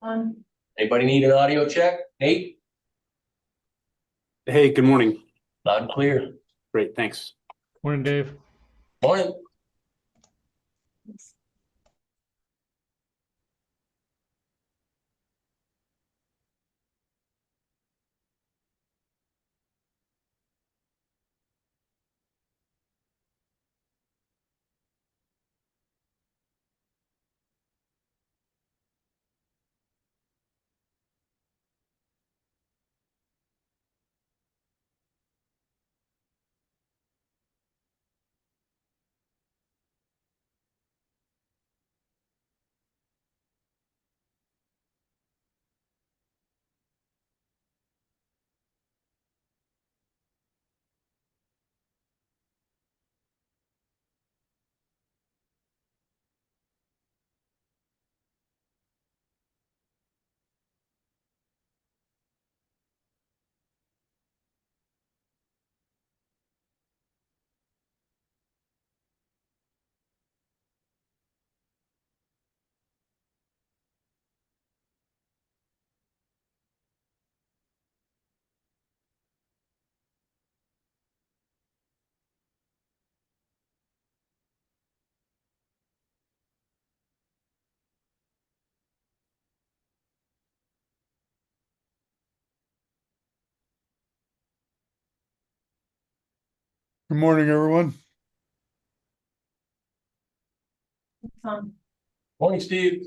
Anybody need an audio check? Nate, Hey, good morning. loud and clear. Great, thanks. Morning, Dave. Morning. Good morning, everyone. Morning, Steve.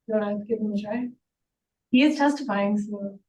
You want to give him a try? He is testifying, so.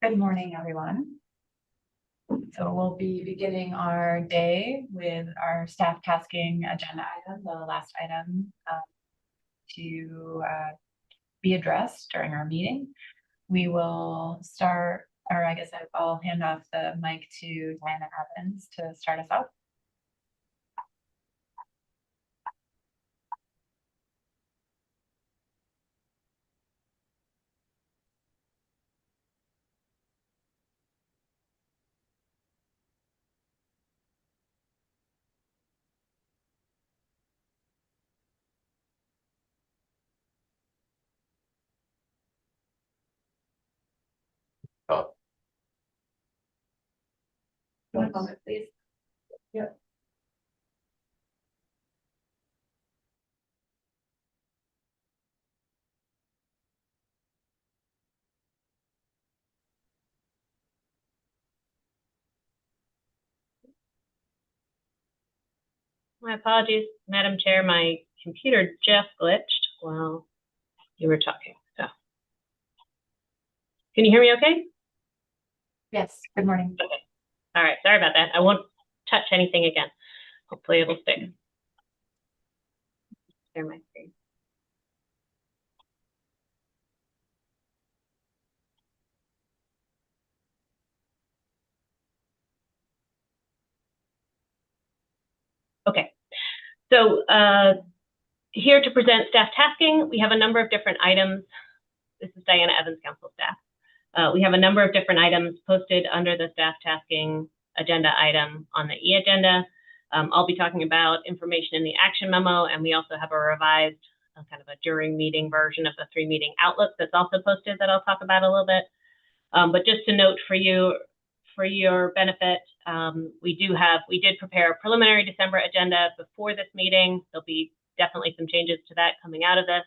Good morning, everyone. So we'll be beginning our day with our staff tasking agenda item, the last item to be addressed during our meeting. We will start, or I guess I'll hand off the mic to Diana Evans to start us off. One moment, please. Yep. My apologies, Madam Chair, my computer just glitched while you were talking, so. Can you hear me okay? Yes, good morning. Okay. All right, sorry about that. I won't touch anything again. Hopefully it'll stick. Share my screen. Okay, so here to present staff tasking, we have a number of different items. This is Diana Evans, council staff. We have a number of different items posted under the staff tasking agenda item on the e-agenda. I'll be talking about information in the action memo, and we also have a revised kind of a during meeting version of the 3 meeting outlook that's also posted that I'll talk about a little bit. But just to note for you, for your benefit, we did prepare a preliminary December agenda before this meeting. There'll be definitely some changes to that coming out of this.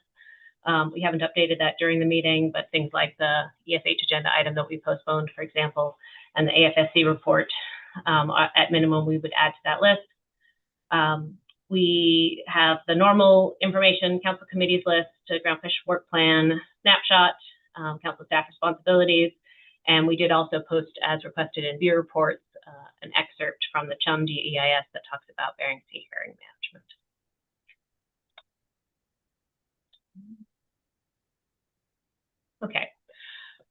We haven't updated that during the meeting, but things like the ESH agenda item that we postponed, for example, and the AFSC report, at minimum, we would add to that list. We have the normal information, council committees list, groundfish work plan, snapshot, council staff responsibilities, and we did also post, as requested in view reports, an excerpt from the CHUM DEIS that talks about Bering Sea herring management. Okay,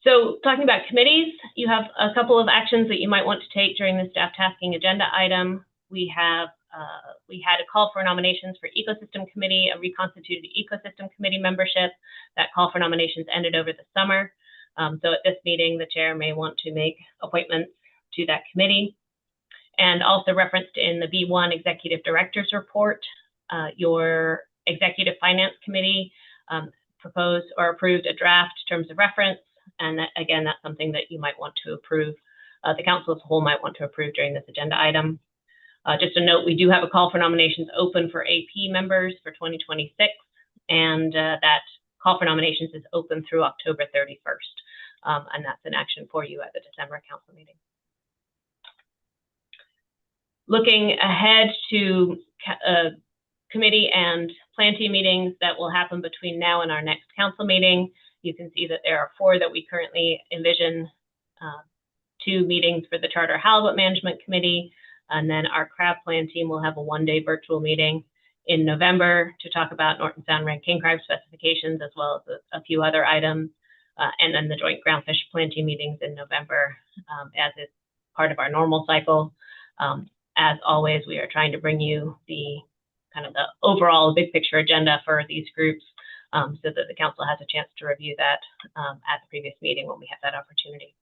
so talking about committees, you have a couple of actions that you might want to take during the staff tasking agenda item. We had a call for nominations for Ecosystem Committee, a reconstituted Ecosystem Committee membership. That call for nominations ended over the summer. So at this meeting, the chair may want to make appointments to that committee. And also referenced in the B1 Executive Director's Report, your Executive Finance Committee proposed or approved a draft terms of reference. And that, again, that's something that you might want to approve. The council as a whole might want to approve during this agenda item. Just a note, we do have a call for nominations open for AP members for 2026, and that call for nominations is open through October 31st, and that's an action for you at the December council meeting. Looking ahead to committee and plan team meetings that will happen between now and our next council meeting, you can see that there are 4 that we currently envision, 2 meetings for the Charter Halibut Management Committee, and then our crab plan team will have a 1-day virtual meeting in November to talk about Norton Sound red king crab specifications, as well as a few other items, and then the joint groundfish plan team meetings in November, as is part of our normal cycle. As always, we are trying to bring you the kind of the overall big picture agenda for these groups, so that the council has a chance to review that at the previous meeting when we have that opportunity.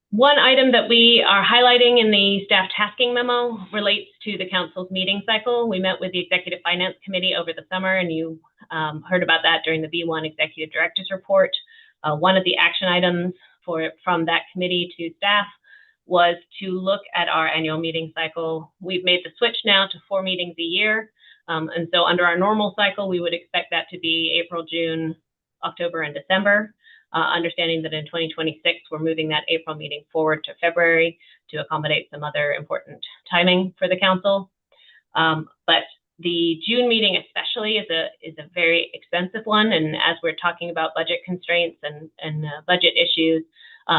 One item that we are highlighting in the staff tasking memo relates to the council's meeting cycle. We met with the Executive Finance Committee over the summer, and you heard about that during the B1 Executive Director's Report. One of the action items from that committee to staff was to look at our annual meeting cycle. We've made the switch now to 4 meetings a year, and so under our normal cycle, we would expect that to be April, June, October, and December. Understanding that in 2026, we're moving that April meeting forward to February to accommodate some other important timing for the council. But the June meeting especially is a very expensive one. And as we're talking about budget constraints and budget issues,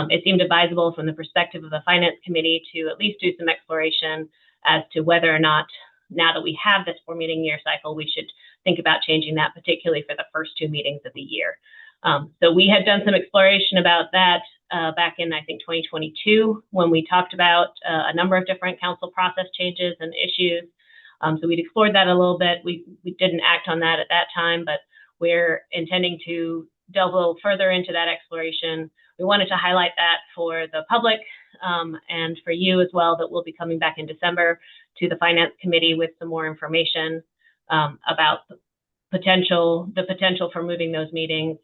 it seemed advisable from the perspective of the Finance Committee to at least do some exploration as to whether or not, now that we have this 4 meeting year cycle, we should think about changing that, particularly for the first 2 meetings of the year. So we had done some exploration about that back in, I think, 2022, when we talked about a number of different council process changes and issues. So we'd explored that a little bit. We didn't act on that at that time, but we're intending to delve a little further into that exploration. We wanted to highlight that for the public and for you as well, that we'll be coming back in December to the Finance Committee with some more information about the potential for moving those meetings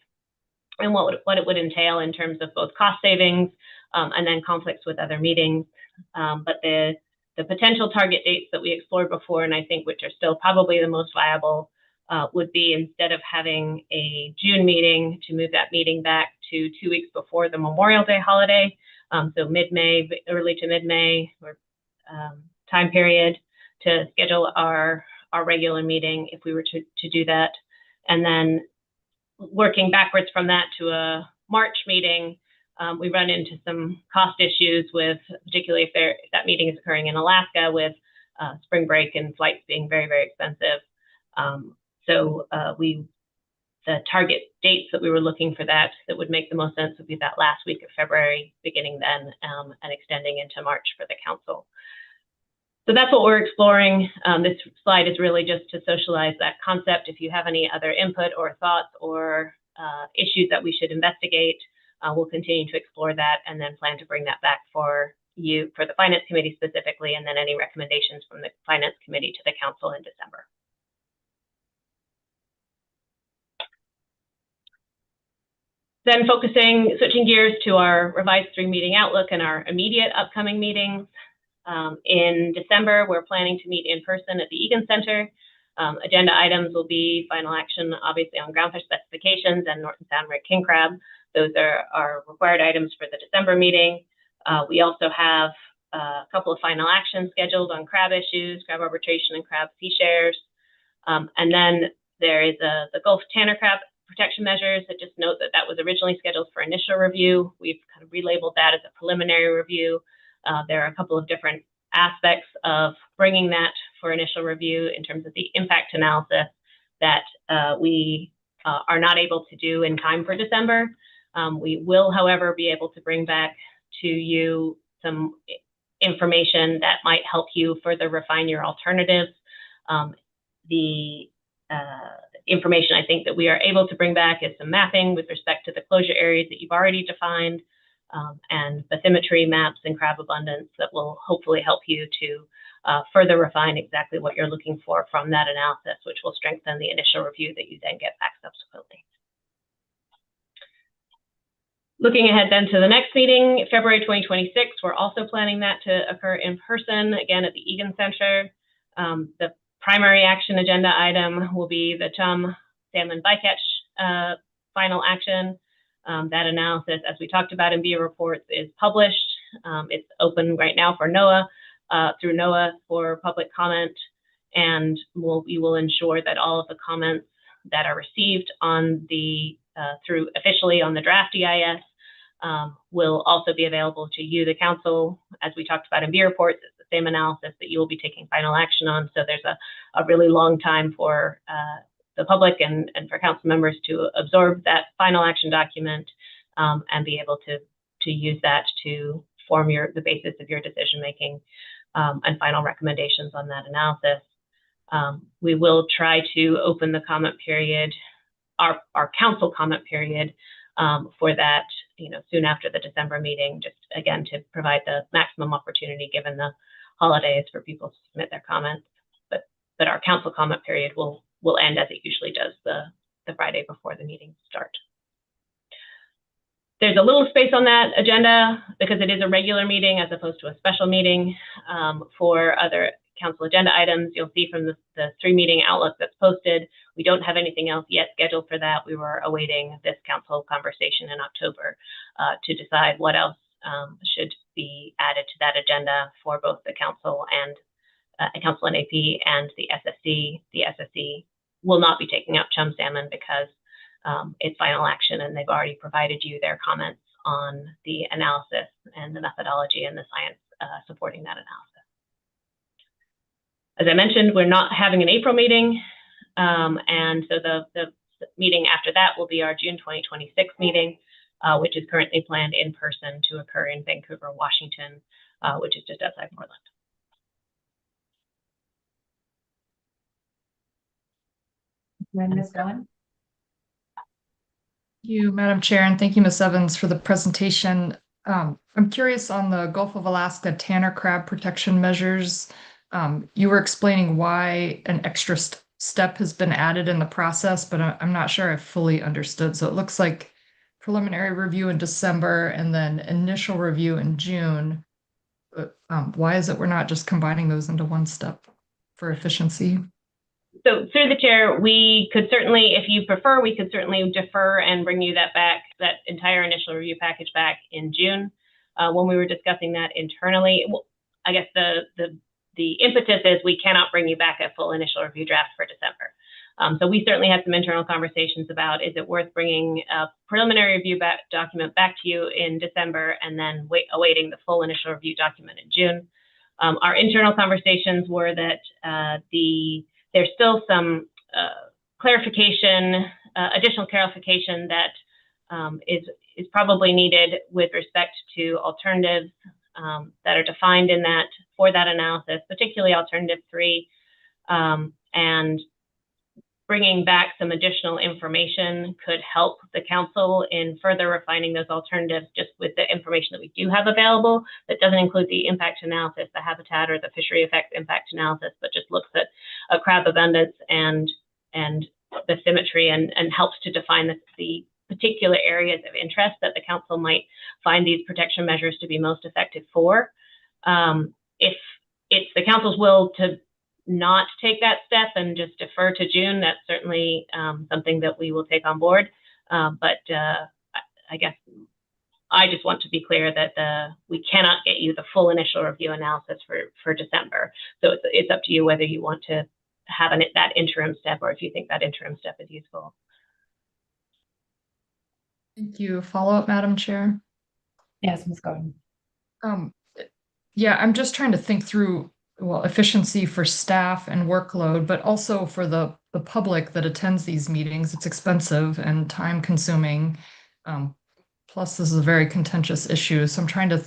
and what it would entail in terms of both cost savings and then conflicts with other meetings. But the potential target dates that we explored before, and I think which are still probably the most viable, would be, instead of having a June meeting, to move that meeting back to 2 weeks before the Memorial Day holiday. So mid-May, early to mid-May, or time period to schedule our regular meeting if we were to do that. And then working backwards from that to a March meeting, we run into some cost issues with, particularly if that meeting is occurring in Alaska, with spring break and flights being very, very expensive. So the target dates that we were looking for that would make the most sense would be that last week of February, beginning then and extending into March for the council. So that's what we're exploring. This slide is really just to socialize that concept. If you have any other input or thoughts or issues that we should investigate, we'll continue to explore that and then plan to bring that back for you, for the Finance Committee specifically, and then any recommendations from the Finance Committee to the Council in December. Then switching gears to our revised 3-meeting outlook and our immediate upcoming meetings. In December, we're planning to meet in person at the Egan Center. Agenda items will be final action, obviously, on groundfish specifications and Norton Sound red king crab. Those are our required items for the December meeting. We also have a couple of final actions scheduled on crab issues, crab arbitration, and crab fee shares. And then there is the Gulf Tanner crab protection measures. That just note that was originally scheduled for initial review. We've kind of relabeled that as a preliminary review. There are a couple of different aspects of bringing that for initial review in terms of the impact analysis that we are not able to do in time for December. We will, however, be able to bring back to you some information that might help you further refine your alternatives. The information I think that we are able to bring back is some mapping with respect to the closure areas that you've already defined, and bathymetry maps and crab abundance that will hopefully help you to further refine exactly what you're looking for from that analysis, which will strengthen the initial review that you then get back subsequently. Looking ahead then to the next meeting, February 2026, we're also planning that to occur in person, again at the Egan Center. The primary action agenda item will be the chum salmon bycatch final action. That analysis, as we talked about in BIA reports, is published. It's open right now for NOAA, through NOAA for public comment, and we will ensure that all of the comments that are received on the officially on the draft EIS will also be available to you, the council. As we talked about in BIA reports, it's the same analysis that you will be taking final action on. So there's a really long time for the public and for council members to absorb that final action document and be able to use that to form the basis of your decision making and final recommendations on that analysis. We will try to open the comment period, our council comment period, for that, soon after the December meeting, just again to provide the maximum opportunity given the holidays for people to submit their comments. But our council comment period will end as it usually does the Friday before the meetings start. There's a little space on that agenda because it is a regular meeting as opposed to a special meeting. For other council agenda items, you'll see from the 3-meeting outlook that's posted, we don't have anything else yet scheduled for that. We were awaiting this council conversation in October to decide what else should be added to that agenda for both the council and Council and AP and the SSC. The SSC will not be taking up chum salmon because it's final action and they've already provided you their comments on the analysis and the methodology and the science supporting that analysis. As I mentioned, we're not having an April meeting, and so the meeting after that will be our June 2026 meeting, which is currently planned in person to occur in Vancouver, Washington, which is just outside Portland. Ms. Goen? Thank you, Madam Chair, and thank you, Ms. Evans, for the presentation. I'm curious on the Gulf of Alaska Tanner crab protection measures. You were explaining why an extra step has been added in the process, but I'm not sure I fully understood. So it looks like preliminary review in December and then initial review in June. Why is it we're not just combining those into one step for efficiency? So through the chair, we could certainly, if you prefer, we could certainly defer and bring you that entire initial review package back in June. When we were discussing that internally, I guess the impetus is we cannot bring you back a full initial review draft for December. So we certainly had some internal conversations about, is it worth bringing a preliminary review document back to you in December and then awaiting the full initial review document in June. Our internal conversations were that there's still some additional clarification that is probably needed with respect to alternatives that are defined for that analysis, particularly alternative 3, and bringing back some additional information could help the council in further refining those alternatives just with the information that we do have available that doesn't include the impact analysis, the habitat or the fishery effects impact analysis, but just looks at crab abundance and the symmetry and helps to define the particular areas of interest that the council might find these protection measures to be most effective for. If it's the council's will to not take that step and just defer to June, that's certainly something that we will take on board. But I guess I just want to be clear that we cannot get you the full initial review analysis for December. So it's up to you whether you want to have that interim step or if you think that interim step is useful. Thank you. Follow-up, Madam Chair? Yes, Ms. Gordon. Yeah, I'm just trying to think through, well, efficiency for staff and workload, but also for the public that attends these meetings. It's expensive and time consuming. Plus, this is a very contentious issue. So I'm trying to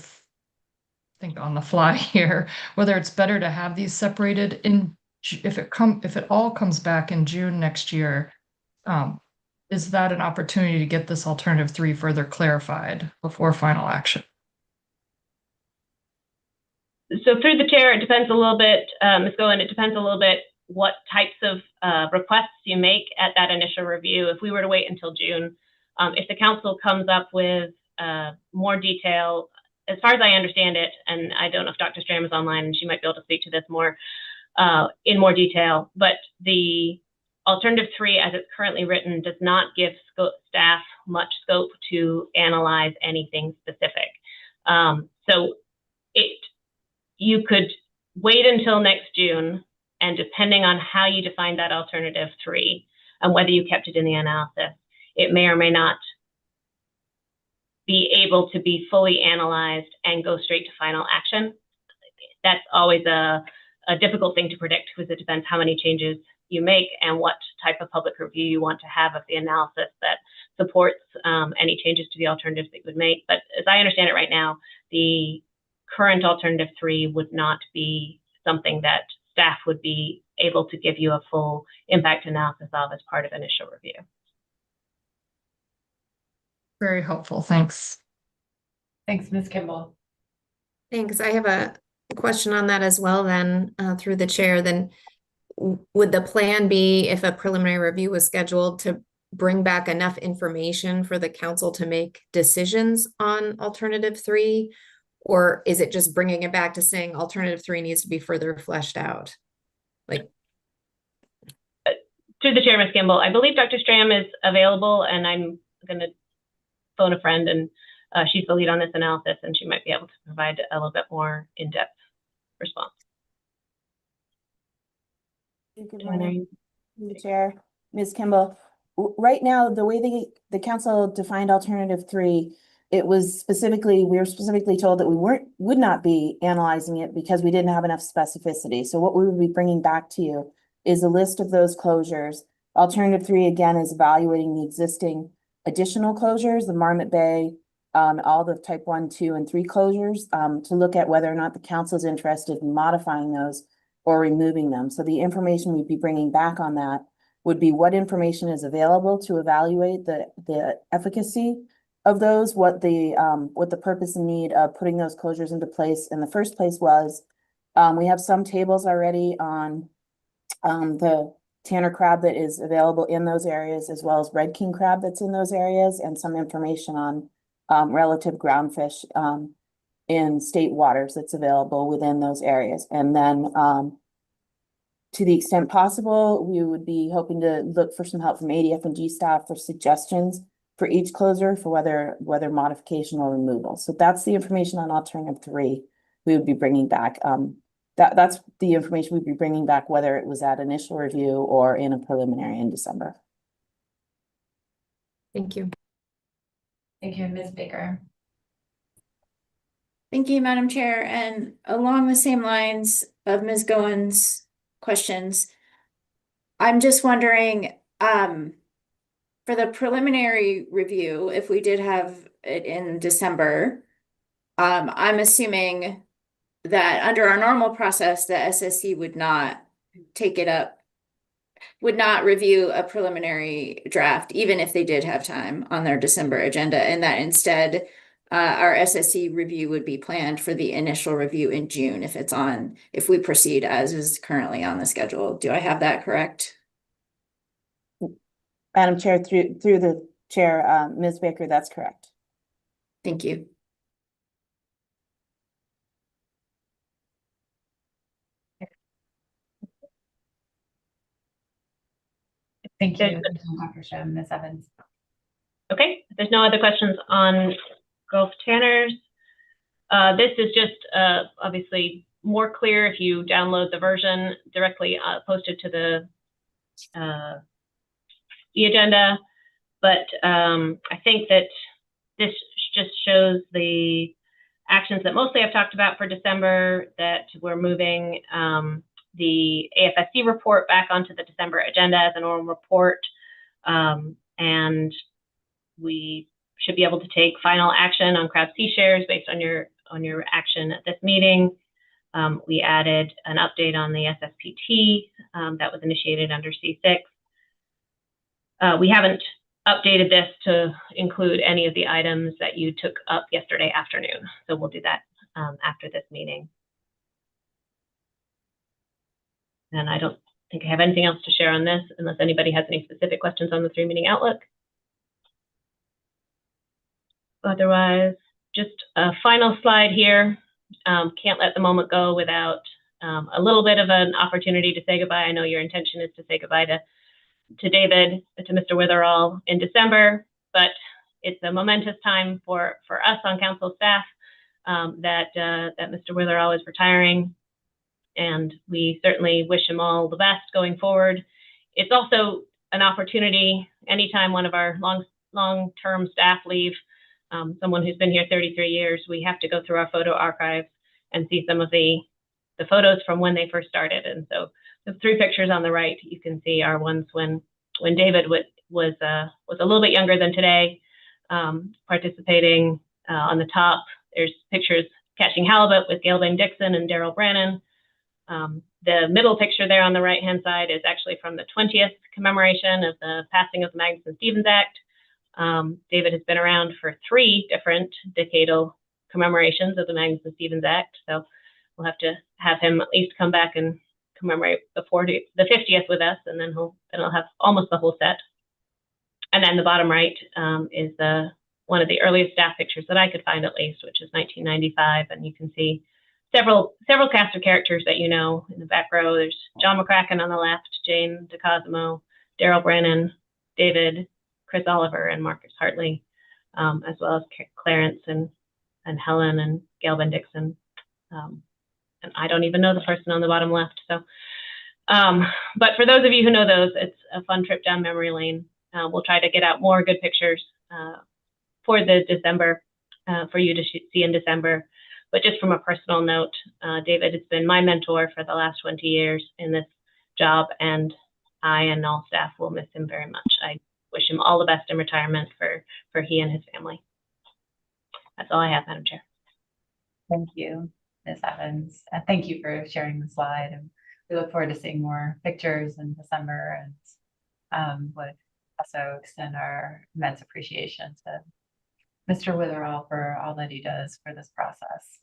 think on the fly here, whether it's better to have these separated if it all comes back in June next year, is that an opportunity to get this alternative 3 further clarified before final action? So through the chair, it depends a little bit, Ms. Goen, it depends a little bit what types of requests you make at that initial review. If we were to wait until June, if the council comes up with more detail, as far as I understand it, and I don't know if Dr. Stram is online and she might be able to speak to this more in more detail, but the alternative 3 as it's currently written does not give staff much scope to analyze anything specific. So you could wait until next June, and depending on how you define that alternative 3 and whether you kept it in the analysis, it may or may not be able to be fully analyzed and go straight to final action. That's always a difficult thing to predict because it depends how many changes you make and what type of public review you want to have of the analysis that supports any changes to the alternatives that you would make. But as I understand it right now, the current alternative 3 would not be something that staff would be able to give you a full impact analysis of as part of initial review. Very helpful. Thanks. Thanks, Ms. Kimball. Thanks. I have a question on that as well then, through the chair. Then would the plan be, if a preliminary review was scheduled, to bring back enough information for the council to make decisions on alternative 3? Or is it just bringing it back to saying alternative 3 needs to be further fleshed out? Like, through the chair, Ms. Kimball, I believe Dr. Stram is available, and I'm going to phone a friend, and she's the lead on this analysis, and she might be able to provide a little bit more in-depth response. Good morning, Chair, Ms. Kimball. Right now, the way the council defined alternative 3, we were specifically told that we would not be analyzing it because we didn't have enough specificity. So what we would be bringing back to you is a list of those closures. Alternative 3, again, is evaluating the existing additional closures, the Marmot Bay, all the type 1, 2, and 3 closures, to look at whether or not the council is interested in modifying those or removing them. So the information we'd be bringing back on that would be what information is available to evaluate the efficacy of those, what the purpose and need of putting those closures into place in the first place was. We have some tables already on the Tanner crab that is available in those areas, as well as red king crab that's in those areas, and some information on relative groundfish in state waters that's available within those areas. And then to the extent possible, we would be hoping to look for some help from ADF&G staff for suggestions for each closure for whether modification or removal. So that's the information on alternative 3 we would be bringing back. That's the information we'd be bringing back, whether it was at initial review or in a preliminary in December. Thank you. Thank you, Ms. Baker. Thank you, Madam Chair. And along the same lines of Ms. Goins' questions, I'm just wondering, for the preliminary review, if we did have it in December, I'm assuming that under our normal process, the SSC would not take it up, would not review a preliminary draft, even if they did have time on their December agenda, and that instead our SSC review would be planned for the initial review in June if we proceed as is currently on the schedule. Do I have that correct? Madam Chair, through the chair, Ms. Baker, that's correct. Thank you. Thank you, There's- Dr. Shim. Ms. Evans. Okay, if there's no other questions on Gulf Tanners, this is just obviously more clear if you download the version directly posted to the agenda. But I think that this just shows the actions that mostly I've talked about for December, that we're moving the AFSC report back onto the December agenda as a normal report. And we should be able to take final action on crab sea shares based on your action at this meeting. We added an update on the SSPT that was initiated under C6. We haven't updated this to include any of the items that you took up yesterday afternoon. So we'll do that after this meeting. And I don't think I have anything else to share on this unless anybody has any specific questions on the 3-meeting outlook. Otherwise, just a final slide here. Can't let the moment go without a little bit of an opportunity to say goodbye. I know your intention is to say goodbye to David, to Mr. Witherall in December, but it's a momentous time for us on council staff that Mr. Witherall is retiring, and we certainly wish him all the best going forward. It's also an opportunity anytime one of our long-term staff leave, someone who's been here 33 years, we have to go through our photo archives and see some of the photos from when they first started. And so the 3 pictures on the right, you can see are ones when David was a little bit younger than today, participating. On the top, there's pictures catching halibut with Gail Van Dixon and Daryl Brannon. The middle picture there on the right-hand side is actually from the 20th commemoration of the passing of the Magnuson-Stevens Act. David has been around for 3 different decadal commemorations of the Magnuson-Stevens Act, so we'll have to have him at least come back and commemorate the 50th with us, and then he'll have almost the whole set. And then the bottom right is one of the earliest staff pictures that I could find, at least, which is 1995, and you can see several cast of characters that you know. In the back row, there's John McCracken on the left, Jane DeCosimo, Daryl Brannon, David, Chris Oliver, and Marcus Hartley, as well as Clarence and Helen and Gail Van Dixon. And I don't even know the person on the bottom left. So, but for those of you who know those, it's a fun trip down memory lane. We'll try to get out more good pictures for the December, for you to see in December. But just from a personal note, David has been my mentor for the last 20 years in this job, and I and all staff will miss him very much. I wish him all the best in retirement for he and his family. That's all I have, Madam Chair. Thank you, Ms. Evans. Thank you for sharing the slide. And we look forward to seeing more pictures in December, and would also extend our immense appreciation to Mr. Witherall for all that he does for this process.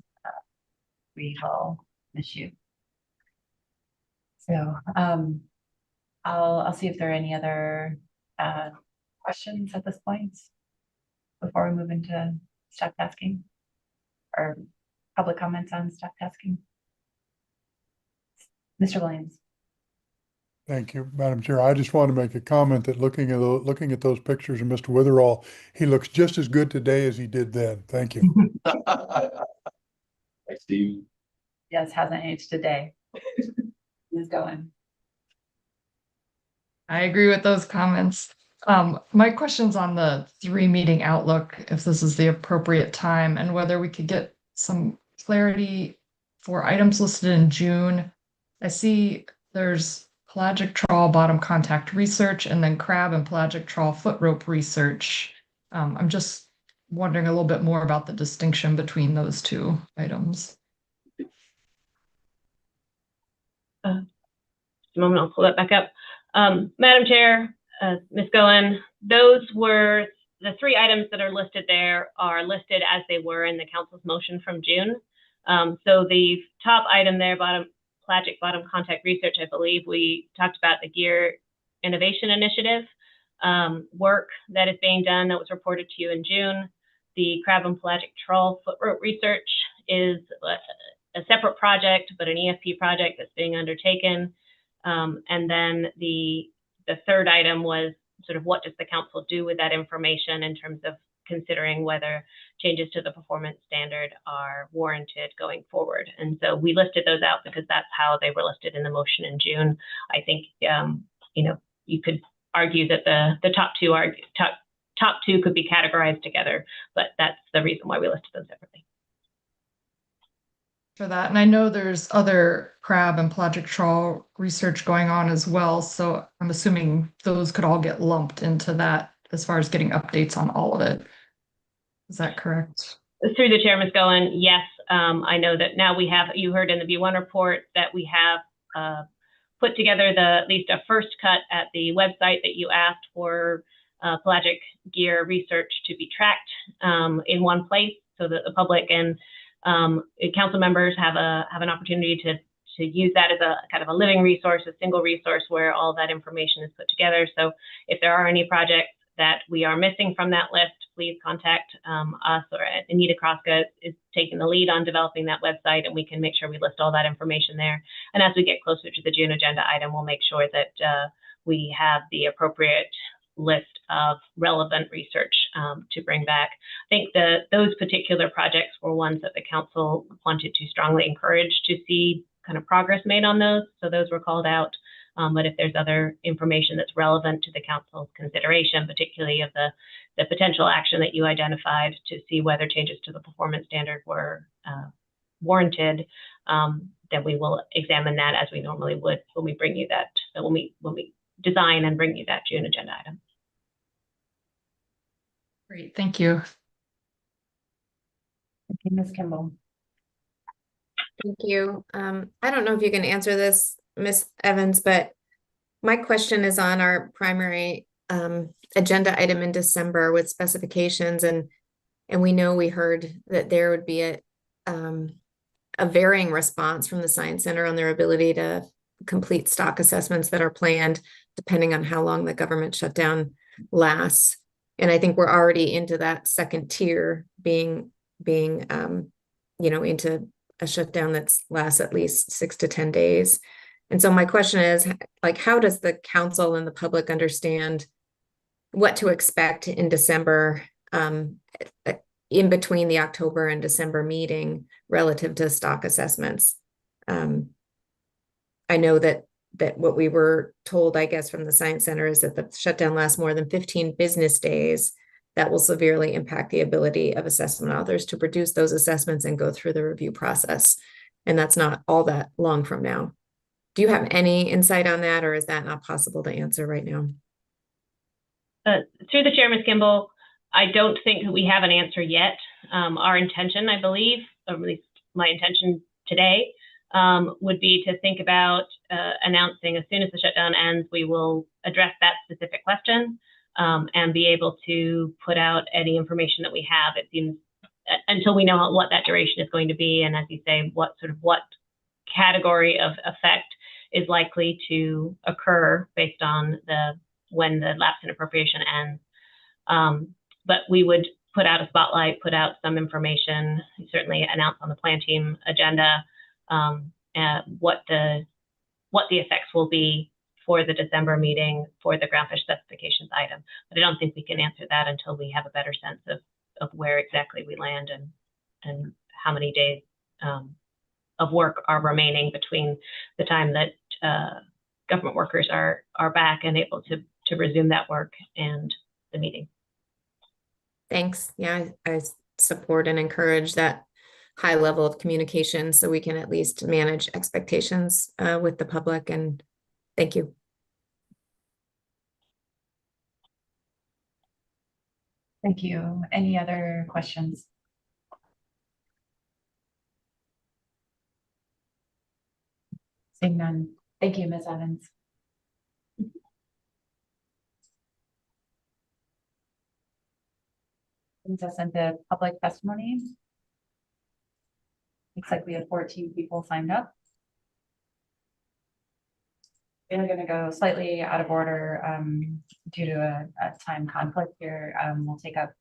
We will miss you. So I'll see if there are any other questions at this point before we move into staff tasking or public comments on staff tasking. Mr. Williams. Thank you, Madam Chair. I just want to make a comment that looking at those pictures of Mr. Witherall, he looks just as good today as he did then. Thank you. Thanks, Steve. Yes, hasn't aged a day. He's going. I agree with those comments. My question's on the 3-meeting outlook, if this is the appropriate time, and whether we could get some clarity for items listed in June. I see there's pelagic trawl bottom contact research and then crab and pelagic trawl foot rope research. I'm just wondering a little bit more about the distinction between those two items. Just a moment, I'll pull that back up. Madam Chair, Ms. Goen, those were the 3 items that are listed there are listed as they were in the council's motion from June. So the top item there, pelagic bottom contact research, I believe we talked about the Gear Innovation Initiative work that is being done that was reported to you in June. The crab and pelagic trawl foot rope research is a separate project, but an EFP project that's being undertaken. And then the 3rd item was sort of what does the council do with that information in terms of considering whether changes to the performance standard are warranted going forward. And so we listed those out because that's how they were listed in the motion in June. I think, you could argue that the top two could be categorized together, but that's the reason why we listed them separately. For that, and I know there's other crab and pelagic trawl research going on as well, so I'm assuming those could all get lumped into that as far as getting updates on all of it. Is that correct? Through the chair, Ms. Goen, yes. I know that now you heard in the B1 report that we have put together at least a first cut at the website that you asked for pelagic gear research to be tracked in one place so that the public and council members have an opportunity to use that as a kind of a living resource, a single resource where all that information is put together. So if there are any projects that we are missing from that list, please contact us, or Anita Kroska is taking the lead on developing that website, and we can make sure we list all that information there. And as we get closer to the June agenda item, we'll make sure that we have the appropriate list of relevant research to bring back. I think those particular projects were ones that the council wanted to strongly encourage to see kind of progress made on those. So those were called out. But if there's other information that's relevant to the council's consideration, particularly of the potential action that you identified to see whether changes to the performance standard were warranted, then we will examine that as we normally would when we bring you when we design and bring you that June agenda item. Great, thank you. Thank you, Ms. Kimball. Thank you. I don't know if you can answer this, Ms. Evans, but my question is on our primary agenda item in December with specifications, and we know we heard that there would be a varying response from the Science Center on their ability to complete stock assessments that are planned, depending on how long the government shutdown lasts. And I think we're already into that second tier being into a shutdown that's lasts at least 6 to 10 days. And so my question is, like, how does the council and the public understand what to expect in December, in between the October and December meeting relative to stock assessments? I know that what we were told, I guess, from the Science Center is that the shutdown lasts more than 15 business days. That will severely impact the ability of assessment authors to produce those assessments and go through the review process. And that's not all that long from now. Do you have any insight on that, or is that not possible to answer right now? Through the chair, Ms. Kimball, I don't think that we have an answer yet. Our intention, I believe, or at least my intention today, would be to think about announcing as soon as the shutdown ends, we will address that specific question and be able to put out any information that we have. It seems until we know what that duration is going to be, and as you say, what category of effect is likely to occur based on when the lapse in appropriation ends. But we would put out a spotlight, put out some information, certainly announce on the plan team agenda what the effects will be for the December meeting for the groundfish specifications item. But I don't think we can answer that until we have a better sense of where exactly we land and how many days of work are remaining between the time that government workers are back and able to resume that work and the meeting. Thanks. Yeah, I support and encourage that high level of communication so we can at least manage expectations with the public, and thank you. Thank you. Any other questions? Seeing none. Thank you, Ms. Evans. Brings us into public testimony. Looks like we have 14 people signed up. We're going to go slightly out of order due to a time conflict here. We'll take up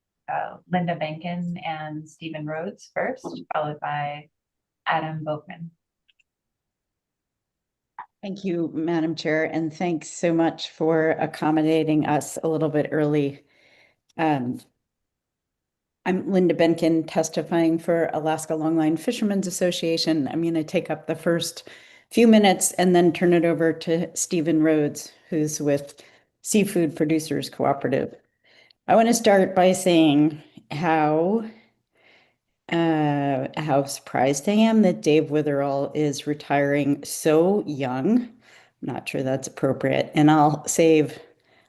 Linda Benkin and Stephen Rhodes first, followed by Adam Boakman. Thank you, Madam Chair, and thanks so much for accommodating us a little bit early. I'm Linda Benkin, testifying for Alaska Longline Fishermen's Association. I'm going to take up the first few minutes and then turn it over to Stephen Rhodes, who's with Seafood Producers Cooperative. I want to start by saying how surprised I am that Dave Witherall is retiring so young. I'm not sure that's appropriate, and I'll save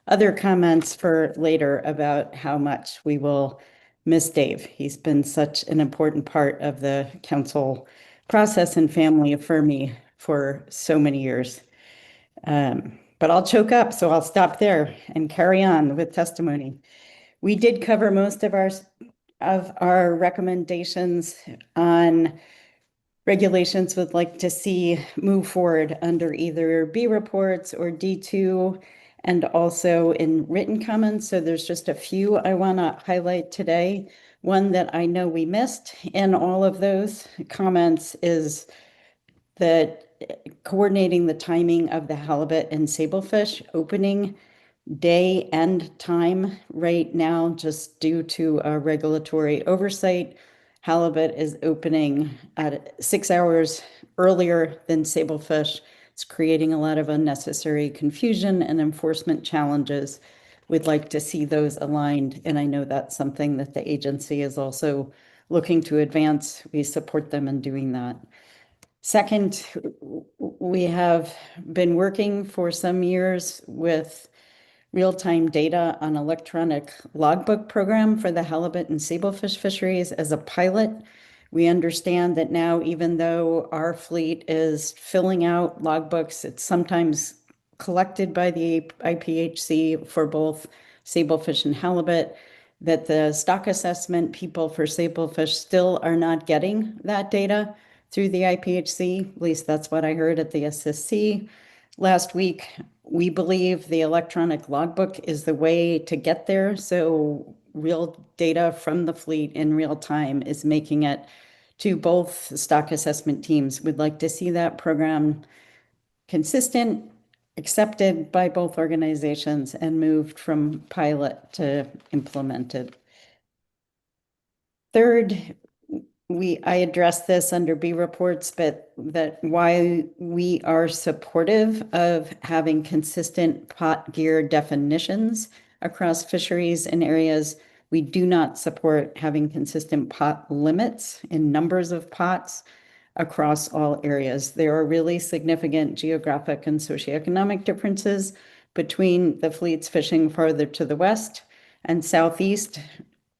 other comments for later about how much we will miss Dave. He's been such an important part of the council process and family of Fermi for so many years. But I'll choke up, so I'll stop there and carry on with testimony. We did cover most of our recommendations on regulations would like to see move forward under either B reports or D2, and also in written comments. So there's just a few I want to highlight today. One that I know we missed in all of those comments is that coordinating the timing of the halibut and sablefish opening day and time right now, just due to a regulatory oversight. Halibut is opening at 6 hours earlier than sablefish. It's creating a lot of unnecessary confusion and enforcement challenges. We'd like to see those aligned, and I know that's something that the agency is also looking to advance. We support them in doing that. Second, we have been working for some years with real-time data on electronic logbook program for the halibut and sablefish fisheries as a pilot. We understand that now, even though our fleet is filling out logbooks, it's sometimes collected by the IPHC for both sablefish and halibut, that the stock assessment people for sablefish still are not getting that data through the IPHC. At least that's what I heard at the SSC last week. We believe the electronic logbook is the way to get there. So real data from the fleet in real time is making it to both stock assessment teams. We'd like to see that program consistent, accepted by both organizations, and moved from pilot to implemented. Third, I addressed this under B reports, but that why we are supportive of having consistent pot gear definitions across fisheries and areas. We do not support having consistent pot limits in numbers of pots across all areas. There are really significant geographic and socioeconomic differences between the fleets fishing farther to the west and southeast,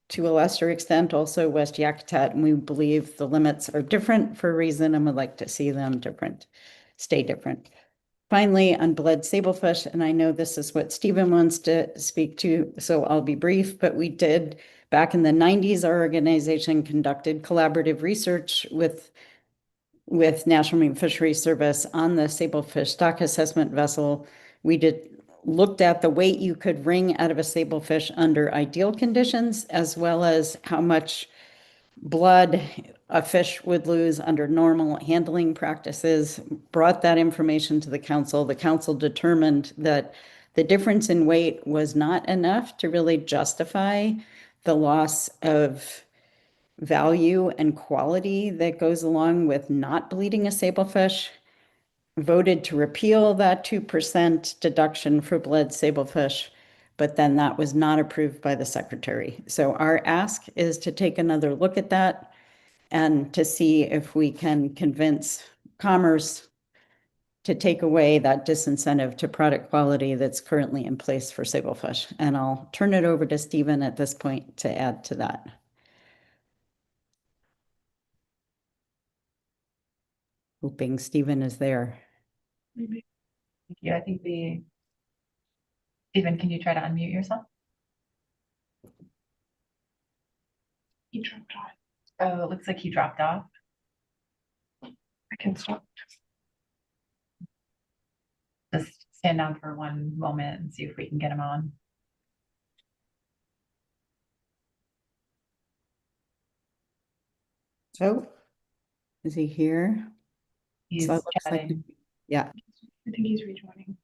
to a lesser extent, also West Yakutat, and we believe the limits are different for a reason, and would like to see them stay different. Finally, on bled sablefish, and I know this is what Stephen wants to speak to, so I'll be brief, but we did, back in the 90s, our organization conducted collaborative research with with National Marine Fisheries Service on the sablefish stock assessment vessel. We looked at the weight you could wring out of a sablefish under ideal conditions, as well as how much blood a fish would lose under normal handling practices, brought that information to the council. The council determined that the difference in weight was not enough to really justify the loss of value and quality that goes along with not bleeding a sablefish, voted to repeal that 2% deduction for bled sablefish, but then that was not approved by the secretary. So our ask is to take another look at that and to see if we can convince Commerce to take away that disincentive to product quality that's currently in place for sablefish. And I'll turn it over to Stephen at this point to add to that. Hoping Stephen is there. Thank you. I think Stephen, can you try to unmute yourself? He dropped off. Oh, it looks like he dropped off. I can stop. Just stand down for one moment and see if we can get him on. So, is he here? He's So it looks like- chatting. yeah. I think he's rejoining.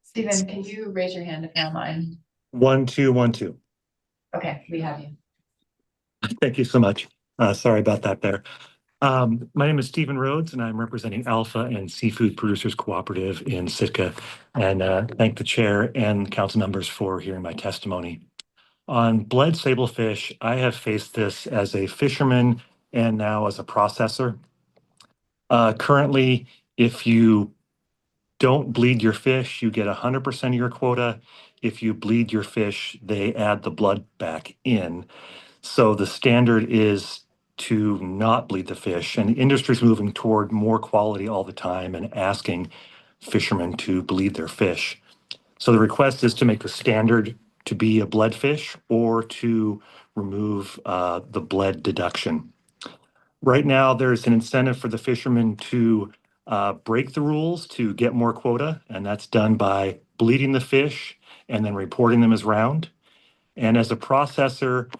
Stephen, can you raise your hand if you're online? 1, 2, 1, 2. Okay, we have you. Thank you so much. Sorry about that there. My name is Stephen Rhodes, and I'm representing Alpha and Seafood Producers Cooperative in Sitka. And thank the chair and council members for hearing my testimony. On bled sablefish, I have faced this as a fisherman and now as a processor. Currently, if you don't bleed your fish, you get 100% of your quota. If you bleed your fish, they add the blood back in. So the standard is to not bleed the fish, and the industry is moving toward more quality all the time and asking fishermen to bleed their fish. So the request is to make the standard to be a bled fish or to remove the bled deduction. Right now, there's an incentive for the fishermen to break the rules to get more quota, and that's done by bleeding the fish and then reporting them as round. And as a processor,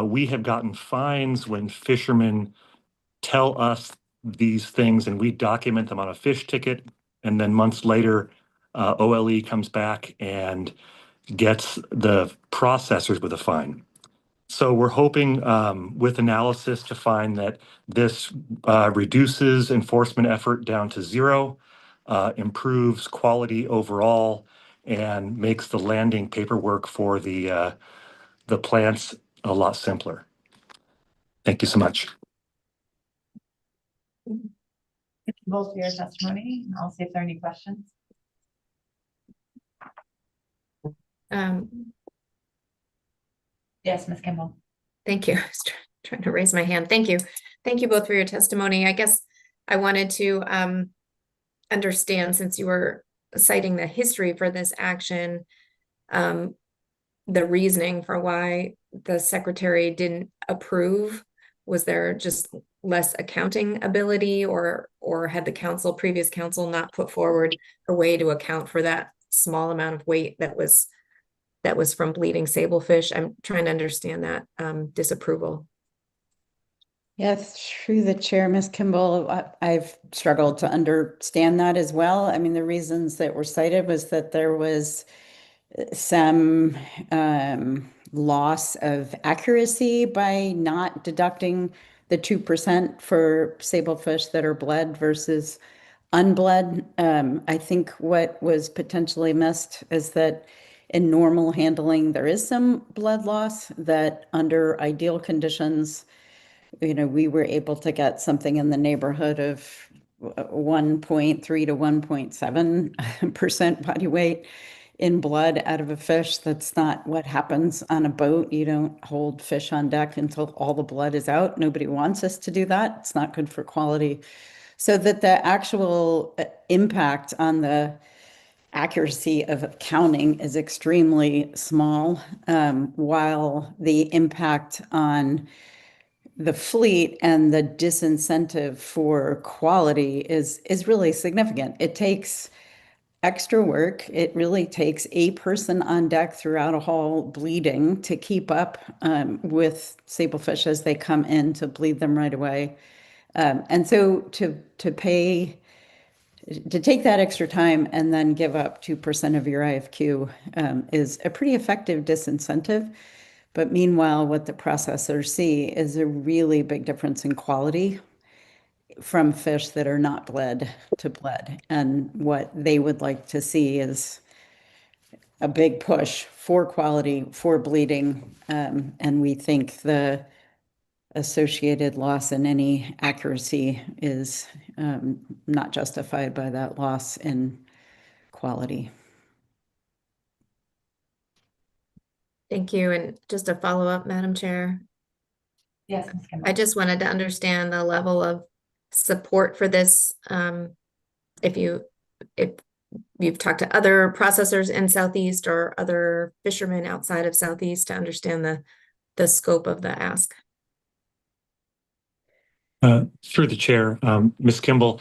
we have gotten fines when fishermen tell us these things and we document them on a fish ticket. And then months later, OLE comes back and gets the processors with a fine. So we're hoping with analysis to find that this reduces enforcement effort down to zero, improves quality overall, and makes the landing paperwork for the plants a lot simpler. Thank you so much. Thank you both for your testimony. I'll see if there are any questions. Yes, Ms. Kimball. Thank you. I was trying to raise my hand. Thank you. Thank you both for your testimony. I guess I wanted to understand, since you were citing the history for this action, the reasoning for why the secretary didn't approve. Was there just less accounting ability, or had the previous council not put forward a way to account for that small amount of weight that was from bleeding sablefish? I'm trying to understand that disapproval. Yes, through the chair, Ms. Kimball, I've struggled to understand that as well. I mean, the reasons that were cited was that there was some loss of accuracy by not deducting the 2% for sablefish that are bled versus unbled. I think what was potentially missed is that in normal handling, there is some blood loss that under ideal conditions, we were able to get something in the neighborhood of 1.3 to 1.7% body weight. in blood out of a fish. That's not what happens on a boat. You don't hold fish on deck until all the blood is out. Nobody wants us to do that. It's not good for quality. So that the actual impact on the accuracy of counting is extremely small, while the impact on the fleet and the disincentive for quality is really significant. It takes extra work. It really takes a person on deck throughout a haul bleeding to keep up with sablefish as they come in, to bleed them right away. And so to take that extra time and then give up 2% of your IFQ is a pretty effective disincentive. But meanwhile, what the processors see is a really big difference in quality from fish that are not bled to bled. And what they would like to see is a big push for quality, for bleeding. And we think the associated loss in any accuracy is not justified by that loss in quality. Thank you. And just a follow-up, Madam Chair. Yes, Ms. Kimball. I just wanted to understand the level of support for this. If you've talked to other processors in Southeast or other fishermen outside of Southeast to understand the scope of the ask. Through the chair, Ms. Kimball,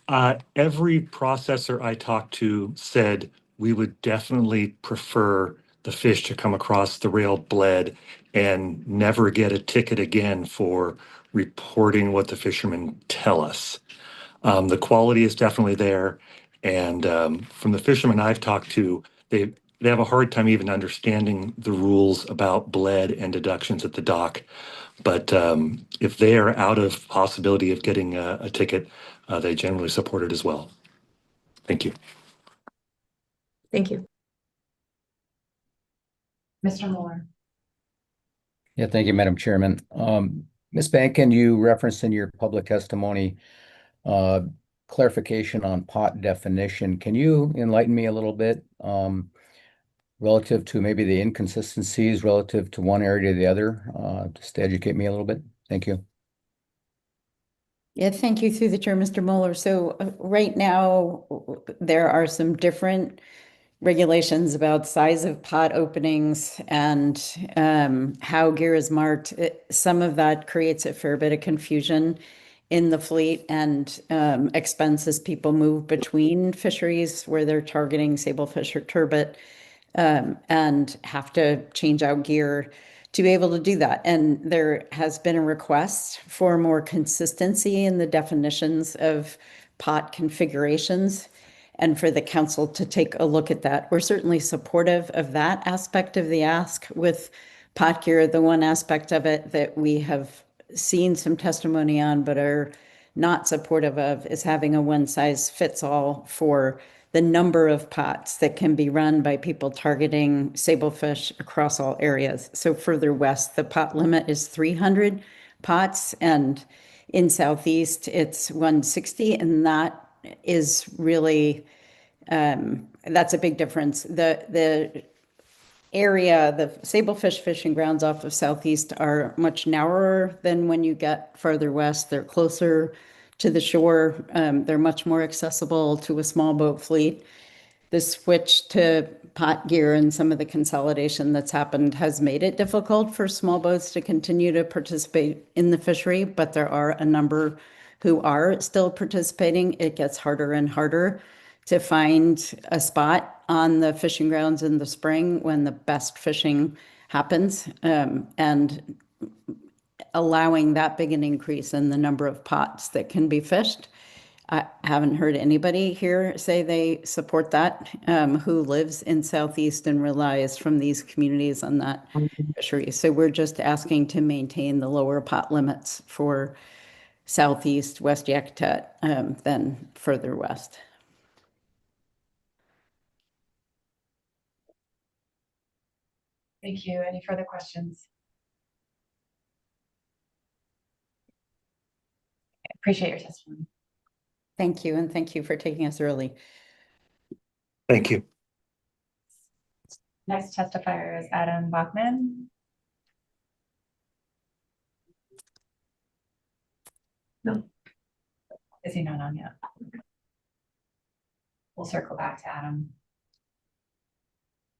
every processor I talked to said we would definitely prefer the fish to come across the rail bled and never get a ticket again for reporting what the fishermen tell us. The quality is definitely there. And from the fishermen I've talked to, they have a hard time even understanding the rules about bled and deductions at the dock. But if they are out of possibility of getting a ticket, they generally support it as well. Thank you. Thank you. Mr. Moore. Yeah, thank you, Madam Chairman. Ms. Bankin, you referenced in your public testimony clarification on pot definition. Can you enlighten me a little bit relative to maybe the inconsistencies relative to one area to the other, just to educate me a little bit? Thank you. Yeah, thank you through the chair, Mr. Mueller. So right now, there are some different regulations about size of pot openings and how gear is marked. Some of that creates a fair bit of confusion in the fleet and expense as people move between fisheries where they're targeting sablefish or turbot and have to change out gear to be able to do that. And there has been a request for more consistency in the definitions of pot configurations and for the council to take a look at that. We're certainly supportive of that aspect of the ask with pot gear. The one aspect of it that we have seen some testimony on but are not supportive of is having a one-size-fits-all for the number of pots that can be run by people targeting sablefish across all areas. So further west, the pot limit is 300 pots, and in Southeast, it's 160, and that is really, that's a big difference. The area, the sablefish fishing grounds off of Southeast are much narrower than when you get further west. They're closer to the shore. They're much more accessible to a small boat fleet. The switch to pot gear and some of the consolidation that's happened has made it difficult for small boats to continue to participate in the fishery, but there are a number who are still participating. It gets harder and harder to find a spot on the fishing grounds in the spring when the best fishing happens, and allowing that big an increase in the number of pots that can be fished. I haven't heard anybody here say they support that, who lives in Southeast and relies from these communities on that fishery. So we're just asking to maintain the lower pot limits for Southeast, West Yakutat, than further west. Thank you. Any further questions? Appreciate your testimony. Thank you, and thank you for taking us early. Thank you. Next testifier is Adam Bachman. No. Is he not on yet? We'll circle back to Adam.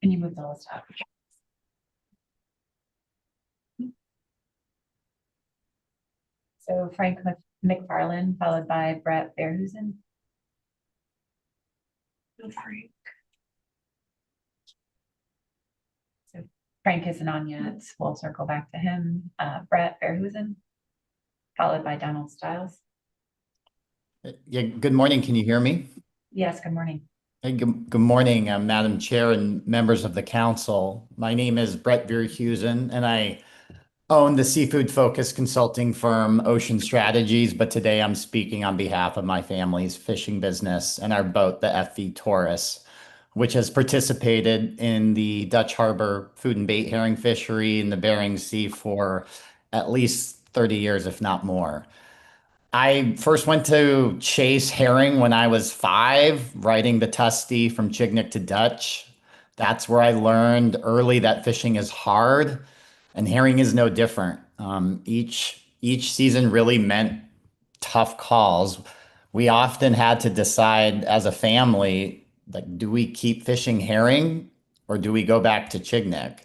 Can you move the list up? So Frank McFarland, followed by Brett Bearhusen. Frank. So Frank isn't on yet. We'll circle back to him. Brett Bearhusen, followed by Donald Stiles. Yeah, good morning. Can you hear me? Yes, good morning. Hey, good morning, Madam Chair and members of the council. My name is Brett Bearhusen, and I own the seafood-focused consulting firm Ocean Strategies, but today I'm speaking on behalf of my family's fishing business and our boat, the FV Taurus, which has participated in the Dutch Harbor food and bait herring fishery in the Bering Sea for at least 30 years, if not more. I first went to chase herring when I was 5, riding the Tusty from Chignik to Dutch. That's where I learned early that fishing is hard, and herring is no different. Each season really meant tough calls. We often had to decide as a family, like, do we keep fishing herring or do we go back to Chignik?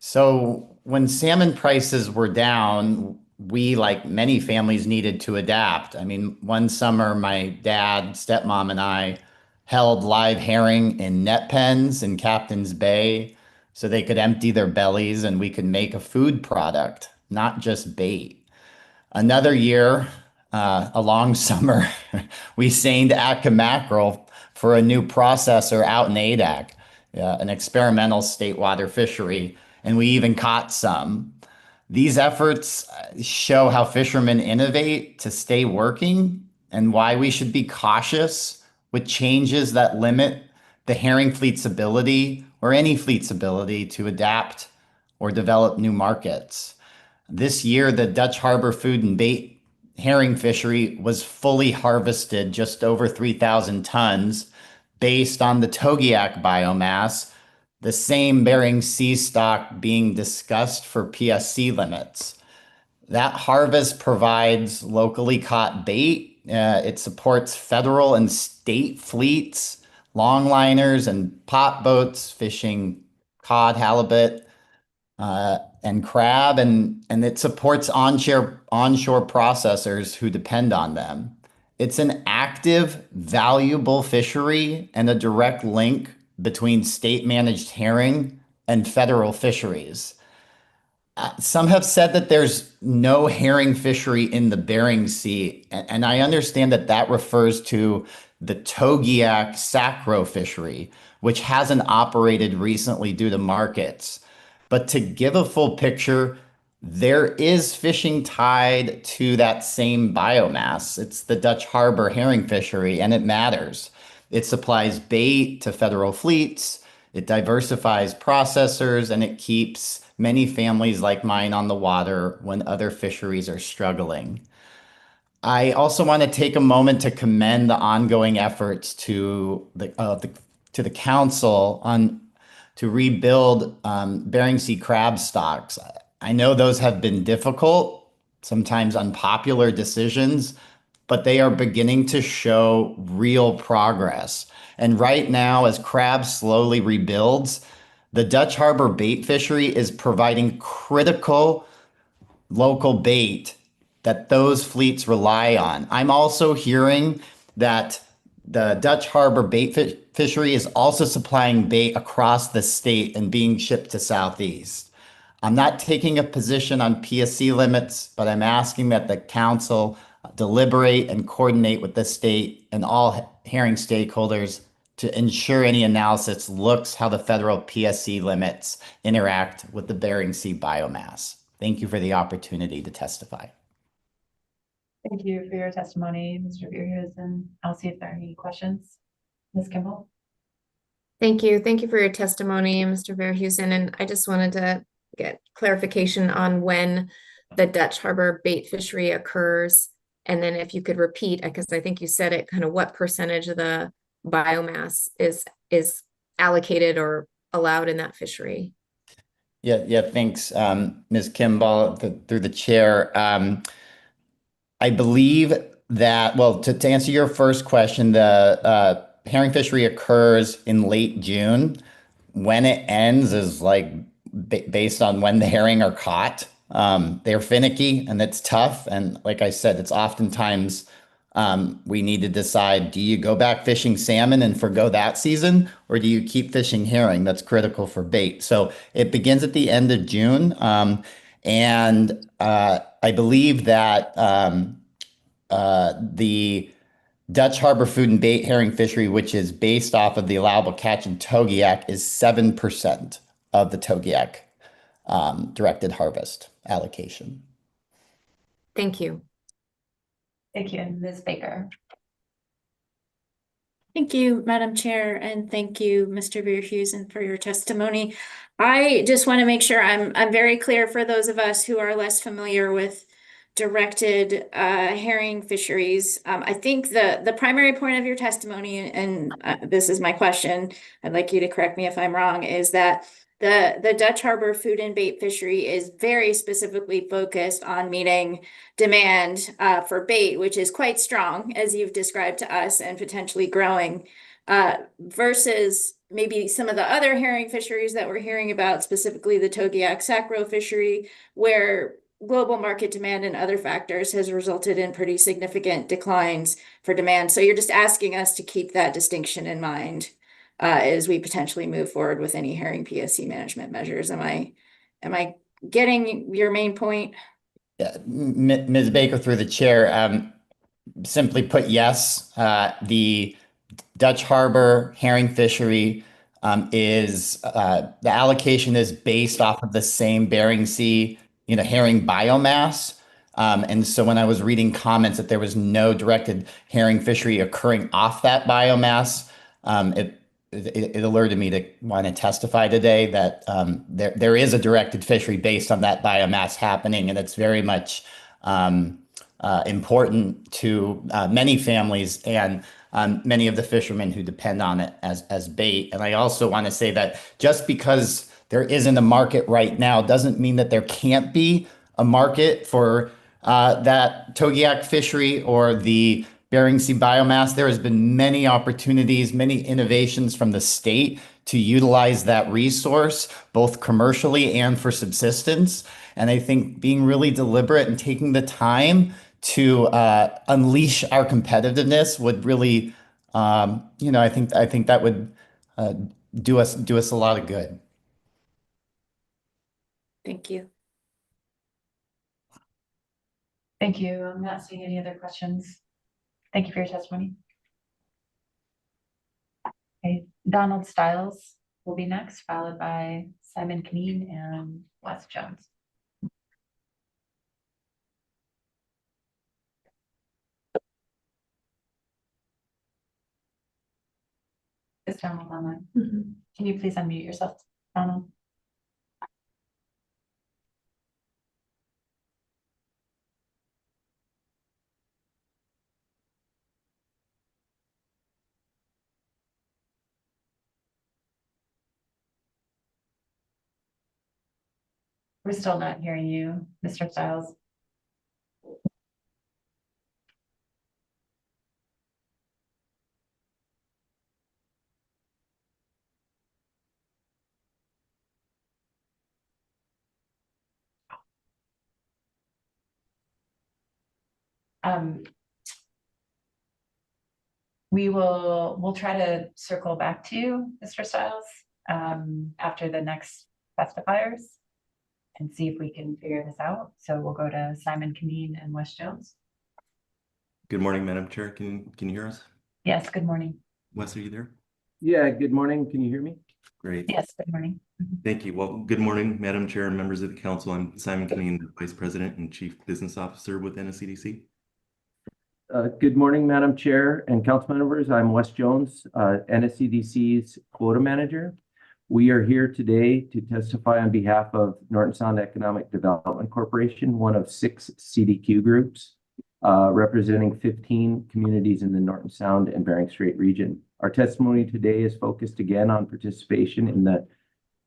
So when salmon prices were down, we, like many families, needed to adapt. I mean, one summer, my dad, stepmom, and I held live herring in net pens in Captain's Bay so they could empty their bellies and we could make a food product, not just bait. Another year, a long summer, we seined Atka mackerel for a new processor out in Adak, an experimental state water fishery, and we even caught some. These efforts show how fishermen innovate to stay working and why we should be cautious with changes that limit the herring fleet's ability or any fleet's ability to adapt or develop new markets. This year, the Dutch Harbor food and bait herring fishery was fully harvested, just over 3,000 tons, based on the Togiak biomass, the same Bering Sea stock being discussed for PSC limits. That harvest provides locally caught bait. It supports federal and state fleets, longliners and pot boats fishing cod, halibut, and crab, and it supports onshore processors who depend on them. It's an active, valuable fishery and a direct link between state-managed herring and federal fisheries. Some have said that there's no herring fishery in the Bering Sea, and I understand that that refers to the Togiak Sacro fishery, which hasn't operated recently due to markets. But to give a full picture, there is fishing tied to that same biomass. It's the Dutch Harbor herring fishery, and it matters. It supplies bait to federal fleets, it diversifies processors, and it keeps many families like mine on the water when other fisheries are struggling. I also want to take a moment to commend the ongoing efforts to the council to rebuild Bering Sea crab stocks. I know those have been difficult, sometimes unpopular decisions, but they are beginning to show real progress. And right now, as crab slowly rebuilds, the Dutch Harbor bait fishery is providing critical local bait that those fleets rely on. I'm also hearing that the Dutch Harbor bait fishery is also supplying bait across the state and being shipped to Southeast. I'm not taking a position on PSC limits, but I'm asking that the council deliberate and coordinate with the state and all herring stakeholders to ensure any analysis looks how the federal PSC limits interact with the Bering Sea biomass. Thank you for the opportunity to testify. Thank you for your testimony, Mr. Bearhusen. I'll see if there are any questions. Ms. Kimball? Thank you. Thank you for your testimony, Mr. Verhusen. And I just wanted to get clarification on when the Dutch Harbor bait fishery occurs. And then if you could repeat, because I think you said it, kind of what percentage of the biomass is allocated or allowed in that fishery? Yeah, thanks, Ms. Kimball, through the chair. I believe that, well, to answer your first question, the herring fishery occurs in late June. When it ends is like based on when the herring are caught. They're finicky and it's tough. And like I said, it's oftentimes we need to decide, do you go back fishing salmon and forgo that season, or do you keep fishing herring? That's critical for bait. So it begins at the end of June. And I believe that the Dutch Harbor Food and Bait herring fishery, which is based off of the allowable catch in Togiak, is 7% of the Togiak directed harvest allocation. Thank you. Thank you, and Ms. Baker. Thank you, Madam Chair, and thank you, Mr. Verheusen, for your testimony. I just want to make sure I'm very clear for those of us who are less familiar with directed herring fisheries. I think the primary point of your testimony, and this is my question, I'd like you to correct me if I'm wrong, is that the Dutch Harbor food and bait fishery is very specifically focused on meeting demand for bait, which is quite strong, as you've described to us, and potentially growing, versus maybe some of the other herring fisheries that we're hearing about, specifically the Togiak sacro fishery, where global market demand and other factors has resulted in pretty significant declines for demand. So you're just asking us to keep that distinction in mind as we potentially move forward with any herring PSC management measures. Am I getting your main point? Yeah, Ms. Baker, through the chair, simply put, yes. The Dutch Harbor herring fishery is the allocation is based off of the same Bering Sea, herring biomass. And so when I was reading comments that there was no directed herring fishery occurring off that biomass, it alerted me to want to testify today that there is a directed fishery based on that biomass happening, and it's very much important to many families and many of the fishermen who depend on it as bait. And I also want to say that just because there isn't a market right now doesn't mean that there can't be a market for that Togiak fishery or the Bering Sea biomass. There has been many opportunities, many innovations from the state to utilize that resource, both commercially and for subsistence. And I think being really deliberate and taking the time to unleash our competitiveness would really, I think that would do us a lot of good. Thank you. Thank you. I'm not seeing any other questions. Thank you for your testimony. Okay, Donald Stiles will be next, followed by Simon Kneen and Wes Jones. Is Donald online? Can you please unmute yourself, Donald? We're still not hearing you, Mr. Stiles. We'll try to circle back to you, Mr. Stiles, after the next testifiers and see if we can figure this out. So we'll go to Simon Kneen and Wes Jones. Good morning, Madam Chair. Can you hear us? Yes, good morning. Wes, are you there? Yeah, good morning. Can you hear me? Great. Yes, good morning. Thank you. Well, good morning, Madam Chair and members of the council. I'm Simon Kneen, Vice President and Chief Business Officer with NSCDC. Good morning, Madam Chair and council members. I'm Wes Jones, NSCDC's quota manager. We are here today to testify on behalf of Norton Sound Economic Development Corporation, one of 6 CDQ groups representing 15 communities in the Norton Sound and Bering Strait region. Our testimony today is focused again on participation in the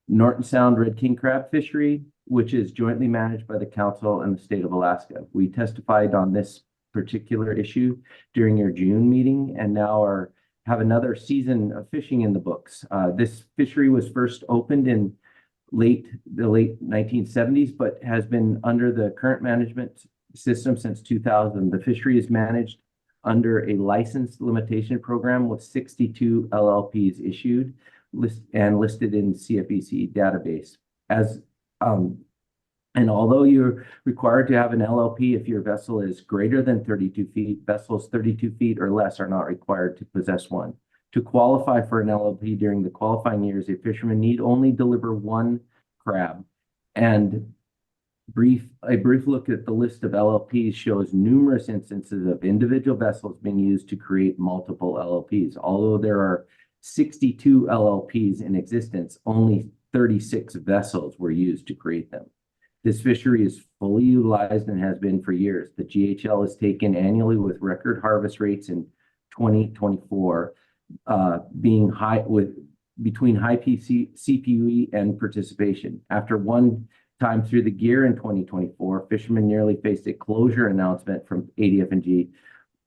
Norton Sound Red King Crab Fishery, which is jointly managed by the council and the state of Alaska. We testified on this particular issue during your June meeting and now have another season of fishing in the books. This fishery was first opened in the late 1970s, but has been under the current management system since 2000. The fishery is managed under a license limitation program with 62 LLPs issued and listed in CFEC database. And although you're required to have an LLP if your vessel is greater than 32 feet, vessels 32 feet or less are not required to possess one. To qualify for an LLP during the qualifying years, a fisherman need only deliver one crab. And a brief look at the list of LLPs shows numerous instances of individual vessels being used to create multiple LLPs. Although there are 62 LLPs in existence, only 36 vessels were used to create them. This fishery is fully utilized and has been for years. The GHL is taken annually with record harvest rates in 2024, being high between high CPUE and participation. After one time through the gear in 2024, fishermen nearly faced a closure announcement from ADF&G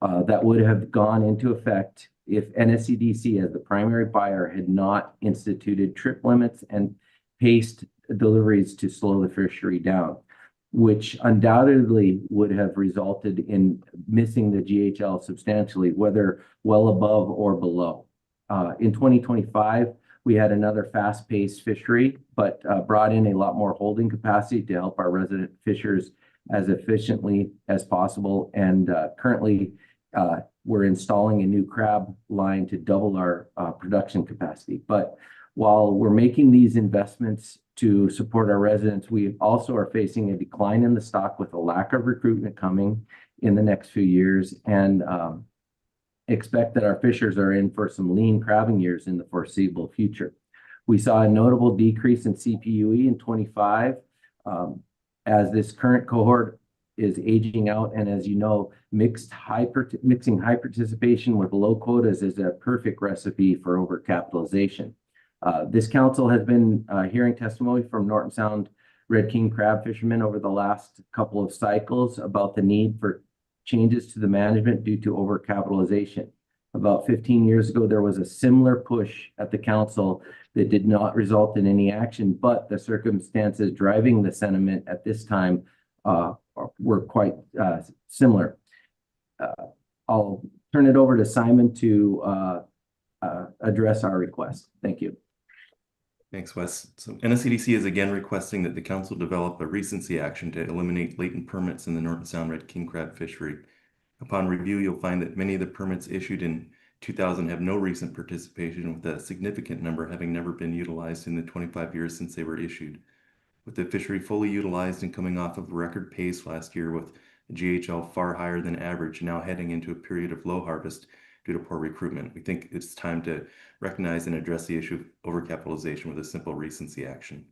that would have gone into effect if NSCDC, as the primary buyer, had not instituted trip limits and paced deliveries to slow the fishery down, which undoubtedly would have resulted in missing the GHL substantially, whether well above or below. In 2025, we had another fast-paced fishery, but brought in a lot more holding capacity to help our resident fishers as efficiently as possible. And currently, we're installing a new crab line to double our production capacity. But while we're making these investments to support our residents, we also are facing a decline in the stock with a lack of recruitment coming in the next few years, and expect that our fishers are in for some lean crabbing years in the foreseeable future. We saw a notable decrease in CPUE in 25 as this current cohort is aging out. And as you know, mixing high participation with low quotas is a perfect recipe for overcapitalization. This council has been hearing testimony from Norton Sound Red King crab fishermen over the last couple of cycles about the need for changes to the management due to overcapitalization. About 15 years ago, there was a similar push at the council that did not result in any action, but the circumstances driving the sentiment at this time were quite similar. I'll turn it over to Simon to address our request. Thank you. Thanks, Wes. So NSCDC is again requesting that the council develop a recency action to eliminate latent permits in the Norton Sound Red King crab fishery. Upon review, you'll find that many of the permits issued in 2000 have no recent participation, with a significant number having never been utilized in the 25 years since they were issued. With the fishery fully utilized and coming off of record pace last year with a GHL far higher than average, now heading into a period of low harvest due to poor recruitment, we think it's time to recognize and address the issue of overcapitalization with a simple recency action.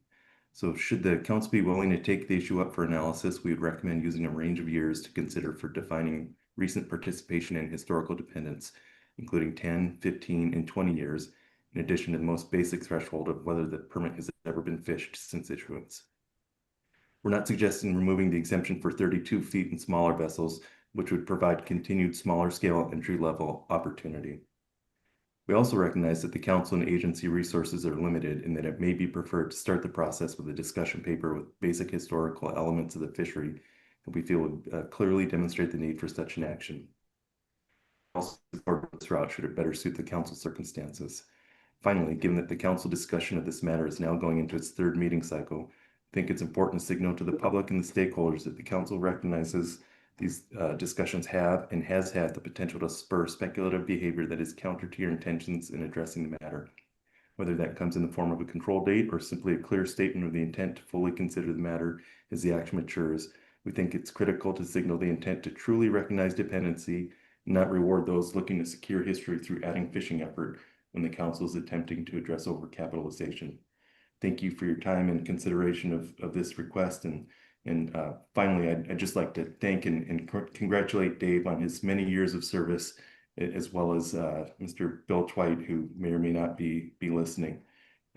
So should the council be willing to take the issue up for analysis, we would recommend using a range of years to consider for defining recent participation and historical dependence, including 10, 15, and 20 years, in addition to the most basic threshold of whether the permit has ever been fished since issuance. We're not suggesting removing the exemption for 32 feet and smaller vessels, which would provide continued smaller scale entry-level opportunity. We also recognize that the council and agency resources are limited and that it may be preferred to start the process with a discussion paper with basic historical elements of the fishery that we feel would clearly demonstrate the need for such an action. Also, support this route should it better suit the council's circumstances. Finally, given that the council discussion of this matter is now going into its third meeting cycle, I think it's important to signal to the public and the stakeholders that the council recognizes these discussions have and has had the potential to spur speculative behavior that is counter to your intentions in addressing the matter. Whether that comes in the form of a control date or simply a clear statement of the intent to fully consider the matter as the action matures, we think it's critical to signal the intent to truly recognize dependency and not reward those looking to secure history through adding fishing effort when the council is attempting to address overcapitalization. Thank you for your time and consideration of this request. And finally, I'd just like to thank and congratulate Dave on his many years of service, as well as Mr. Bill Twite, who may or may not be listening.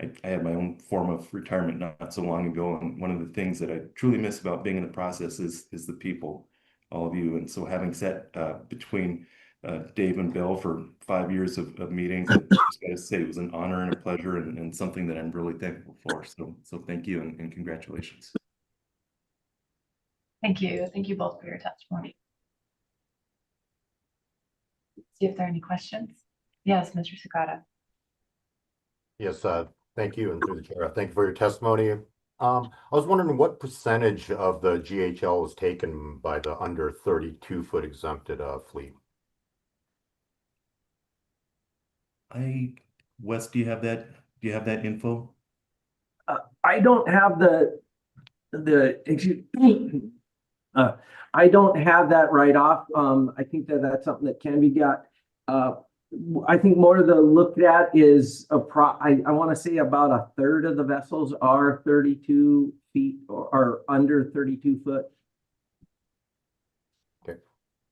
I had my own form of retirement not so long ago, and one of the things that I truly miss about being in the process is the people, all of you. And so having sat between Dave and Bill for 5 years of meetings, I just got to say it was an honor and a pleasure, and something that I'm really thankful for. So thank you and congratulations. Thank you. Thank you both for your testimony. See if there are any questions. Yes, Mr. Sakata. Yes, thank you, and through the chair, thank you for your testimony. I was wondering what percentage of the GHL was taken by the under 32-foot exempted fleet? Wes, do you have that? Do you have that info? I don't have I don't have that right off. I think that's something that can be got. I think more of the looked at is I want to say about a third of the vessels are 32 feet or under 32 foot. Okay,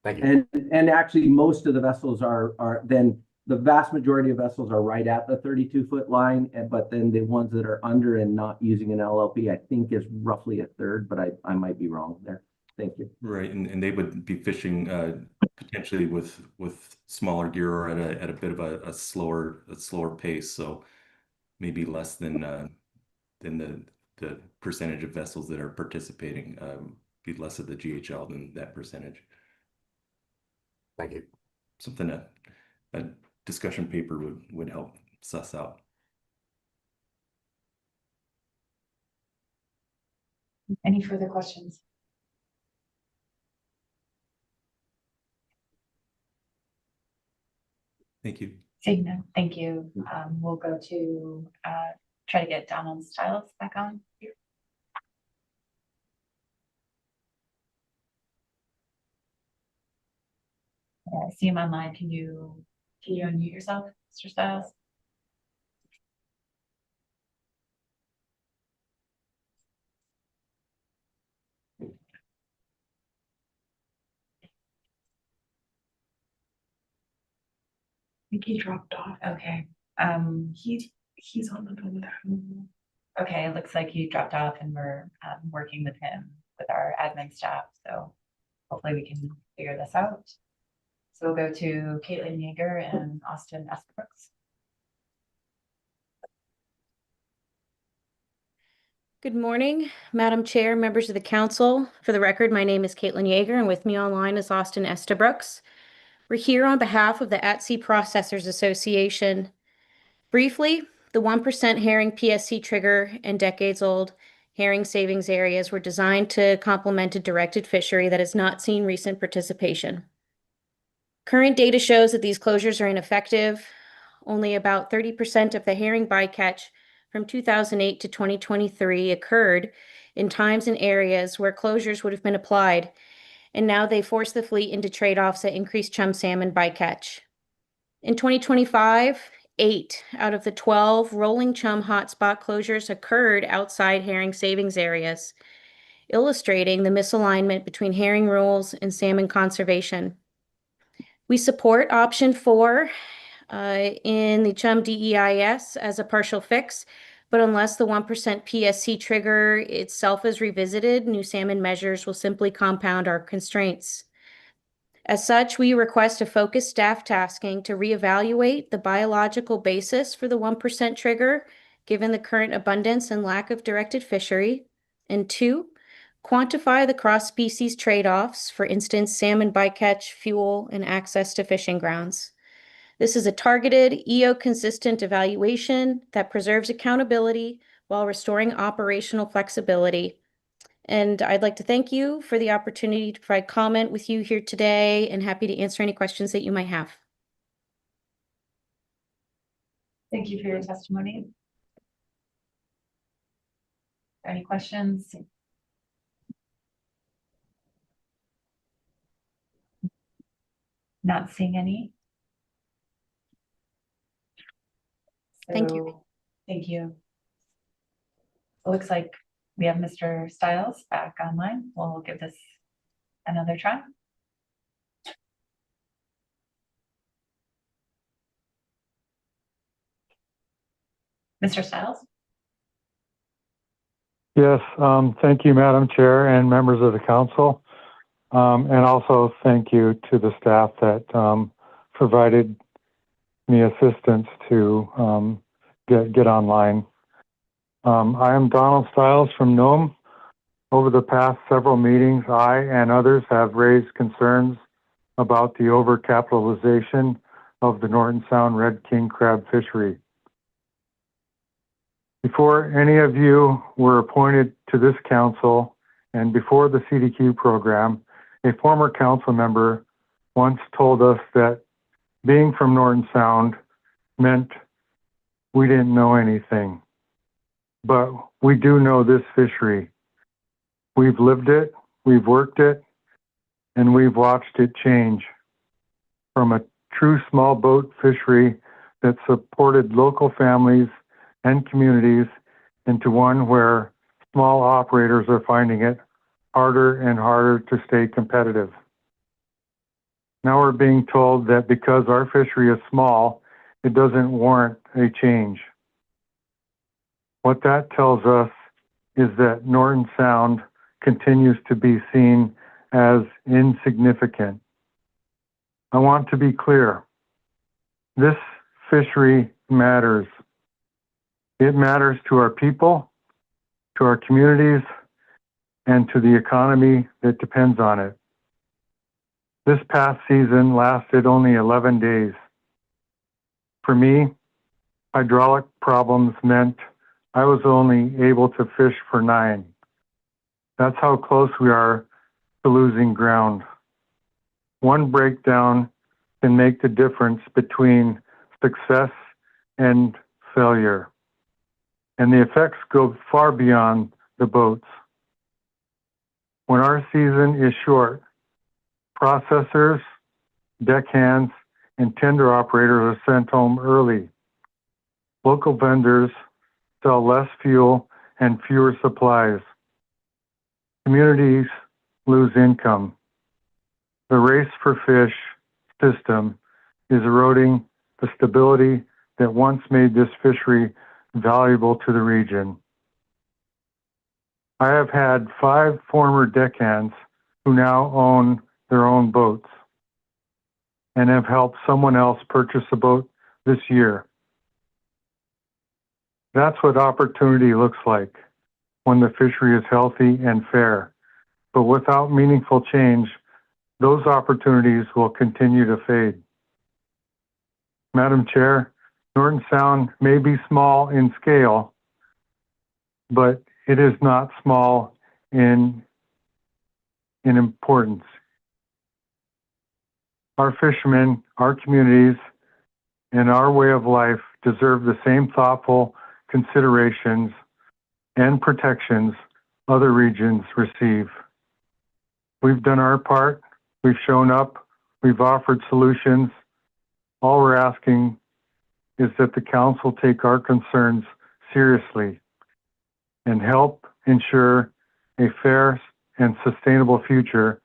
thank you. And actually most of the vessels are then the vast majority of vessels are right at the 32-foot line, but then the ones that are under and not using an LLP, I think is roughly a third, but I might be wrong there. Thank you. Right, and they would be fishing potentially with smaller gear or at a bit of a slower pace, so maybe less than the percentage of vessels that are participating, be less of the GHL than that percentage. Thank you. Something a discussion paper would help suss out. Any further questions? Thank you. Seeing none, thank you. We'll go to try to get Donald Stiles back on here. I see him online. Can you unmute yourself, Mr. Stiles? I think he dropped off. Okay. He's on the phone with him. Okay, it looks like he dropped off and we're working with him with our admin staff. So hopefully we can figure this out. So we'll go to Caitlin Yeager and Austin Estabrook. Good morning, Madam Chair, members of the council. For the record, my name is Caitlin Yeager, and with me online is Austin Estabrook. We're here on behalf of the At-Sea Processors Association. Briefly, the 1% herring PSC trigger and decades-old herring savings areas were designed to complement a directed fishery that has not seen recent participation. Current data shows that these closures are ineffective. Only about 30% of the herring bycatch from 2008 to 2023 occurred in times and areas where closures would have been applied, and now they force the fleet into trade-offs that increase chum salmon bycatch. In 2025, 8 out of the 12 rolling chum hotspot closures occurred outside herring savings areas, illustrating the misalignment between herring rules and salmon conservation. We support option 4 in the chum DEIS as a partial fix, but unless the 1% PSC trigger itself is revisited, new salmon measures will simply compound our constraints. As such, we request a focused staff tasking to reevaluate the biological basis for the 1% trigger, given the current abundance and lack of directed fishery, and 2, quantify the cross-species trade-offs, for instance, salmon bycatch, fuel, and access to fishing grounds. This is a targeted, EO-consistent evaluation that preserves accountability while restoring operational flexibility. And I'd like to thank you for the opportunity to provide comment with you here today, and happy to answer any questions that you might have. Thank you for your testimony. Any questions? Not seeing any. Thank you. Thank you. It looks like we have Mr. Stiles back online. We'll give this another try. Mr. Stiles? Yes, thank you, Madam Chair and members of the council. And also thank you to the staff that provided me assistance to get online. I am Donald Stiles from Nome. Over the past several meetings, I and others have raised concerns about the overcapitalization of the Norton Sound Red King crab fishery. Before any of you were appointed to this council and before the CDQ program, a former council member once told us that being from Norton Sound meant we didn't know anything. But we do know this fishery. We've lived it, we've worked it, and we've watched it change from a true small boat fishery that supported local families and communities into one where small operators are finding it harder and harder to stay competitive. Now we're being told that because our fishery is small, it doesn't warrant a change. What that tells us is that Norton Sound continues to be seen as insignificant. I want to be clear. This fishery matters. It matters to our people, to our communities, and to the economy that depends on it. This past season lasted only 11 days. For me, hydraulic problems meant I was only able to fish for 9. That's how close we are to losing ground. One breakdown can make the difference between success and failure. And the effects go far beyond the boats. When our season is short, processors, deckhands, and tender operators are sent home early. Local vendors sell less fuel and fewer supplies. Communities lose income. The race for fish system is eroding the stability that once made this fishery valuable to the region. I have had 5 former deckhands who now own their own boats and have helped someone else purchase a boat this year. That's what opportunity looks like when the fishery is healthy and fair. But without meaningful change, those opportunities will continue to fade. Madam Chair, Norton Sound may be small in scale, but it is not small in importance. Our fishermen, our communities, and our way of life deserve the same thoughtful considerations and protections other regions receive. We've done our part, we've shown up, we've offered solutions. All we're asking is that the council take our concerns seriously and help ensure a fair and sustainable future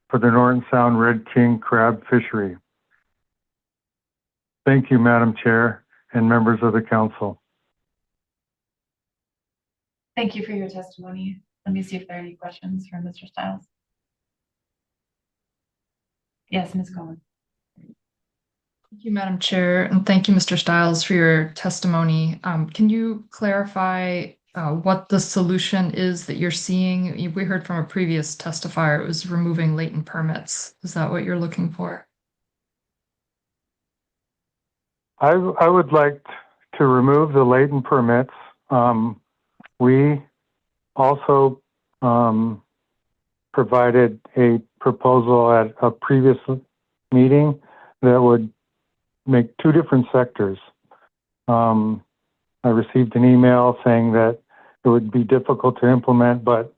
for the Norton Sound Red King crab fishery. Thank you, Madam Chair and members of the council. Thank you for your testimony. Let me see if there are any questions for Mr. Stiles. Yes, Ms. Cohen. Thank you, Madam Chair, and thank you, Mr. Stiles, for your testimony. Can you clarify what the solution is that you're seeing? We heard from a previous testifier, it was removing latent permits. Is that what you're looking for? I would like to remove the latent permits. We also provided a proposal at a previous meeting that would make 2 different sectors. I received an email saying that it would be difficult to implement, but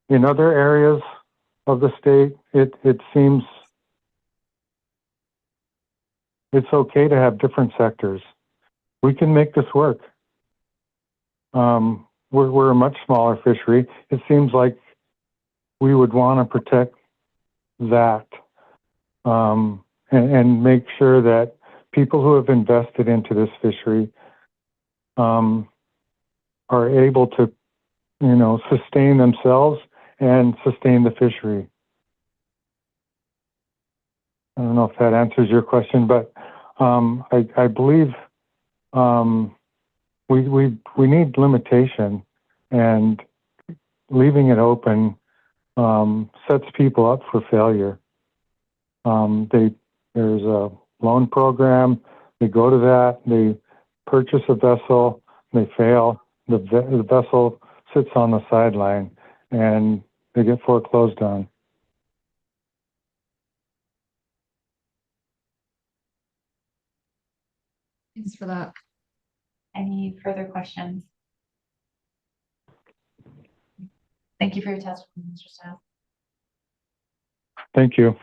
in other areas of the state, it seems it's okay to have different sectors. We can make this work. We're a much smaller fishery. It seems like we would want to protect that and make sure that people who have invested into this fishery are able to, sustain themselves and sustain the fishery. I don't know if that answers your question, but I believe we need limitation, and leaving it open sets people up for failure. There's a loan program. They go to that. They purchase a vessel. They fail. The vessel sits on the sideline, and they get foreclosed on. Thanks for that. Any further questions? Thank you for your testimony, Mr. Staff. Thank you.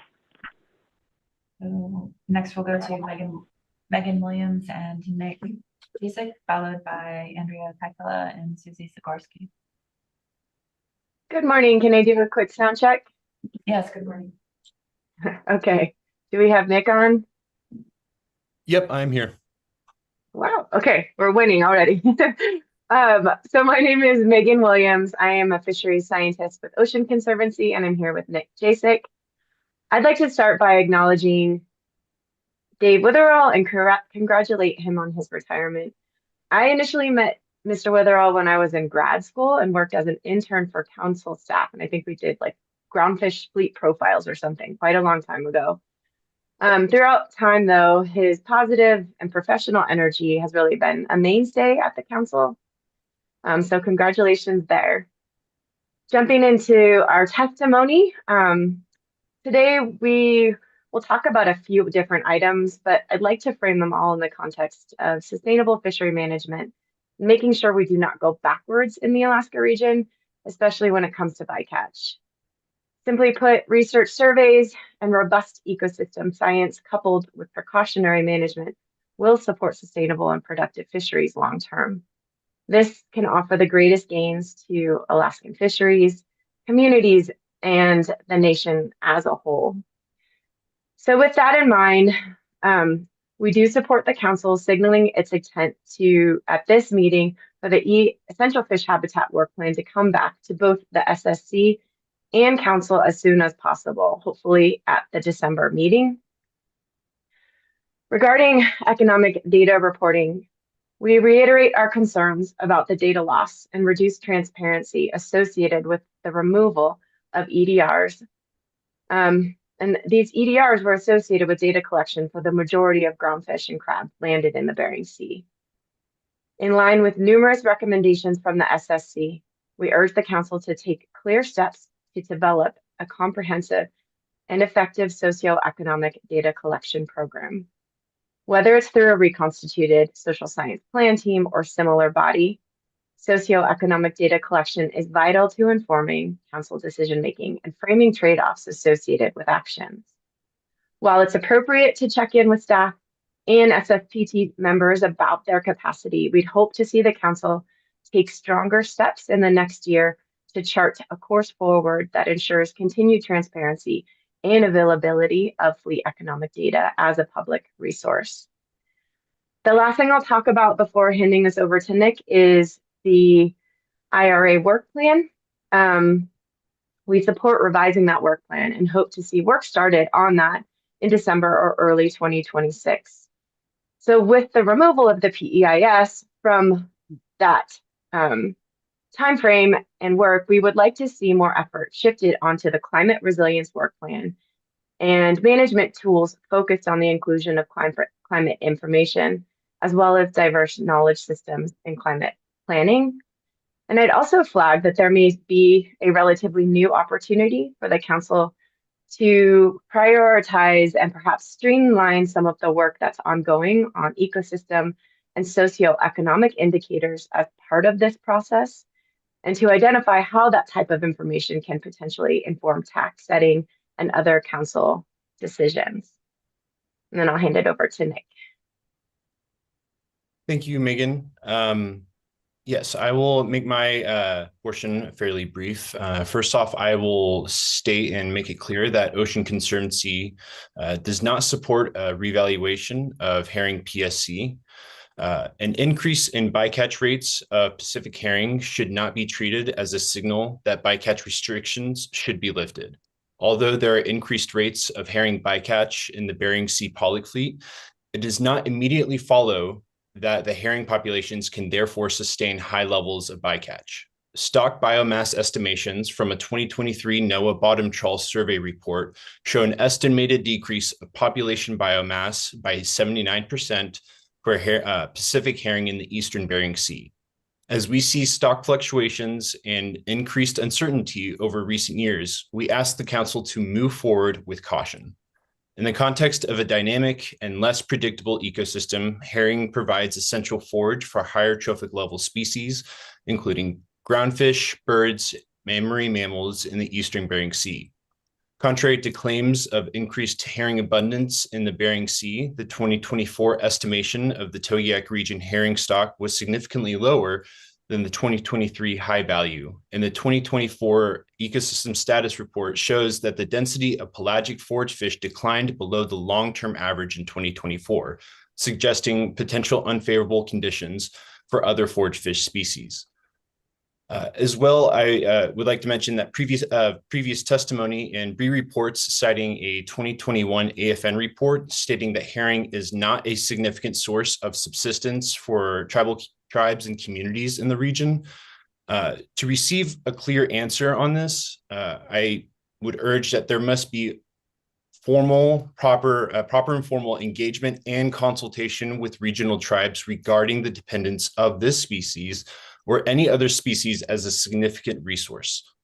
So next we'll go to Megan Williams and Nick Basic, followed by Andrea Kakala and Susie Sikorsky. Good morning. Can I do a quick sound check? Yes, good morning. Okay. Do we have Nick on? Yep, I'm here. Wow. Okay. We're winning already. So my name is Megan Williams. I am a fisheries scientist with Ocean Conservancy, and I'm here with Nick Jasek. I'd like to start by acknowledging Dave Witherall and congratulate him on his retirement. I initially met Mr. Witherall when I was in grad school and worked as an intern for council staff. And I think we did like groundfish fleet profiles or something quite a long time ago. Throughout time, though, his positive and professional energy has really been a mainstay at the council. So congratulations there. Jumping into our testimony, today we will talk about a few different items, but I'd like to frame them all in the context of sustainable fishery management, making sure we do not go backwards in the Alaska region, especially when it comes to bycatch. Simply put, research surveys and robust ecosystem science coupled with precautionary management will support sustainable and productive fisheries long term. This can offer the greatest gains to Alaskan fisheries, communities, and the nation as a whole. So with that in mind, we do support the council signaling its intent to, at this meeting, for the Essential Fish Habitat Work Plan to come back to both the SSC and council as soon as possible, hopefully at the December meeting. Regarding economic data reporting, we reiterate our concerns about the data loss and reduced transparency associated with the removal of EDRs. And these EDRs were associated with data collection for the majority of groundfish and crab landed in the Bering Sea. In line with numerous recommendations from the SSC, we urge the council to take clear steps to develop a comprehensive and effective socioeconomic data collection program. Whether it's through a reconstituted social science plan team or similar body, socioeconomic data collection is vital to informing council decision-making and framing trade-offs associated with actions. While it's appropriate to check in with staff and SFPT members about their capacity, we'd hope to see the council take stronger steps in the next year to chart a course forward that ensures continued transparency and availability of fleet economic data as a public resource. The last thing I'll talk about before handing this over to Nick is the IRA work plan. We support revising that work plan and hope to see work started on that in December or early 2026. So with the removal of the PEIS from that timeframe and work, we would like to see more effort shifted onto the climate resilience work plan and management tools focused on the inclusion of climate information, as well as diverse knowledge systems in climate planning. And I'd also flag that there may be a relatively new opportunity for the council to prioritize and perhaps streamline some of the work that's ongoing on ecosystem and socioeconomic indicators as part of this process, and to identify how that type of information can potentially inform tax setting and other council decisions. And then I'll hand it over to Nick. Thank you, Megan. Yes, I will make my portion fairly brief. First off, I will state and make it clear that Ocean Conservancy does not support a revaluation of herring PSC. An increase in bycatch rates of Pacific herring should not be treated as a signal that bycatch restrictions should be lifted. Although there are increased rates of herring bycatch in the Bering Sea pollock fleet, it does not immediately follow that the herring populations can therefore sustain high levels of bycatch. Stock biomass estimations from a 2023 NOAA bottom trawl survey report show an estimated decrease of population biomass by 79% for Pacific herring in the Eastern Bering Sea. As we see stock fluctuations and increased uncertainty over recent years, we ask the Council to move forward with caution. In the context of a dynamic and less predictable ecosystem, herring provides essential forage for higher trophic level species, including groundfish, birds, and marine mammals in the Eastern Bering Sea. Contrary to claims of increased herring abundance in the Bering Sea, the 2024 estimation of the Togiak region herring stock was significantly lower than the 2023 high value. And the 2024 ecosystem status report shows that the density of pelagic forage fish declined below the long-term average in 2024, suggesting potential unfavorable conditions for other forage fish species. As well, I would like to mention that previous testimony and BRE reports citing a 2021 AFN report stating that herring is not a significant source of subsistence for tribes and communities in the region. To receive a clear answer on this, I would urge that there must be proper and formal engagement and consultation with regional tribes regarding the dependence of this species or any other species as a significant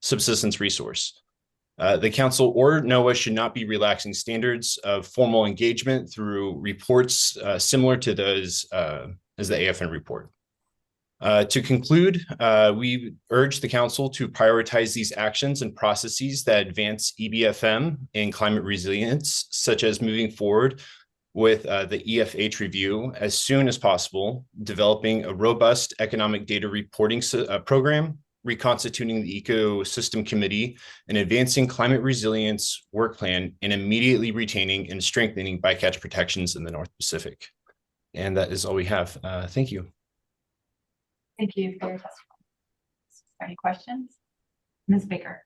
subsistence resource. The Council or NOAA should not be relaxing standards of formal engagement through reports similar to those as the AFN report. To conclude, we urge the Council to prioritize these actions and processes that advance EBFM and climate resilience, such as moving forward with the EFH review as soon as possible, developing a robust economic data reporting program, reconstituting the ecosystem committee, and advancing climate resilience work plan, and immediately retaining and strengthening bycatch protections in the North Pacific. And that is all we have. Thank you. Thank you for your testimony. Any questions? Ms. Baker.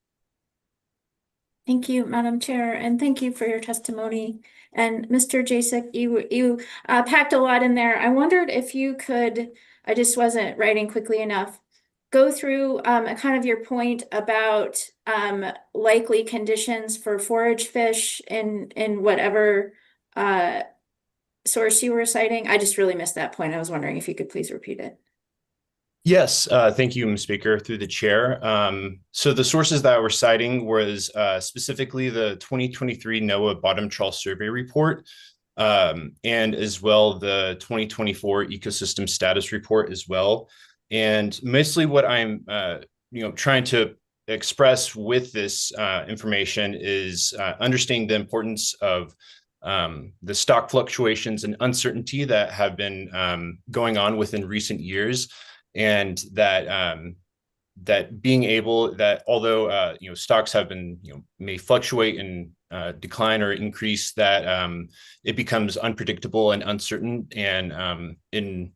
Thank you, Madam Chair, and thank you for your testimony. And Mr. Jasek, you packed a lot in there. I wondered if you could, I just wasn't writing quickly enough, go through kind of your point about likely conditions for forage fish in whatever source you were citing. I just really missed that point. I was wondering if you could please repeat it. Yes, thank you, Ms. Baker, through the chair. So the sources that we're citing was specifically the 2023 NOAA bottom trawl survey report, and as well the 2024 ecosystem status report as well. And mostly what I'm trying to express with this information is understanding the importance of the stock fluctuations and uncertainty that have been going on within recent years. And that being able that although stocks have been may fluctuate and decline or increase, that it becomes unpredictable and uncertain, and in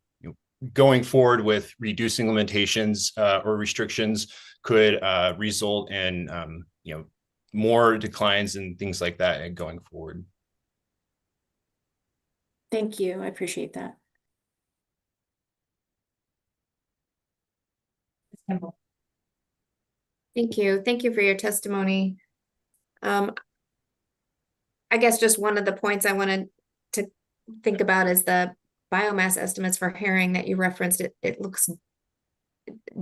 going forward with reducing limitations or restrictions could result in more declines and things like that going forward. Thank you. I appreciate that. Kimball. Thank you. Thank you for your testimony. I guess just one of the points I wanted to think about is the biomass estimates for herring that you referenced. It looks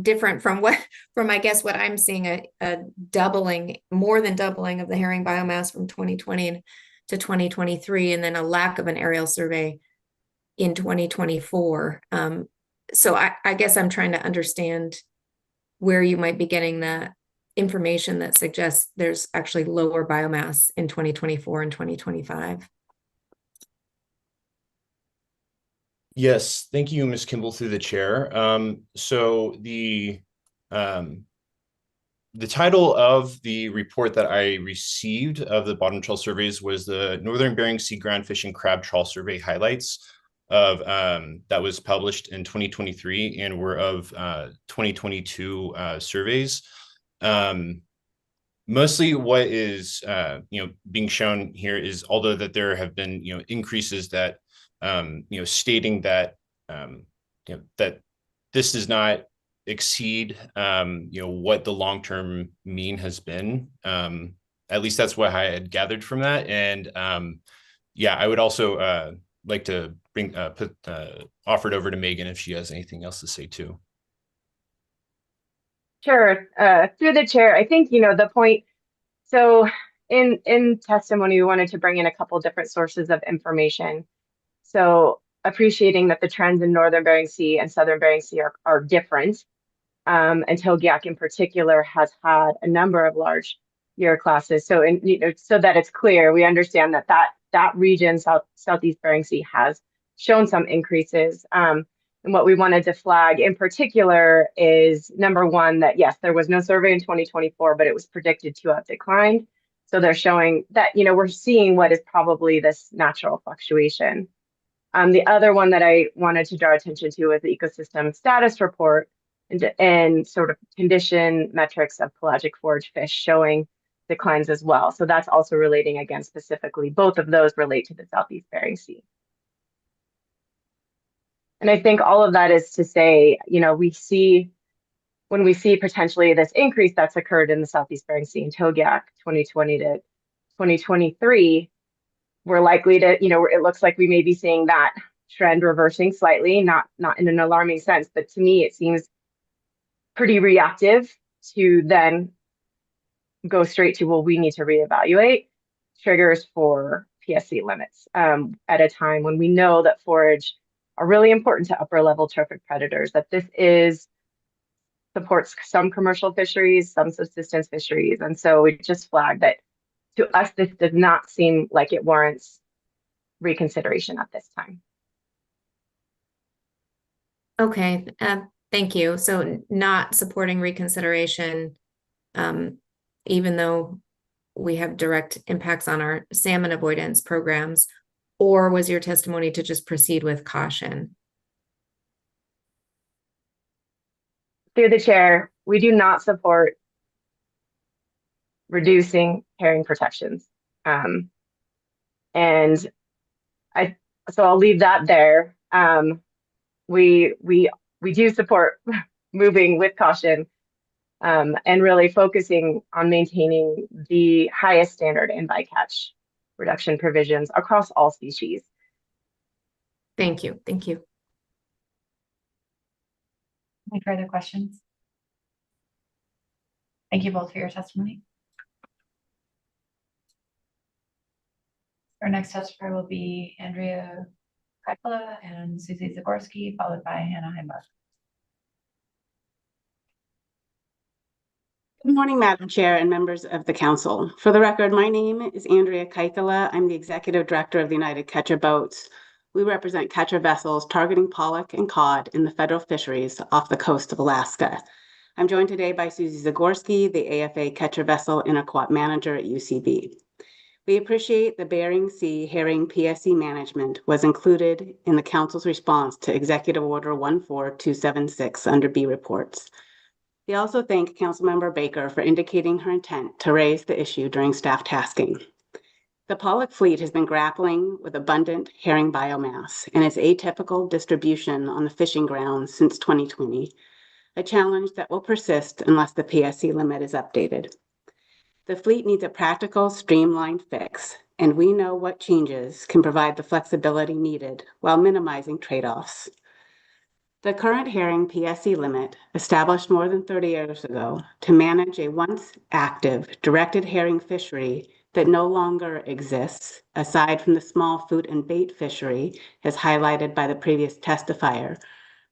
different from I guess what I'm seeing, a doubling, more than doubling of the herring biomass from 2020 to 2023, and then a lack of an aerial survey in 2024. So I guess I'm trying to understand where you might be getting the information that suggests there's actually lower biomass in 2024 and 2025. Yes, thank you, Ms. Kimball, through the chair. So the title of the report that I received of the bottom trawl surveys was the Northern Bering Sea Groundfish and Crab Trawl Survey Highlights. of that was published in 2023 and were of 2022 surveys. Mostly what is being shown here is, although that there have been increases that stating that that this does not exceed what the long-term mean has been. At least that's what I had gathered from that. And yeah, I would also like to offer it over to Megan if she has anything else to say too. Sure. Through the chair, I think, the point, so in testimony, we wanted to bring in a couple different sources of information. So appreciating that the trends in Northern Bering Sea and Southern Bering Sea are different. And Togiak in particular has had a number of large year classes. So, so that it's clear, we understand that region, Southeast Bering Sea, has shown some increases. And what we wanted to flag in particular is, number one, that yes, there was no survey in 2024, but it was predicted to have declined. So they're showing that, we're seeing what is probably this natural fluctuation. The other one that I wanted to draw attention to was the ecosystem status report and sort of condition metrics of pelagic forage fish showing declines as well. So that's also relating, again, specifically, both of those relate to the Southeast Bering Sea. And I think all of that is to say, when we see potentially this increase that's occurred in the Southeast Bering Sea and Togiak 2020 to 2023, we're likely to, it looks like we may be seeing that trend reversing slightly, not in an alarming sense, but to me, it seems pretty reactive to then go straight to, well, we need to reevaluate triggers for PSC limits at a time when we know that forage are really important to upper level trophic predators, that this supports some commercial fisheries, some subsistence fisheries. And so we just flagged that to us, this does not seem like it warrants reconsideration at this time. Okay, thank you. So not supporting reconsideration, even though we have direct impacts on our salmon avoidance programs, or was your testimony to just proceed with caution? Through the chair, we do not support reducing herring protections. So I'll leave that there. We do support moving with caution and really focusing on maintaining the highest standard in bycatch reduction provisions across all species. Thank you. Thank you. Any further questions? Thank you both for your testimony. Our next testifier will be Andrea Kreitla and Susie Zagorski, followed by Hannah Heimbach. Good morning, Madam Chair and members of the Council. For the record, my name is Andrea Kaikala. I'm the Executive Director of the United Catcher Boats. We represent catcher vessels targeting pollock and cod in the federal fisheries off the coast of Alaska. I'm joined today by Susie Zagorski, the AFA Catcher Vessel Interquarter Manager at UCB. We appreciate the Bering Sea herring PSC management was included in the Council's response to Executive Order 14276 under B reports. We also thank Councilmember Baker for indicating her intent to raise the issue during staff tasking. The pollock fleet has been grappling with abundant herring biomass and its atypical distribution on the fishing grounds since 2020, a challenge that will persist unless the PSC limit is updated. The fleet needs a practical, streamlined fix, and we know what changes can provide the flexibility needed while minimizing trade-offs. The current herring PSC limit, established more than 30 years ago to manage a once active directed herring fishery that no longer exists, aside from the small food and bait fishery, as highlighted by the previous testifier,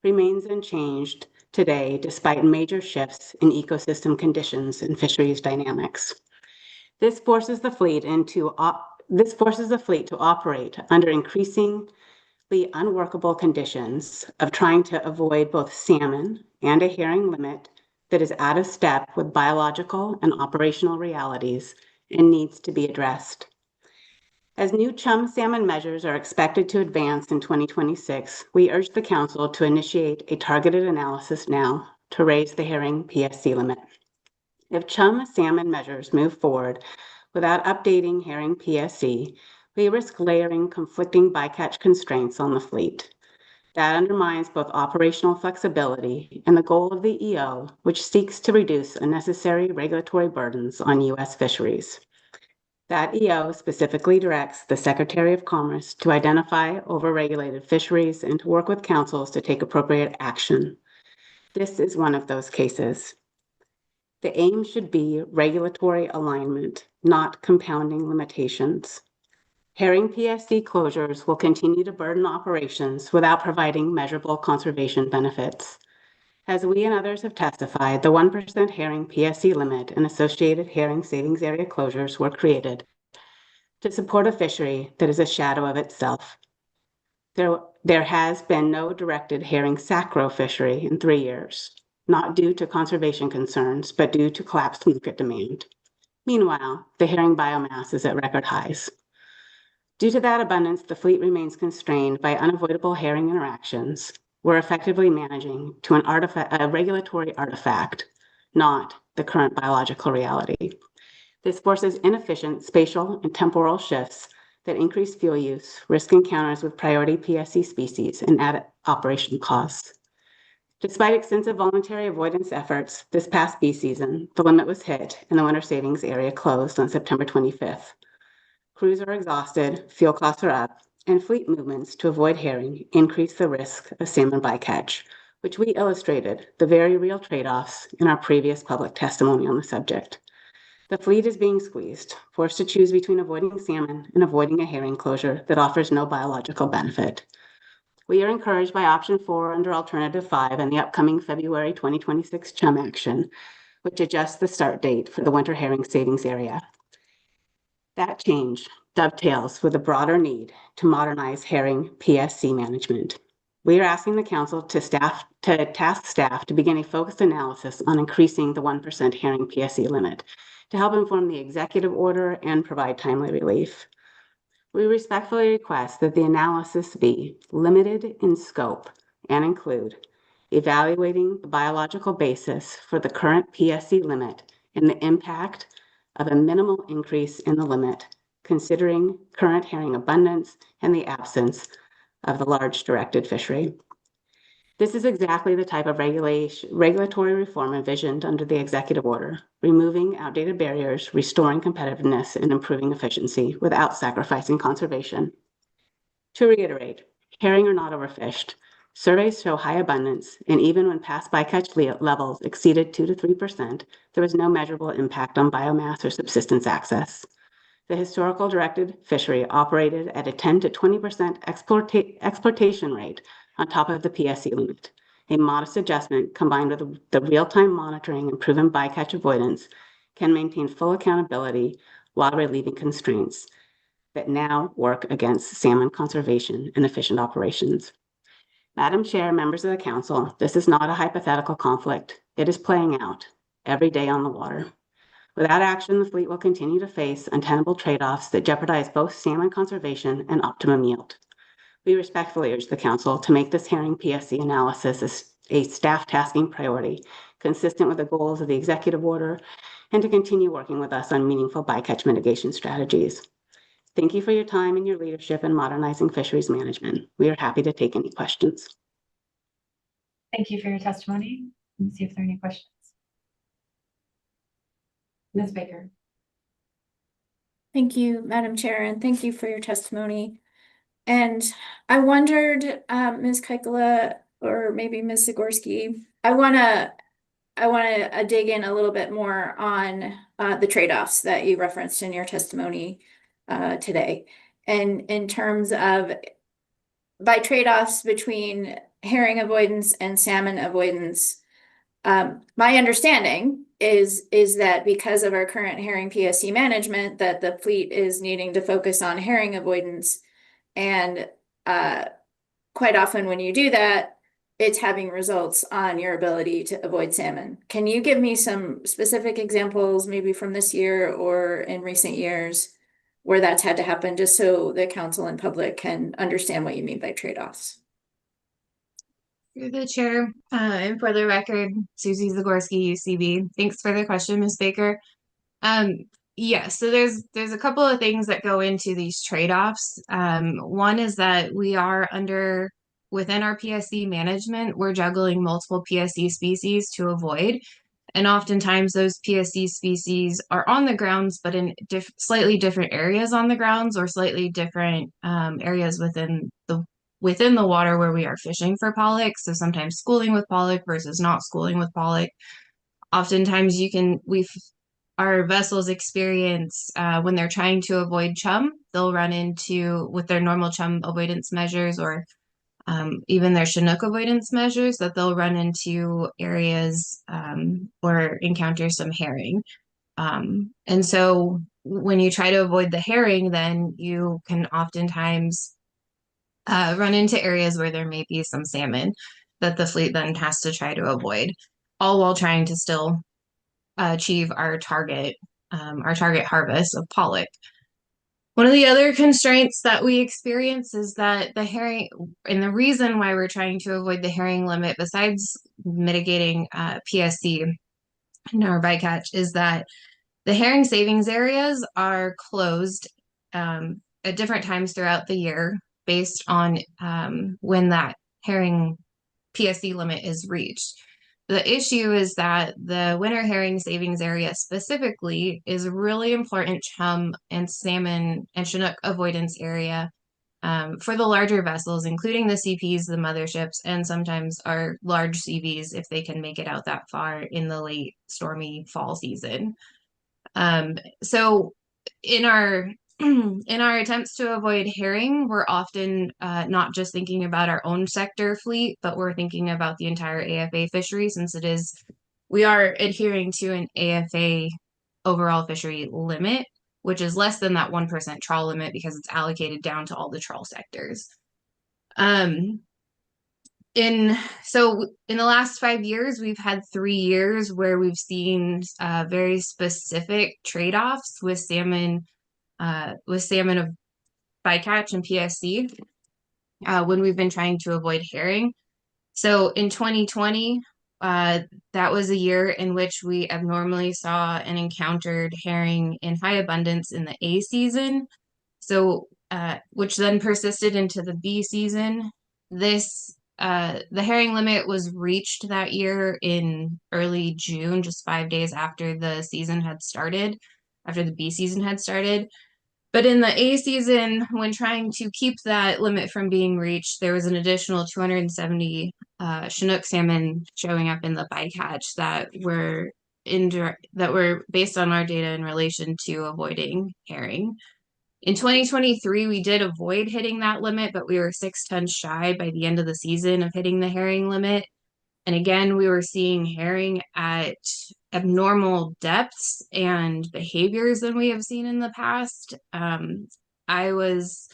remains unchanged today despite major shifts in ecosystem conditions and fisheries dynamics. This forces the fleet to operate under increasingly unworkable conditions of trying to avoid both salmon and a herring limit that is out of step with biological and operational realities and needs to be addressed. As new chum salmon measures are expected to advance in 2026, we urge the council to initiate a targeted analysis now to raise the herring PSC limit. If chum salmon measures move forward without updating herring PSC, we risk layering conflicting bycatch constraints on the fleet. That undermines both operational flexibility and the goal of the EO, which seeks to reduce unnecessary regulatory burdens on U.S. fisheries. That EO specifically directs the Secretary of Commerce to identify overregulated fisheries and to work with councils to take appropriate action. This is one of those cases. The aim should be regulatory alignment, not compounding limitations. Herring PSC closures will continue to burden operations without providing measurable conservation benefits. As we and others have testified, the 1% herring PSC limit and associated herring savings area closures were created to support a fishery that is a shadow of itself. There has been no directed herring sacro fishery in 3 years, not due to conservation concerns, but due to collapsed market demand. Meanwhile, the herring biomass is at record highs. Due to that abundance, the fleet remains constrained by unavoidable herring interactions. We're effectively managing to a regulatory artifact, not the current biological reality. This forces inefficient spatial and temporal shifts that increase fuel use, risk encounters with priority PSC species, and add operational costs. Despite extensive voluntary avoidance efforts this past bee season, the limit was hit and the winter savings area closed on September 25th. Crews are exhausted, fuel costs are up, and fleet movements to avoid herring increase the risk of salmon bycatch, which we illustrated the very real trade-offs in our previous public testimony on the subject. The fleet is being squeezed, forced to choose between avoiding salmon and avoiding a herring closure that offers no biological benefit. We are encouraged by option 4 under alternative 5 and the upcoming February 2026 chum action, which adjusts the start date for the winter herring savings area. That change dovetails with a broader need to herring PSC management. We are asking the council to task staff to begin a focused analysis on increasing the 1% herring PSC limit to help inform the executive order and provide timely relief. We respectfully request that the analysis be limited in scope and include evaluating the biological basis for the current PSC limit and the impact of a minimal increase in the limit, considering current herring abundance and the absence of the large directed fishery. This is exactly the type of regulatory reform envisioned under the executive order, removing outdated barriers, restoring competitiveness, and improving efficiency without sacrificing conservation. To reiterate, herring are not overfished. Surveys show high abundance, and even when past bycatch levels exceeded 2 to 3%, there was no measurable impact on biomass or subsistence access. The historical directed fishery operated at a 10 to 20% exploitation rate on top of the PSC limit. A modest adjustment combined with the real-time monitoring and proven bycatch avoidance can maintain full accountability while relieving constraints that now work against salmon conservation and efficient operations. Madam Chair, members of the council, this is not a hypothetical conflict. It is playing out every day on the water. Without action, the fleet will continue to face untenable trade-offs that jeopardize both salmon conservation and optimum yield. We respectfully urge the council to make this herring PSC analysis a staff tasking priority, consistent with the goals of the executive order, and to continue working with us on meaningful bycatch mitigation strategies. Thank you for your time and your leadership in modernizing fisheries management. We are happy to take any questions. Thank you for your testimony. Let me see if there are any questions. Ms. Baker. Thank you, Madam Chair, and thank you for your testimony. And I wondered, Ms. Keuchele, or maybe Ms. Zagorski, I wanna dig in a little bit more on the trade-offs that you referenced in your testimony today. And in terms of by trade-offs between herring avoidance and salmon avoidance, my understanding is that because of our current herring PSC management, that the fleet is needing to focus on herring avoidance. And quite often when you do that, it's having results on your ability to avoid salmon. Can you give me some specific examples, maybe from this year or in recent years, where that's had to happen, just so the council and public can understand what you mean by trade-offs. Through the chair, and for the record, Susie Zagorski, UCB. Thanks for the question, Ms. Baker. Yeah, so there's a couple of things that go into these trade-offs. One is that we are within our PSC management, we're juggling multiple PSC species to avoid. And oftentimes those PSC species are on the grounds, but in slightly different areas on the grounds, or slightly different areas within the water where we are fishing for pollock. So sometimes schooling with pollock versus not schooling with pollock. Oftentimes our vessels experience when they're trying to avoid chum, they'll run into, with their normal chum avoidance measures, or even their Chinook avoidance measures, that they'll run into areas or encounter some herring. And so when you try to avoid the herring, then you can oftentimes run into areas where there may be some salmon that the fleet then has to try to avoid, all while trying to still achieve our target harvest of pollock. One of the other constraints that we experience is that the herring, and the reason why we're trying to avoid the herring limit, besides mitigating PSC in our bycatch, is that the herring savings areas are closed at different times throughout the year based on when that herring PSC limit is reached. The issue is that the winter herring savings area specifically is a really important chum and salmon and Chinook avoidance area for the larger vessels, including the CPs, the motherships, and sometimes our large CVs if they can make it out that far in the late stormy fall season. So in our attempts to avoid herring, we're often not just thinking about our own sector fleet, but we're thinking about the entire AFA fishery, since we are adhering to an AFA overall fishery limit, which is less than that 1% trawl limit because it's allocated down to all the trawl sectors. So in the last 5 years, we've had 3 years where we've seen very specific trade-offs with salmon of bycatch and PSC when we've been trying to avoid herring. So in 2020, that was a year in which we abnormally saw and encountered herring in high abundance in the A season, so which then persisted into the B season. The herring limit was reached that year in early June, just 5 days after the season had started, after the B season had started. But in the A season, when trying to keep that limit from being reached, there was an additional 270 Chinook salmon showing up in the bycatch that were based on our data in relation to avoiding herring. In 2023, we did avoid hitting that limit, but we were 6 tons shy by the end of the season of hitting the herring limit. And again, we were seeing herring at abnormal depths and behaviors than we have seen in the past. I was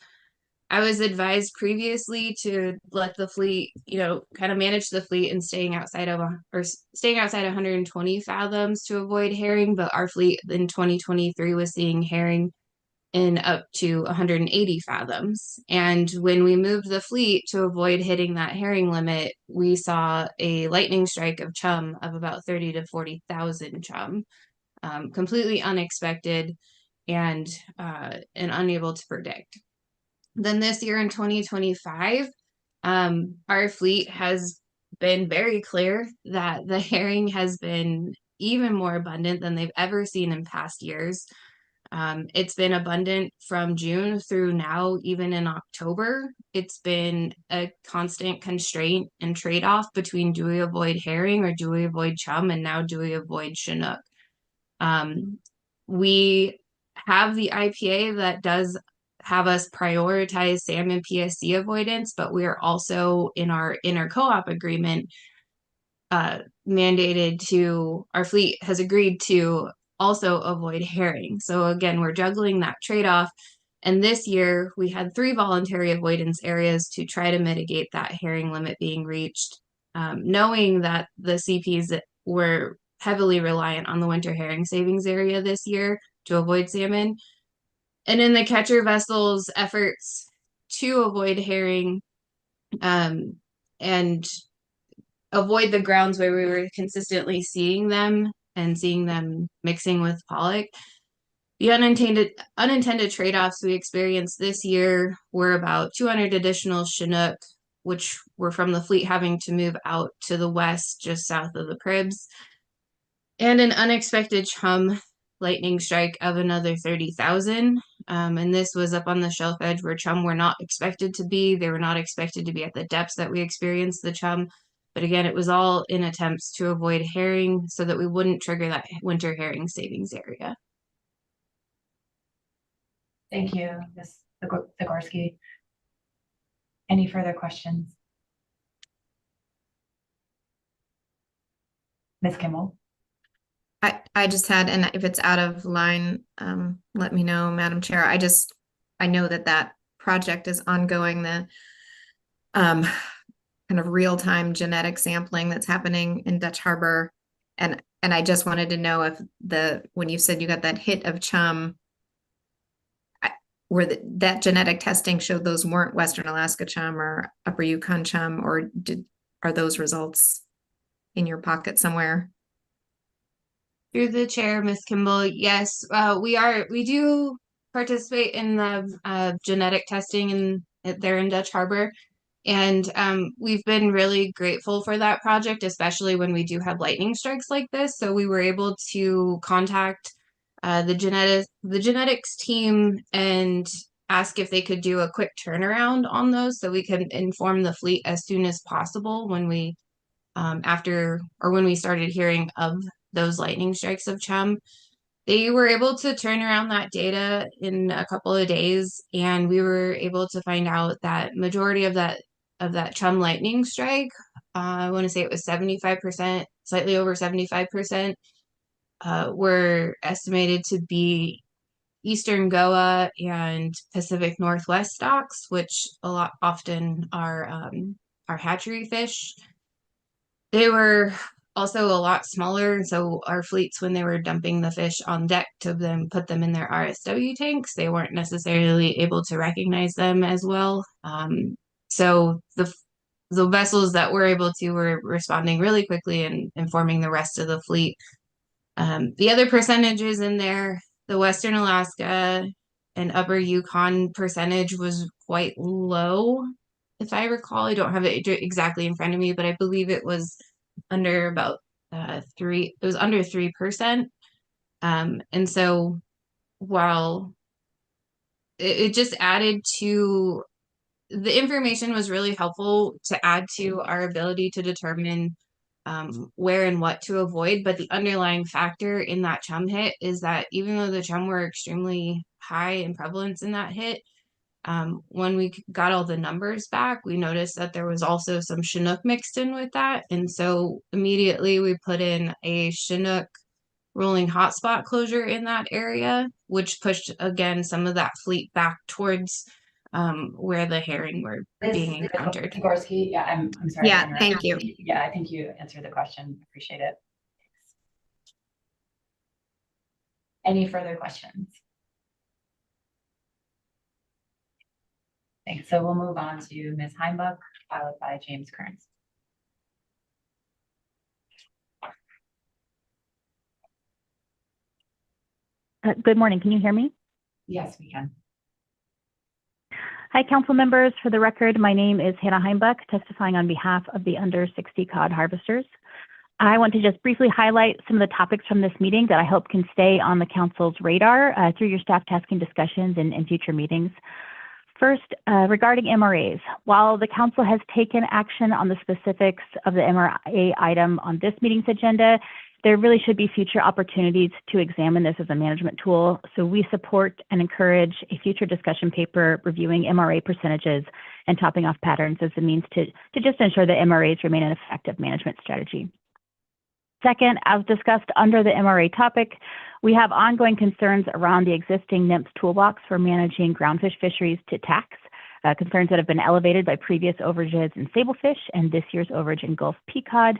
advised previously to let the fleet, kind of manage the fleet and staying outside 120 fathoms to avoid herring, but our fleet in 2023 was seeing herring in up to 180 fathoms. And when we moved the fleet to avoid hitting that herring limit, we saw a lightning strike of chum of about 30 to 40,000 chum, completely unexpected and unable to predict. Then this year in 2025, our fleet has been very clear that the herring has been even more abundant than they've ever seen in past years. It's been abundant from June through now, even in October. It's been a constant constraint and trade-off between, do we avoid herring or do we avoid chum, and now do we avoid Chinook? We have the IPA that does have us prioritize salmon PSC avoidance, but we are also in our inter-co-op agreement mandated to, our fleet has agreed to also avoid herring. So again, we're juggling that trade-off. And this year we had 3 voluntary avoidance areas to try to mitigate that herring limit being reached, knowing that the CPs were heavily reliant on the winter herring savings area this year to avoid salmon. And in the catcher vessel's efforts to avoid herring and avoid the grounds where we were consistently seeing them and seeing them mixing with pollock, the unintended trade-offs we experienced this year were about 200 additional Chinook, which were from the fleet having to move out to the west, just south of the Cribs, and an unexpected chum lightning strike of another 30,000. And this was up on the shelf edge where chum were not expected to be. They were not expected to be at the depths that we experienced the chum. But again, it was all in attempts to avoid herring so that we wouldn't trigger that winter herring savings area. Thank you, Ms. Zagorski. Any further questions? Ms. Kimball? I just had, and if it's out of line, let me know, Madam Chair. I know that project is ongoing, the kind of real-time genetic sampling that's happening in Dutch Harbor. And I just wanted to know if when you said you got that hit of chum, that genetic testing showed those weren't Western Alaska chum or Upper Yukon chum, or are those results in your pocket somewhere? Through the chair, Ms. Kimball, yes, we do participate in the genetic testing there in Dutch Harbor. And we've been really grateful for that project, especially when we do have lightning strikes like this. So we were able to contact the genetics team and ask if they could do a quick turnaround on those so we can inform the fleet as soon as possible when we when we started hearing of those lightning strikes of chum. They were able to turn around that data in a couple of days, and we were able to find out that majority of that chum lightning strike, I want to say it was 75%, slightly over 75%, were estimated to be Eastern Goa and Pacific Northwest stocks, which often are hatchery fish. They were also a lot smaller, so our fleets, when they were dumping the fish on deck to then put them in their RSW tanks, they weren't necessarily able to recognize them as well. So the vessels that were able to were responding really quickly and informing the rest of the fleet. The other percentages in there, the Western Alaska and Upper Yukon percentage was quite low. If I recall, I don't have it exactly in front of me, but I believe it was under about 3%. And so while it just added to, the information was really helpful to add to our ability to determine where and what to avoid. But the underlying factor in that chum hit is that even though the chum were extremely high in prevalence in that hit, when we got all the numbers back, we noticed that there was also some Chinook mixed in with that. And so immediately we put in a Chinook rolling hotspot closure in that area, which pushed, again, some of that fleet back towards where the herring were being encountered. Zagorski, yeah, I'm sorry. Yeah, thank you. Yeah, I think you answered the question. Appreciate it. Any further questions? Thanks. So we'll move on to Ms. Heimbach, followed by James Kearns. Good morning. Can you hear me? Yes, we can. Hi, council members. For the record, my name is Hannah Heimbach, testifying on behalf of the under 60 cod harvesters. I want to just briefly highlight some of the topics from this meeting that I hope can stay on the council's radar through your staff tasking discussions and future meetings. First, regarding MRAs, while the council has taken action on the specifics of the MRA item on this meeting's agenda, there really should be future opportunities to examine this as a management tool. So we support and encourage a future discussion paper reviewing MRA percentages and topping off patterns as a means to just ensure that MRAs remain an effective management strategy. Second, as discussed under the MRA topic, we have ongoing concerns around the existing NMFS toolbox for managing groundfish fisheries to tax, concerns that have been elevated by previous overages in sablefish and this year's overage in Gulf peacock.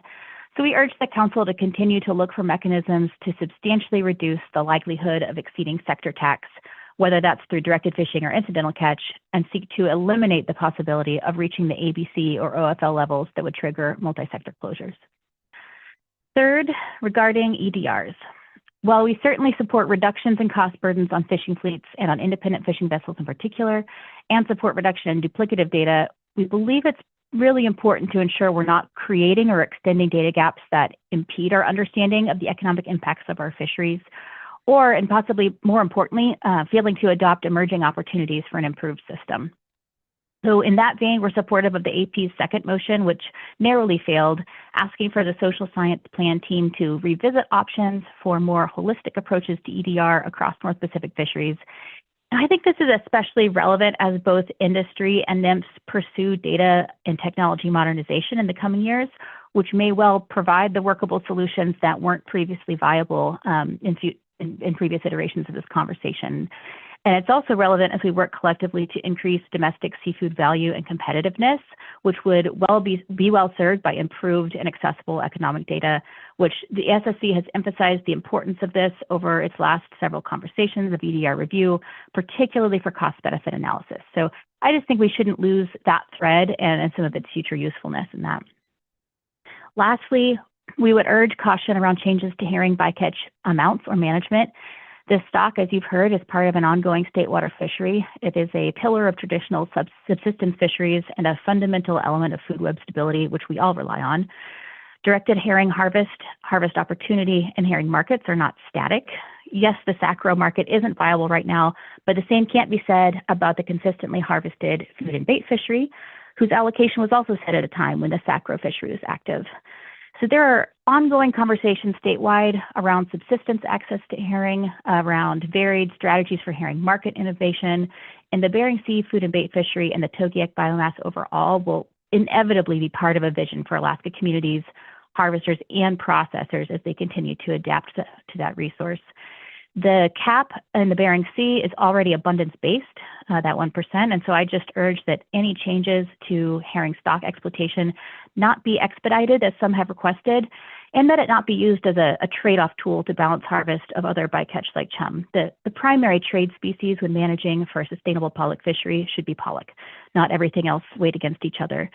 So we urge the council to continue to look for mechanisms to substantially reduce the likelihood of exceeding sector tax whether that's through directed fishing or incidental catch, and seek to eliminate the possibility of reaching the ABC or OFL levels that would trigger multi-sector closures. Third, regarding EDRs. While we certainly support reductions in cost burdens on fishing fleets and on independent fishing vessels in particular, and support reduction in duplicative data, we believe it's really important to ensure we're not creating or extending data gaps that impede our understanding of the economic impacts of our fisheries, or, and possibly more importantly, failing to adopt emerging opportunities for an improved system. So in that vein, we're supportive of the AP's second motion, which narrowly failed, asking for the social science plan team to revisit options for more holistic approaches to EDR across North Pacific fisheries. And I think this is especially relevant as both industry and NIMS pursue data and technology modernization in the coming years, which may well provide the workable solutions that weren't previously viable in previous iterations of this conversation. And it's also relevant as we work collectively to increase domestic seafood value and competitiveness, which would be well served by improved and accessible economic data, which the SSC has emphasized the importance of this over its last several conversations of EDR review, particularly for cost-benefit analysis. So I just think we shouldn't lose that thread and some of its future usefulness in that. Lastly, we would urge caution around changes to herring bycatch amounts or management. This stock, as you've heard, is part of an ongoing state water fishery. It is a pillar of traditional subsistence fisheries and a fundamental element of food web stability, which we all rely on. Directed herring harvest opportunity, and herring markets are not static. Yes, the sacro market isn't viable right now, but the same can't be said about the consistently harvested food and bait fishery, whose allocation was also set at a time when the sacro fishery was active. So there are ongoing conversations statewide around subsistence access to herring, around varied strategies for herring market innovation, and the Bering Sea food and bait fishery and the Togiak biomass overall will inevitably be part of a vision for Alaska communities, harvesters, and processors as they continue to adapt to that resource. The cap in the Bering Sea is already abundance-based, that 1%, and so I just urge that any changes to herring stock exploitation not be expedited, as some have requested, and that it not be used as a trade-off tool to balance harvest of other bycatch like chum. The primary trade species when managing for a sustainable pollock fishery should be pollock, not everything else weighed against each other.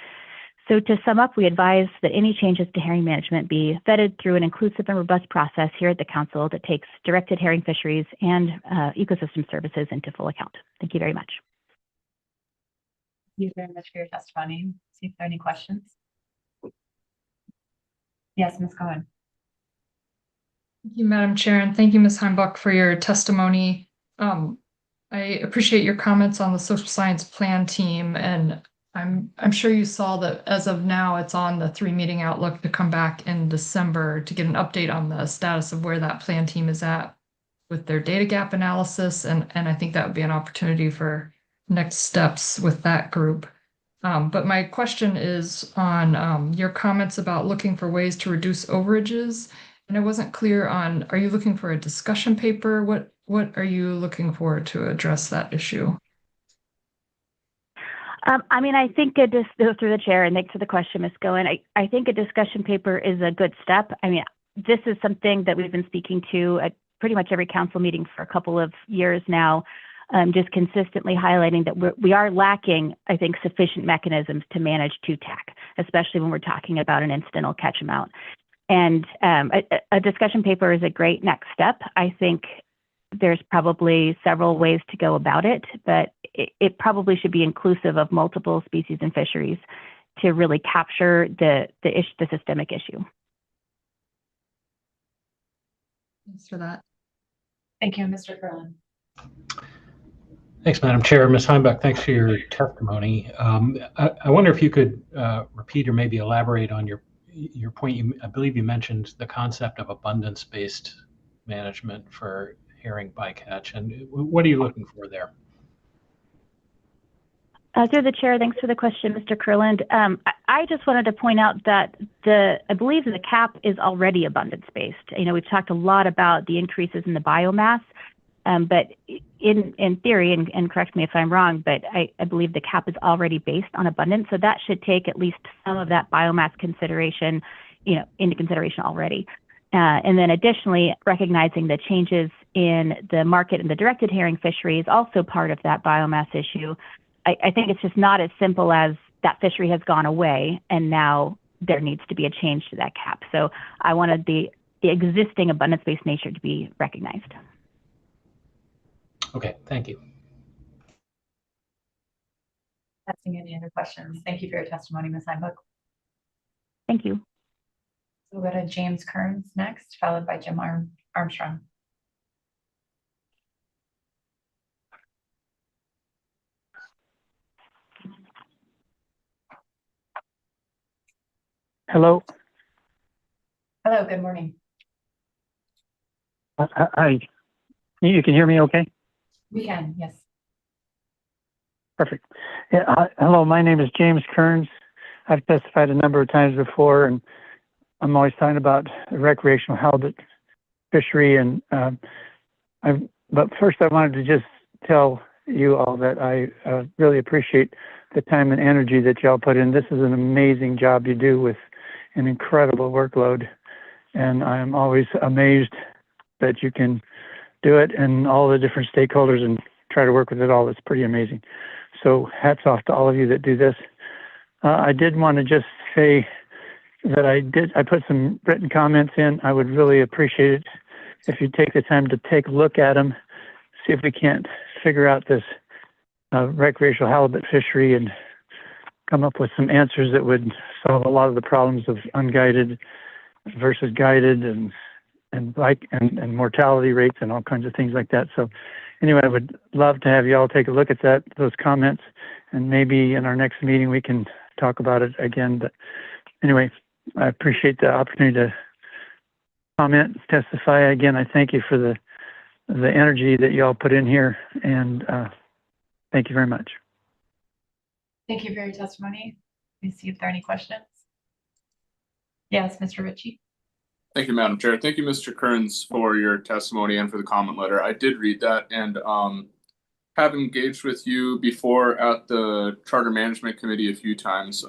So to sum up, we advise that any changes to herring management be vetted through an inclusive and robust process here at the Council that takes directed herring fisheries and ecosystem services into full account. Thank you very much. Thank you very much for your testimony. See if there are any questions. Yes, Ms. Cohen. Thank you, Madam Chair, and thank you, Ms. Heimbach, for your testimony. I appreciate your comments on the social science plan team, and I'm sure you saw that as of now, it's on the 3-meeting outlook to come back in December to get an update on the status of where that plan team is at with their data gap analysis, and I think that would be an opportunity for next steps with that group. But my question is on your comments about looking for ways to reduce overages. And I wasn't clear on, are you looking for a discussion paper? What are you looking for to address that issue? I mean, I think just through the chair, and thanks for the question, Ms. Goen. I think a discussion paper is a good step. I mean, this is something that we've been speaking to at pretty much every council meeting for a couple of years now, just consistently highlighting that we are lacking, I think, sufficient mechanisms to manage TAC, especially when we're talking about an incidental catch amount. And a discussion paper is a great next step. I think there's probably several ways to go about it, but it probably should be inclusive of multiple species and fisheries to really capture the systemic issue. Thanks for that. Thank you, Mr. Curlin. Thanks, Madam Chair. Ms. Heimbach, thanks for your testimony. I wonder if you could repeat or maybe elaborate on your point. I believe you mentioned the concept of abundance-based management for herring bycatch, and what are you looking for there? Through the chair, thanks for the question, Mr. Kurland. I just wanted to point out that I believe the cap is already abundance-based. You know, we've talked a lot about the increases in the biomass, but in theory, and correct me if I'm wrong, but I believe the cap is already based on abundance, so that should take at least some of that biomass consideration, into consideration already. And then additionally, recognizing the changes in the market and the directed herring fishery is also part of that biomass issue. I think it's just not as simple as that fishery has gone away and now there needs to be a change to that cap. So I wanted the existing abundance-based nature to be recognized. Okay, thank you. Asking any other questions? Thank you for your testimony, Ms. Heimbach. Thank you. We'll go to James Kearns next, followed by Jim Armstrong. Hello. Hello, good morning. Hi. You can hear me okay? We can, yes. Perfect. Yeah, hello, my name is James Kearns. I've testified a number of times before, and I'm always talking about recreational halibut fishery. And but first, I wanted to just tell you all that I really appreciate the time and energy that y'all put in. This is an amazing job you do with an incredible workload, and I'm always amazed that you can do it and all the different stakeholders and try to work with it all. It's pretty amazing. So hats off to all of you that do this. I did want to just say that I put some written comments in. I would really appreciate it if you take the time to take a look at them, see if we can't figure out this recreational halibut fishery and come up with some answers that would solve a lot of the problems of unguided versus guided and mortality rates and all kinds of things like that. So anyway, I would love to have you all take a look at those comments, and maybe in our next meeting we can talk about it again. But anyway, I appreciate the opportunity to comment, testify. Again, I thank you for the energy that you all put in here, and thank you very much. Thank you for your testimony. Let me see if there are any questions. Yes, Mr. Ritchie. Thank you, Madam Chair. Thank you, Mr. Kearns, for your testimony and for the comment letter. I did read that and have engaged with you before at the Charter Management Committee a few times.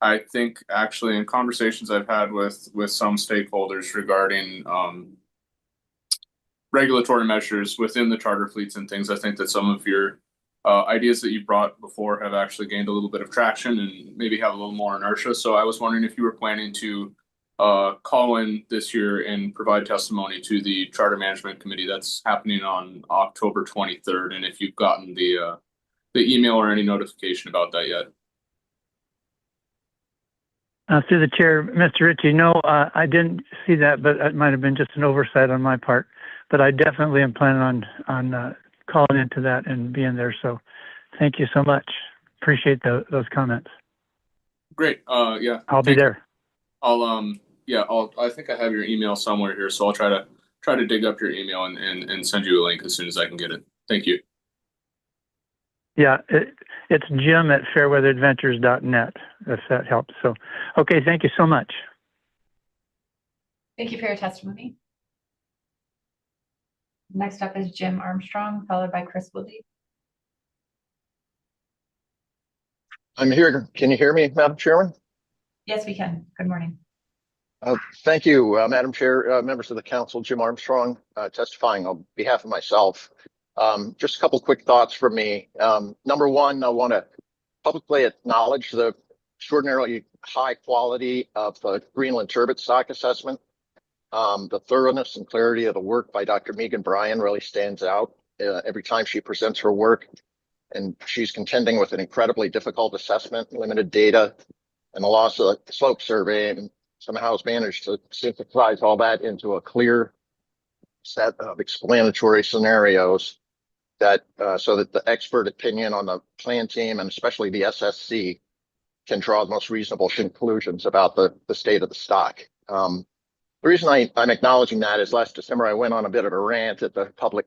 I think actually in conversations I've had with some stakeholders regarding regulatory measures within the charter fleets and things, I think that some of your ideas that you brought before have actually gained a little bit of traction and maybe have a little more inertia. So I was wondering if you were planning to call in this year and provide testimony to the Charter Management Committee that's happening on October 23rd, and if you've gotten the email or any notification about that yet. Through the chair, Mr. Ritchie, no, I didn't see that, but it might have been just an oversight on my part. But I definitely am planning on calling into that and being there. So thank you so much. Appreciate those comments. Great. Yeah. I'll be there. I think I have your email somewhere here, so I'll try to dig up your email and send you a link as soon as I can get it. Thank you. Yeah, it's jim@fairweatheradventures.net, if that helps. So, okay, thank you so much. Thank you for your testimony. Next up is Jim Armstrong, followed by Chris Woodley. I'm here. Can you hear me, Madam Chairman? Yes, we can. Good morning. Thank you, Madam Chair, members of the council. Jim Armstrong, testifying on behalf of myself. Just a couple quick thoughts from me. Number one, I want to publicly acknowledge the extraordinarily high quality of the Greenland turbot stock assessment. The thoroughness and clarity of the work by Dr. Megan Bryan really stands out every time she presents her work. And she's contending with an incredibly difficult assessment, limited data, and the loss of the slope survey, and somehow has managed to synthesize all that into a clear set of explanatory scenarios that so that the expert opinion on the plan team and especially the SSC can draw the most reasonable conclusions about the state of the stock. The reason I'm acknowledging that is last December I went on a bit of a rant at the public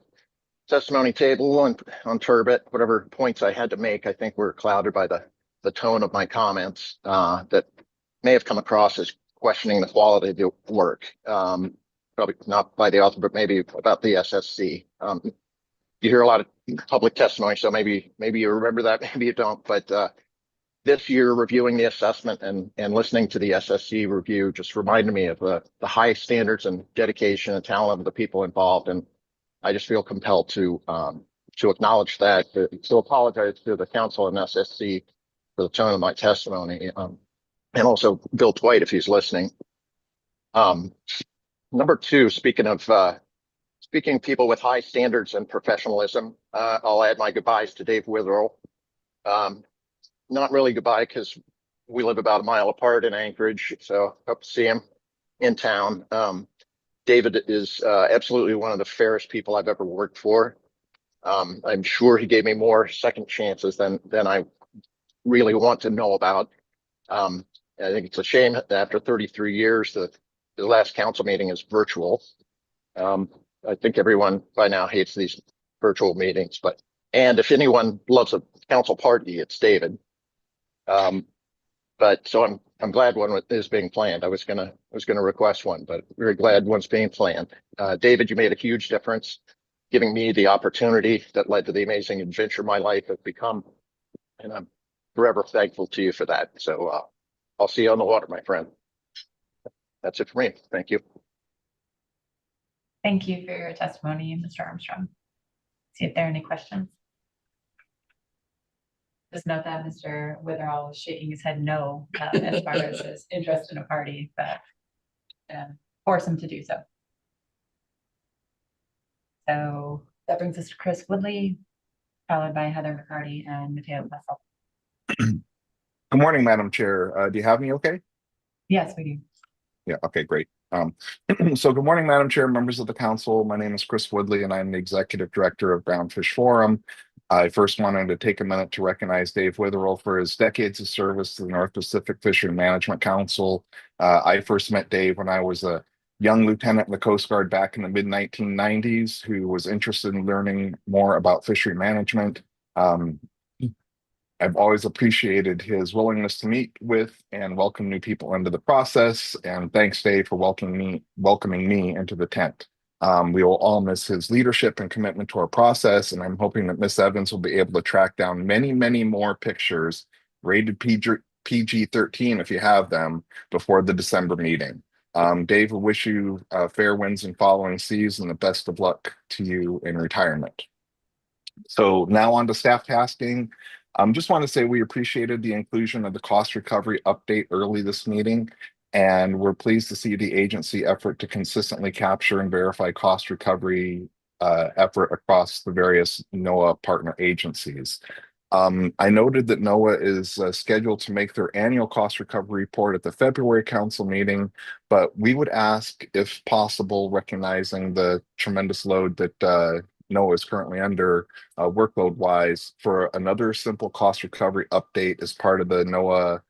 testimony table on turbot. Whatever points I had to make, I think were clouded by the tone of my comments that may have come across as questioning the quality of the work. Probably not by the author, but maybe about the SSC. You hear a lot of public testimony, so maybe you remember that, maybe you don't. But this year, reviewing the assessment and listening to the SSC review just reminded me of the high standards and dedication and talent of the people involved. And I just feel compelled to acknowledge that, to apologize to the council and SSC for the tone of my testimony, and also Bill Dwight if he's listening. Number two, speaking of people with high standards and professionalism, I'll add my goodbyes to Dave Witherell. Not really goodbye because we live about a mile apart in Anchorage, so hope to see him in town. David is absolutely one of the fairest people I've ever worked for. I'm sure he gave me more second chances than I really want to know about. I think it's a shame that after 33 years, the last council meeting is virtual. I think everyone by now hates these virtual meetings, and if anyone loves a council party, it's David. But so I'm glad one is being planned. I was gonna request one, but very glad one's being planned. David, you made a huge difference, giving me the opportunity that led to the amazing adventure my life has become, and I'm forever thankful to you for that. So I'll see you on the water, my friend. That's it for me. Thank you. Thank you for your testimony, Mr. Armstrong. See if there are any questions. Just note that Mr. Witherall was shaking his head no as far as his interest in a party, but force him to do so. So that brings us to Chris Woodley, followed by Heather McCarty and Mateo Passel. Good morning, Madam Chair. Do you have me okay? Yes, we do. Yeah, okay, great. So good morning, Madam Chair, members of the council. My name is Chris Woodley, and I'm the Executive Director of Brown Fish Forum. I first wanted to take a minute to recognize Dave Witherell for his decades of service to the North Pacific Fishery Management Council. I first met Dave when I was a young lieutenant in the Coast Guard back in the mid-1990s who was interested in learning more about fishery management. I've always appreciated his willingness to meet with and welcome new people into the process. And thanks, Dave, for welcoming me into the tent. We will all miss his leadership and commitment to our process. And I'm hoping that Ms. Evans will be able to track down many, many more pictures rated PG-13 if you have them before the December meeting. Dave, we wish you fair winds and following seas and the best of luck to you in retirement. So now on to staff tasking. Just want to say we appreciated the inclusion of the cost recovery update early this meeting, and we're pleased to see the agency effort to consistently capture and verify cost recovery effort across the various NOAA partner agencies. I noted that NOAA is scheduled to make their annual cost recovery report at the February council meeting, but we would ask, if possible, recognizing the tremendous load that NOAA is currently under workload-wise, for another simple cost recovery update as part of the NOAA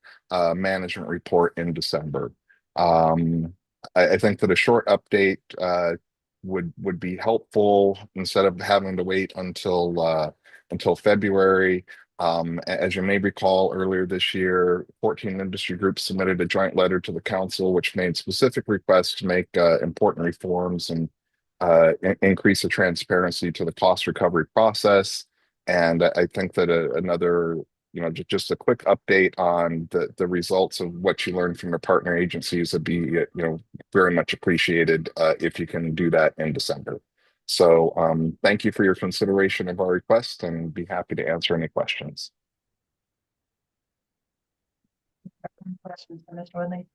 management report in December. I think that a short update would be helpful instead of having to wait until February. As you may recall, earlier this year, 14 industry groups submitted a joint letter to the council, which made specific requests to make important reforms and increase the transparency to the cost recovery process. And I think that another, just a quick update on the results of what you learned from your partner agencies would be, very much appreciated if you can do that in December. So thank you for your consideration of our request, and be happy to answer any questions. Questions for Mr. Woodley?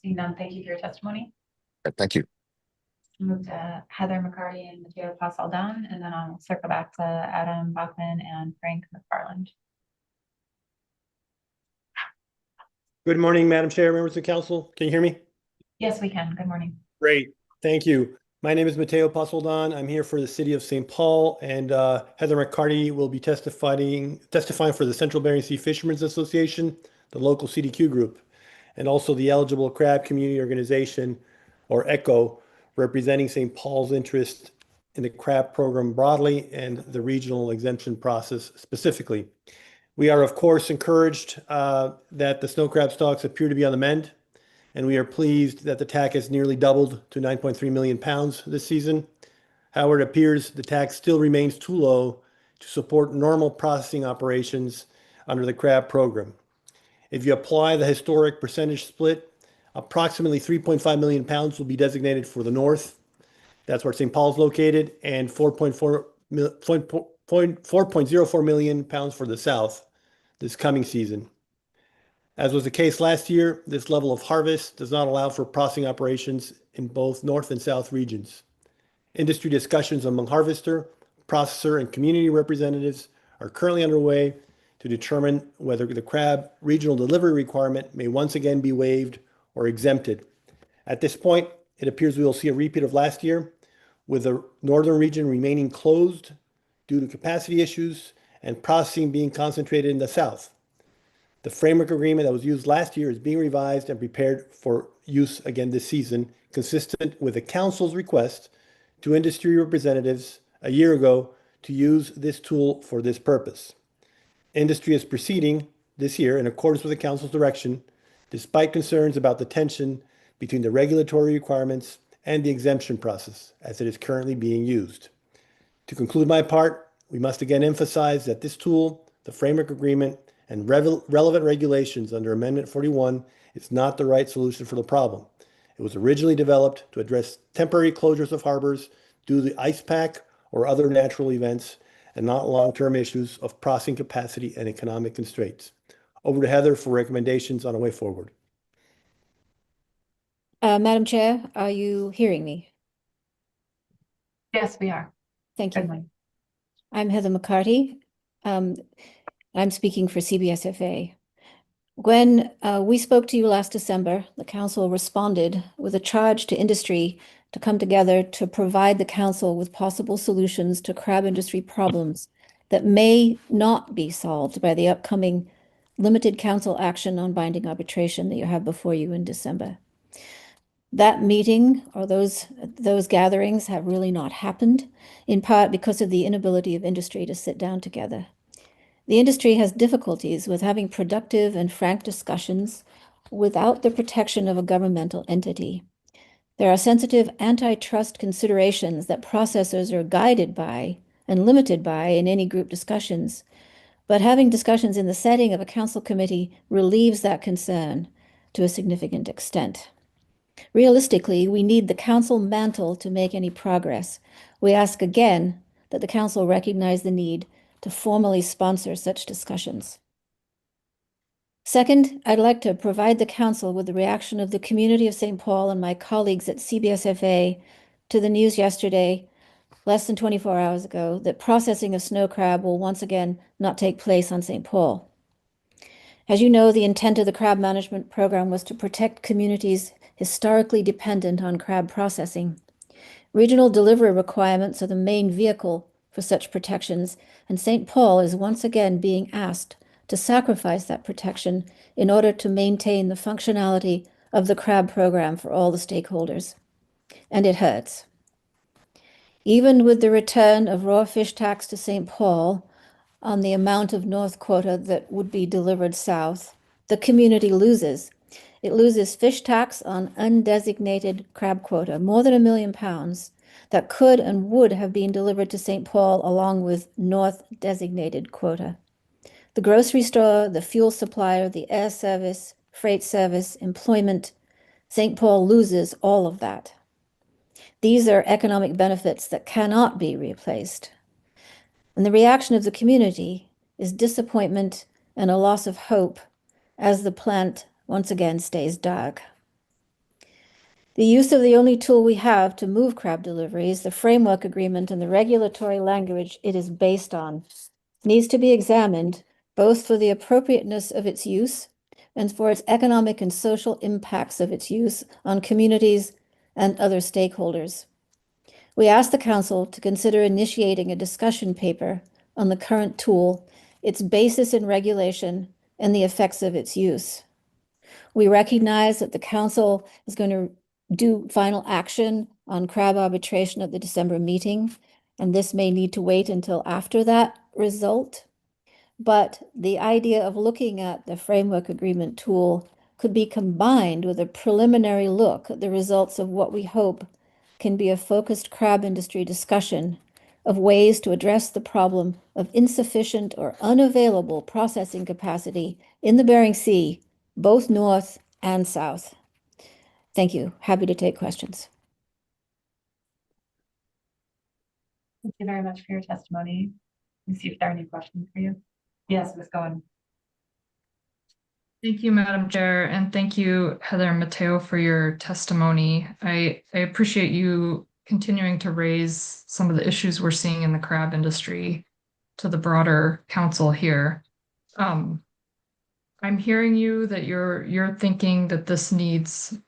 Seeing none, thank you for your testimony. Thank you. Move to Heather McCarty and Mateo Pasaldon, and then I'll circle back to Adam Bachman and Frank McFarland. Good morning, Madam Chair, members of council. Can you hear me? Yes, we can. Good morning. Great. Thank you. My name is Mateo Pasaldon. I'm here for the city of St. Paul, and Heather McCarty will be testifying for the Central Bering Sea Fishermen's Association, the local CDQ group, and also the Eligible Crab Community Organization, or ECHO, representing St. Paul's interest in the crab program broadly and the regional exemption process specifically. We are, of course, encouraged that the snow crab stocks appear to be on the mend, and we are pleased that the TAC has nearly doubled to 9.3 million pounds this season. However, it appears the TAC still remains too low to support normal processing operations under the crab program. If you apply the historic percentage split Approximately 3.5 million pounds will be designated for the north. That's where St. Paul's located, and 4.04 million pounds for the south this coming season. As was the case last year, this level of harvest does not allow for processing operations in both north and south regions. Industry discussions among harvester, processor, and community representatives are currently underway to determine whether the crab regional delivery requirement may once again be waived or exempted. At this point, it appears we will see a repeat of last year, with the northern region remaining closed due to capacity issues and processing being concentrated in the south. The framework agreement that was used last year is being revised and prepared for use again this season, consistent with the council's request to industry representatives a year ago to use this tool for this purpose. Industry is proceeding this year in accordance with the council's direction, despite concerns about the tension between the regulatory requirements and the exemption process as it is currently being used. To conclude my part, we must again emphasize that this tool, the framework agreement, and relevant regulations under Amendment 41 is not the right solution for the problem. It was originally developed to address temporary closures of harbors due to the ice pack or other natural events, and not long-term issues of processing capacity and economic constraints. Over to Heather for recommendations on a way forward. Madam Chair, are you hearing me? Yes, we are. Thank you. I'm Heather McCarty. I'm speaking for CBSFA. When we spoke to you last December, the council responded with a charge to industry to come together to provide the council with possible solutions to crab industry problems that may not be solved by the upcoming limited council action on binding arbitration that you have before you in December. That meeting or those gatherings have really not happened, in part because of the inability of industry to sit down together. The industry has difficulties with having productive and frank discussions without the protection of a governmental entity. There are sensitive antitrust considerations that processors are guided by and limited by in any group discussions, but having discussions in the setting of a council committee relieves that concern to a significant extent. Realistically, we need the council mantle to make any progress. We ask again that the council recognize the need to formally sponsor such discussions. Second, I'd like to provide the council with the reaction of the community of St. Paul and my colleagues at CBSFA to the news yesterday, less than 24 hours ago, that processing of snow crab will once again not take place on St. Paul. As you know, the intent of the crab management program was to protect communities historically dependent on crab processing. Regional delivery requirements are the main vehicle for such protections, and St. Paul is once again being asked to sacrifice that protection in order to maintain the functionality of the crab program for all the stakeholders. And it hurts. Even with the return of raw fish tax to St. Paul on the amount of north quota that would be delivered south, the community loses. It loses fish tax on undesignated crab quota, more than 1 million pounds, that could and would have been delivered to St. Paul along with north designated quota. The grocery store, the fuel supplier, the air service, freight service, employment, St. Paul loses all of that. These are economic benefits that cannot be replaced. And the reaction of the community is disappointment and a loss of hope as the plant once again stays dark. The use of the only tool we have to move crab deliveries, the framework agreement and the regulatory language it is based on, needs to be examined both for the appropriateness of its use and for its economic and social impacts of its use on communities and other stakeholders. We ask the Council to consider initiating a discussion paper on the current tool, its basis in regulation, and the effects of its use. We recognize that the Council is going to do final action on crab arbitration at the December meeting, and this may need to wait until after that result. But the idea of looking at the framework agreement tool could be combined with a preliminary look at the results of what we hope can be a focused crab industry discussion of ways to address the problem of insufficient or unavailable processing capacity in the Bering Sea, both north and south. Thank you. Happy to take questions. Thank you very much for your testimony. Let's see if there are any questions for you. Yes, Ms. Goen. Thank you, Madam Chair, and thank you, Heather and Mateo, for your testimony. I appreciate you continuing to raise some of the issues we're seeing in the crab industry to the broader council here. I'm hearing you that you're thinking that this needs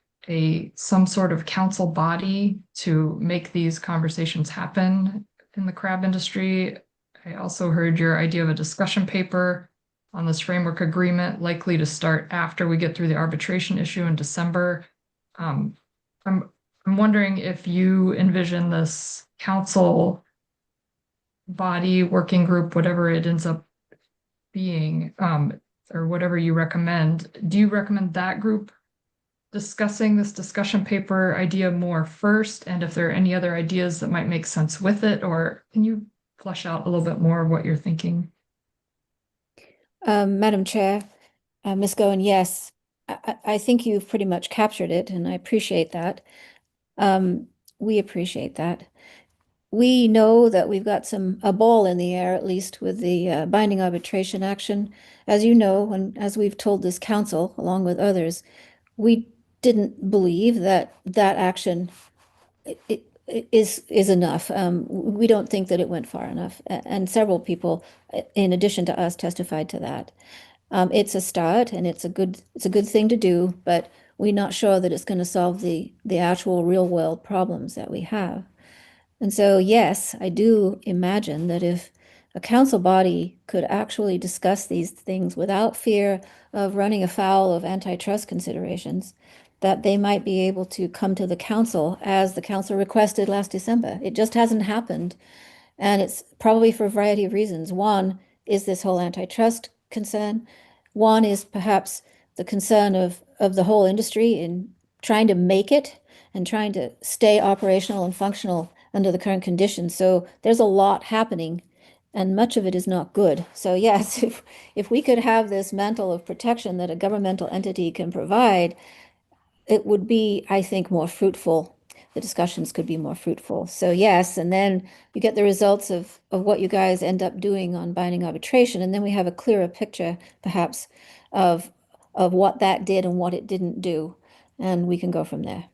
some sort of council body to make these conversations happen in the crab industry. I also heard your idea of a discussion paper on this framework agreement, likely to start after we get through the arbitration issue in December. I'm wondering if you envision this council body, working group, whatever it ends up being, or whatever you recommend. Do you recommend that group discussing this discussion paper idea more first? And if there are any other ideas that might make sense with it, or can you flesh out a little bit more of what you're thinking? Madam Chair, Ms. Goen, yes, I think you've pretty much captured it, and I appreciate that. We appreciate that. We know that we've got a ball in the air, at least with the binding arbitration action. As you know, and as we've told this council, along with others, we didn't believe that action is enough. We don't think that it went far enough, and several people, in addition to us, testified to that. It's a start, and it's a good thing to do, but we're not sure that it's going to solve the actual real world problems that we have. And so, yes, I do imagine that if a council body could actually discuss these things without fear of running afoul of antitrust considerations, that they might be able to come to the council as the council requested last December. It just hasn't happened. And it's probably for a variety of reasons. One is this whole antitrust concern. One is perhaps the concern of the whole industry in trying to make it and trying to stay operational and functional under the current conditions. So there's a lot happening, and much of it is not good. So yes, if we could have this mantle of protection that a governmental entity can provide, it would be, I think, more fruitful. The discussions could be more fruitful. So yes, and then you get the results of what you guys end up doing on binding arbitration, and then we have a clearer picture, perhaps, of what that did and what it didn't do, and we can go from there.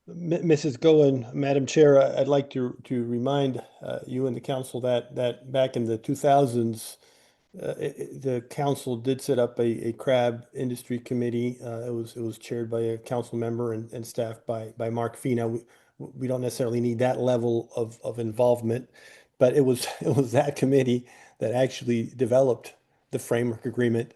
Mrs. Goen, Madam Chair, I'd like to remind you and the council that back in the 2000s, the council did set up a crab industry committee. It was chaired by a council member and staffed by Mark Fina. We don't necessarily need that level of involvement, but it was that committee that actually developed the framework agreement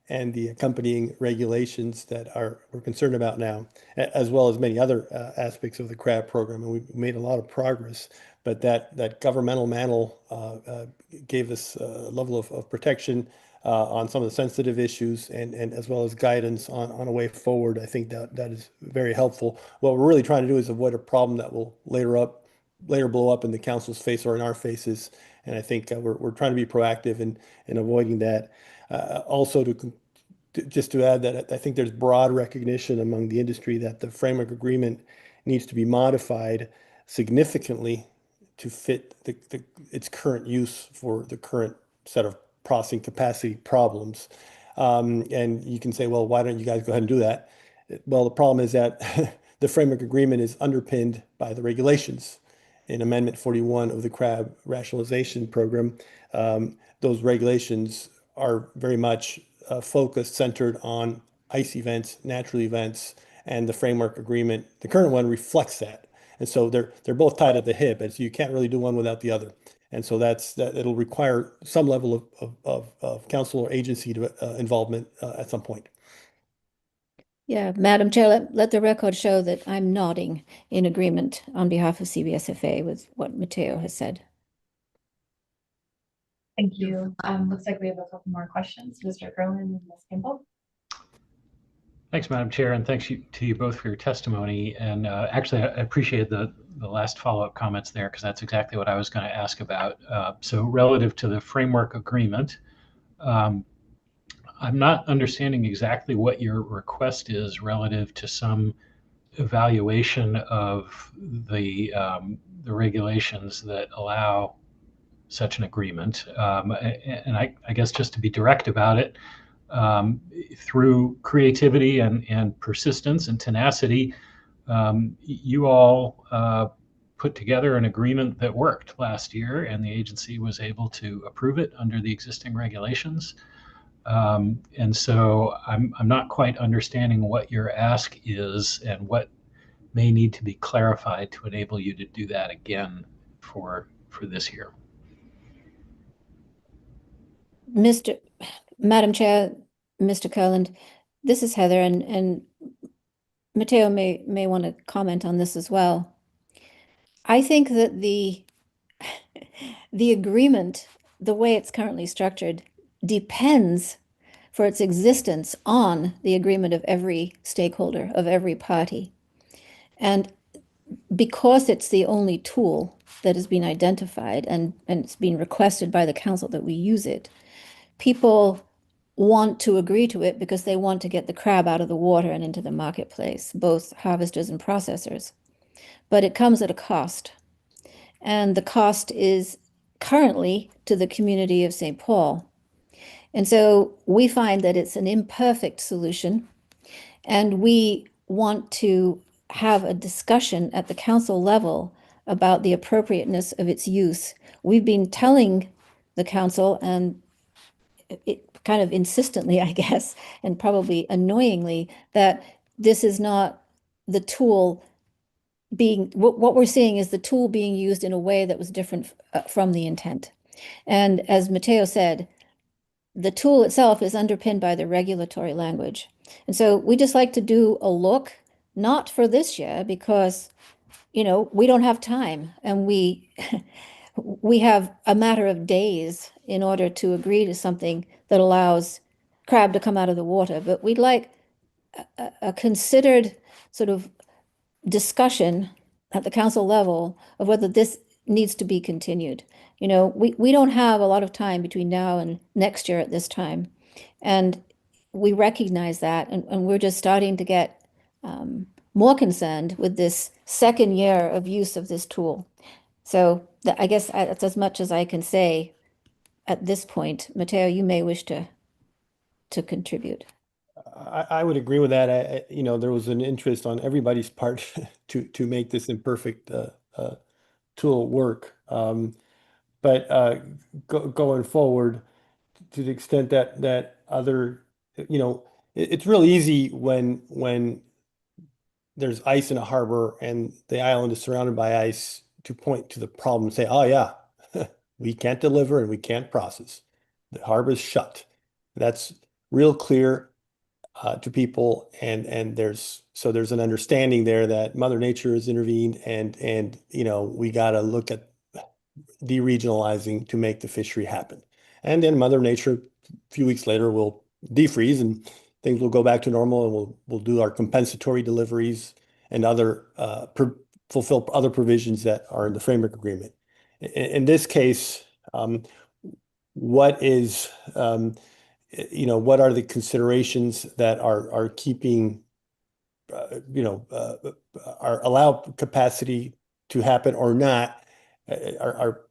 and the accompanying regulations that we're concerned about now, as well as many other aspects of the crab program. And we've made a lot of progress, but that governmental mantle gave us a level of protection on some of the sensitive issues and as well as guidance on a way forward. I think that is very helpful. What we're really trying to do is avoid a problem that will later blow up in the council's face or in our faces. And I think we're trying to be proactive in avoiding that. Also, just to add that I think there's broad recognition among the industry that the framework agreement needs to be modified significantly to fit its current use for the current set of processing capacity problems. And you can say, well, why don't you guys go ahead and do that? Well, the problem is that the framework agreement is underpinned by the regulations in Amendment 41 of the Crab Rationalization Program. Those regulations are very much focused, centered on ice events, natural events, and the framework agreement. The current one reflects that. And so they're both tied at the hip, and so you can't really do one without the other. And so it'll require some level of council or agency involvement at some point. Yeah, Madam Chair, let the record show that I'm nodding in agreement on behalf of CBSFA with what Mateo has said. Thank you. Looks like we have a couple more questions. Mr. Kerlin and Ms. Kimball. Thanks, Madam Chair, and thanks to you both for your testimony. And actually, I appreciate the last follow-up comments there, because that's exactly what I was going to ask about. So relative to the framework agreement, I'm not understanding exactly what your request is relative to some evaluation of the regulations that allow such an agreement. And I guess just to be direct about it, through creativity and persistence and tenacity, you all put together an agreement that worked last year, and the agency was able to approve it under the existing regulations. And so I'm not quite understanding what your ask is and what may need to be clarified to enable you to do that again for this year. Madam Chair, Mr. Kurland, this is Heather, and Matteo may want to comment on this as well. I think that the agreement, the way it's currently structured, depends for its existence on the agreement of every stakeholder, of every party. And because it's the only tool that has been identified and it's been requested by the council that we use it, people want to agree to it because they want to get the crab out of the water and into the marketplace, both harvesters and processors. But it comes at a cost. And the cost is currently to the community of St. Paul. And so we find that it's an imperfect solution, and we want to have a discussion at the council level about the appropriateness of its use. We've been telling the council, and it kind of insistently, I guess, and probably annoyingly, that this is not the tool being, what we're seeing is the tool being used in a way that was different from the intent. And as Matteo said, the tool itself is underpinned by the regulatory language. And so we just like to do a look, not for this year, because, you know, we don't have time, and we we have a matter of days in order to agree to something that allows crab to come out of the water. But we'd like a considered sort of discussion at the council level of whether this needs to be continued. You know, we don't have a lot of time between now and next year at this time. And we recognize that, and we're just starting to get more concerned with this second year of use of this tool. So I guess that's as much as I can say at this point. Matteo, you may wish to contribute. I would agree with that. You know, there was an interest on everybody's part to make this imperfect tool work. But going forward, to the extent that other, you know, it's real easy when there's ice in a harbor and the island is surrounded by ice to point to the problem and say, oh yeah, we can't deliver and we can't process. The harbor is shut. That's real clear to people, and there's an understanding there that Mother Nature has intervened, and you know, we got to look at de-regionalizing to make the fishery happen. And then Mother Nature, a few weeks later, will defreeze and things will go back to normal, and we'll do our compensatory deliveries and other fulfill other provisions that are in the framework agreement. In this case, what is you know, what are the considerations that are keeping you know, are allow capacity to happen or not, are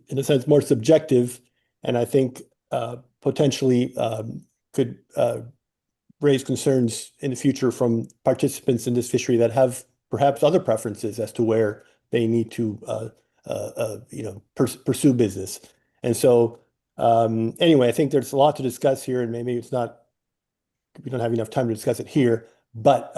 in a sense more subjective, and I think potentially could raise concerns in the future from participants in this fishery that have perhaps other preferences as to where they need to you know, pursue business. And so anyway, I think there's a lot to discuss here, and maybe it's not, we don't have enough time to discuss it here, but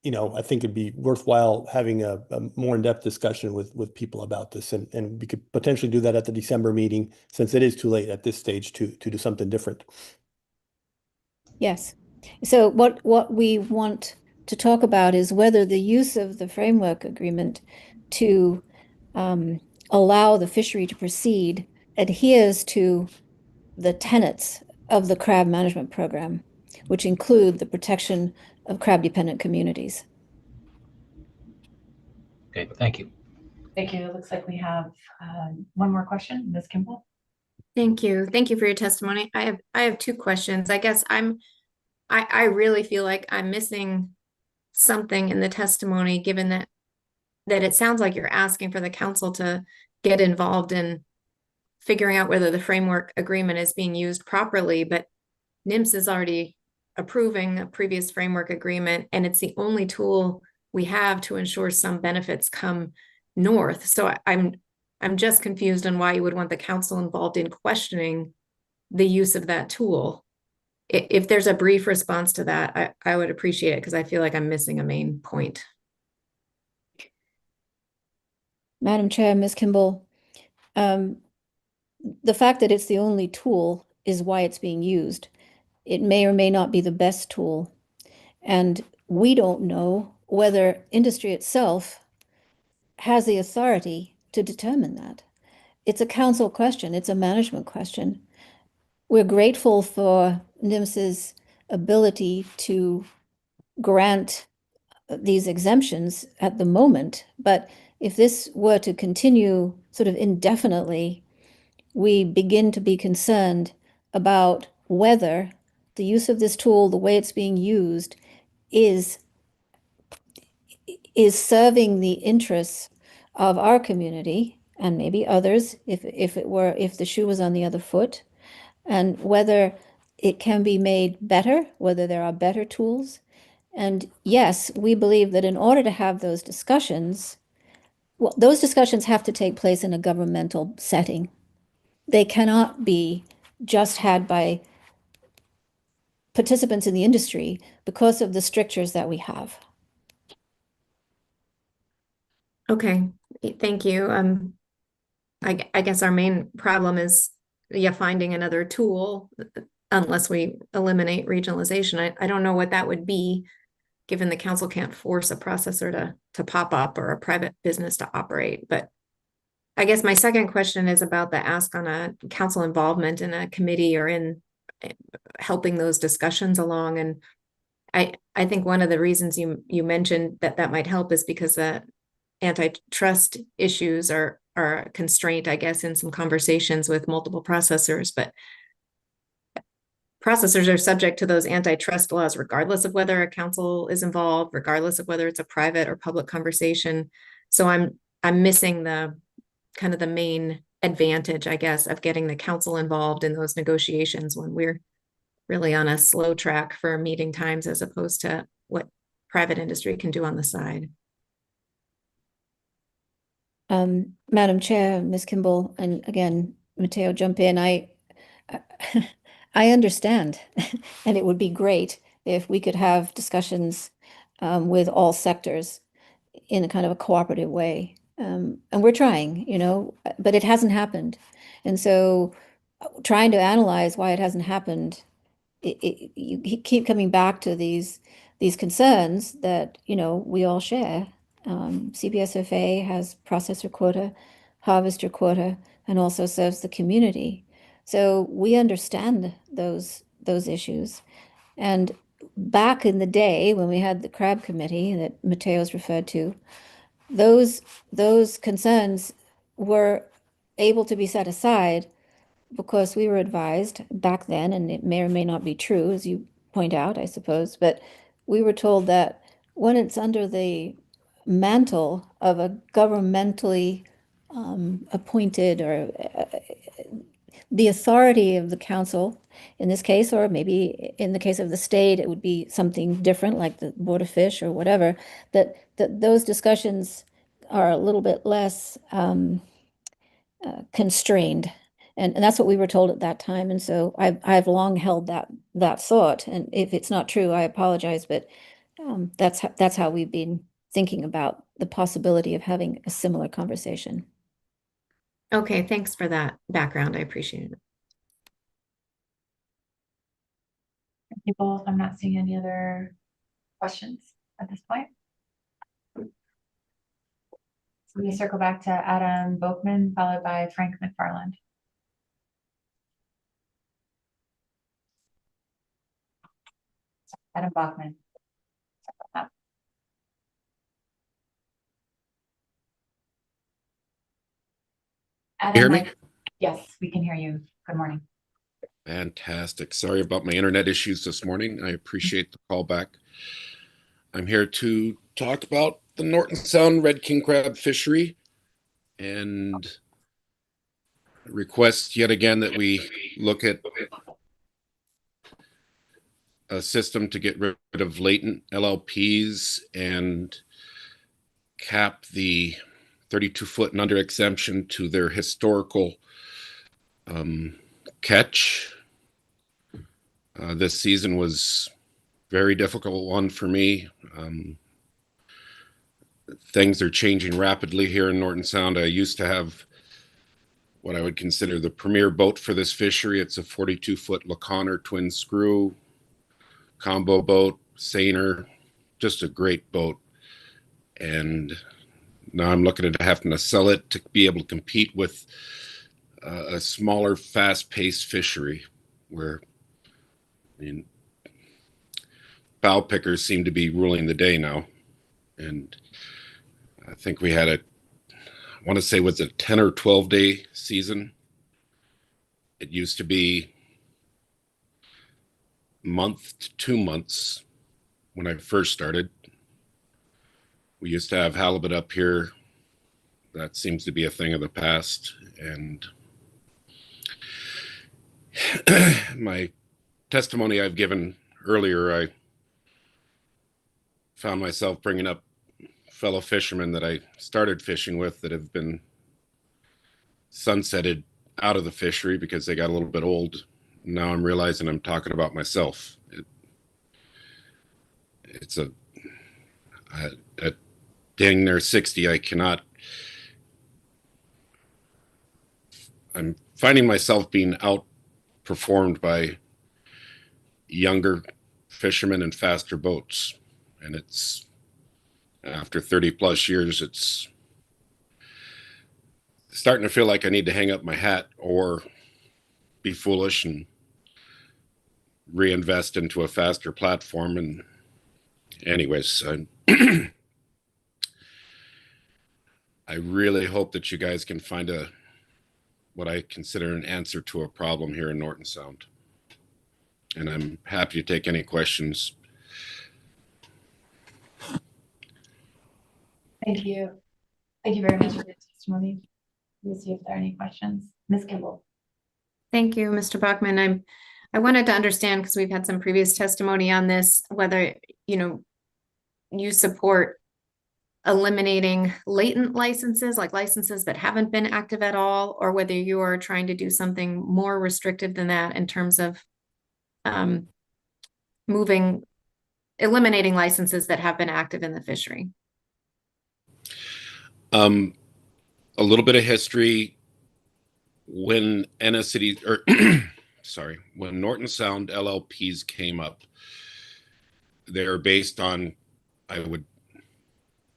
you know, I think it'd be worthwhile having a more in-depth discussion with people about this, and we could potentially do that at the December meeting, since it is too late at this stage to do something different. Yes. So what we want to talk about is whether the use of the framework agreement to allow the fishery to proceed adheres to the tenets of the crab management program, which include the protection of crab-dependent communities. Okay, thank you. Thank you. It looks like we have one more question, Ms. Kimball. Thank you. Thank you for your testimony. I have two questions. I guess I really feel like I'm missing something in the testimony, given that it sounds like you're asking for the council to get involved in figuring out whether the framework agreement is being used properly, but NIMS is already approving a previous framework agreement, and it's the only tool we have to ensure some benefits come north. So I'm just confused on why you would want the council involved in questioning the use of that tool. If there's a brief response to that, I would appreciate it, because I feel like I'm missing a main point. Madam Chair, Ms. Kimball, the fact that it's the only tool is why it's being used. It may or may not be the best tool. And we don't know whether industry itself has the authority to determine that. It's a council question. It's a management question. We're grateful for NIMS's ability to grant these exemptions at the moment, but if this were to continue sort of indefinitely, we begin to be concerned about whether the use of this tool, the way it's being used, is serving the interests of our community and maybe others if the shoe was on the other foot, and whether it can be made better, whether there are better tools. And yes, we believe that in order to have those discussions, well, those discussions have to take place in a governmental setting. They cannot be just had by participants in the industry because of the strictures that we have. Okay, thank you. I guess our main problem is, finding another tool, unless we eliminate regionalization. I don't know what that would be, given the council can't force a processor to pop up or a private business to operate. But I guess my second question is about the ask on a council involvement in a committee or in helping those discussions along. And I think one of the reasons you mentioned that might help is because the antitrust issues are a constraint, I guess, in some conversations with multiple processors. But processors are subject to those antitrust laws, regardless of whether a council is involved, regardless of whether it's a private or public conversation. So I'm missing the kind of the main advantage, I guess, of getting the council involved in those negotiations when we're really on a slow track for meeting times, as opposed to what private industry can do on the side. Madam Chair, Ms. Kimball, and again, Motio, jump in. I understand, and it would be great if we could have discussions with all sectors in a kind of a cooperative way. And we're trying, but it hasn't happened. And so trying to analyze why it hasn't happened, you keep coming back to these concerns that, we all share. CBSFA has processor quota, harvester quota, and also serves the community. So we understand those issues. And back in the day when we had the crab committee that Mateo's referred to, those concerns were able to be set aside because we were advised back then, and it may or may not be true, as you point out, I suppose, but we were told that when it's under the mantle of a governmentally appointed or the authority of the council in this case, or maybe in the case of the state, it would be something different like the Board of Fish or whatever, that those discussions are a little bit less constrained. And that's what we were told at that time. And so I've long held that thought. And if it's not true, I apologize, but that's how we've been thinking about the possibility of having a similar conversation. Okay, thanks for that background. I appreciate it. Thank you both. I'm not seeing any other questions at this point. So we circle back to Adam Boakman, followed by Frank McFarland. Adam Bachman. You hear me? Yes, we can hear you. Good morning. Fantastic. Sorry about my internet issues this morning. I appreciate the call back. I'm here to talk about the Norton Sound red king crab fishery and request yet again that we look at a system to get rid of latent LLPs and cap the 32-foot and under exemption to their historical catch. This season was very difficult one for me. Things are changing rapidly here in Norton Sound. I used to have what I would consider the premier boat for this fishery. It's a 42-foot LeConner twin screw combo boat, seiner, just a great boat. And now I'm looking at having to sell it to be able to compete with a smaller, fast-paced fishery where, I mean, bow pickers seem to be ruling the day now. And I think we had I want to say, was it a 10 or 12 day season? It used to be month to 2 months when I first started. We used to have halibut up here. That seems to be a thing of the past. And my testimony I've given earlier, I found myself bringing up fellow fishermen that I started fishing with that have been sunsetted out of the fishery because they got a little bit old. Now I'm realizing I'm talking about myself. At dang near 60, I'm finding myself being outperformed by younger fishermen and faster boats. And it's, after 30 plus years, it's starting to feel like I need to hang up my hat or be foolish and reinvest into a faster platform. And anyways, I really hope that you guys can find what I consider an answer to a problem here in Norton Sound. And I'm happy to take any questions. Thank you. Thank you very much for your testimony. Let's see if there are any questions. Ms. Kimball. Thank you, Mr. Bachman. I wanted to understand, because we've had some previous testimony on this, whether, you support eliminating latent licenses, like licenses that haven't been active at all, or whether you are trying to do something more restrictive than that in terms of eliminating licenses that have been active in the fishery. A little bit of history. When when Norton Sound LLPs came up, they are based on, I would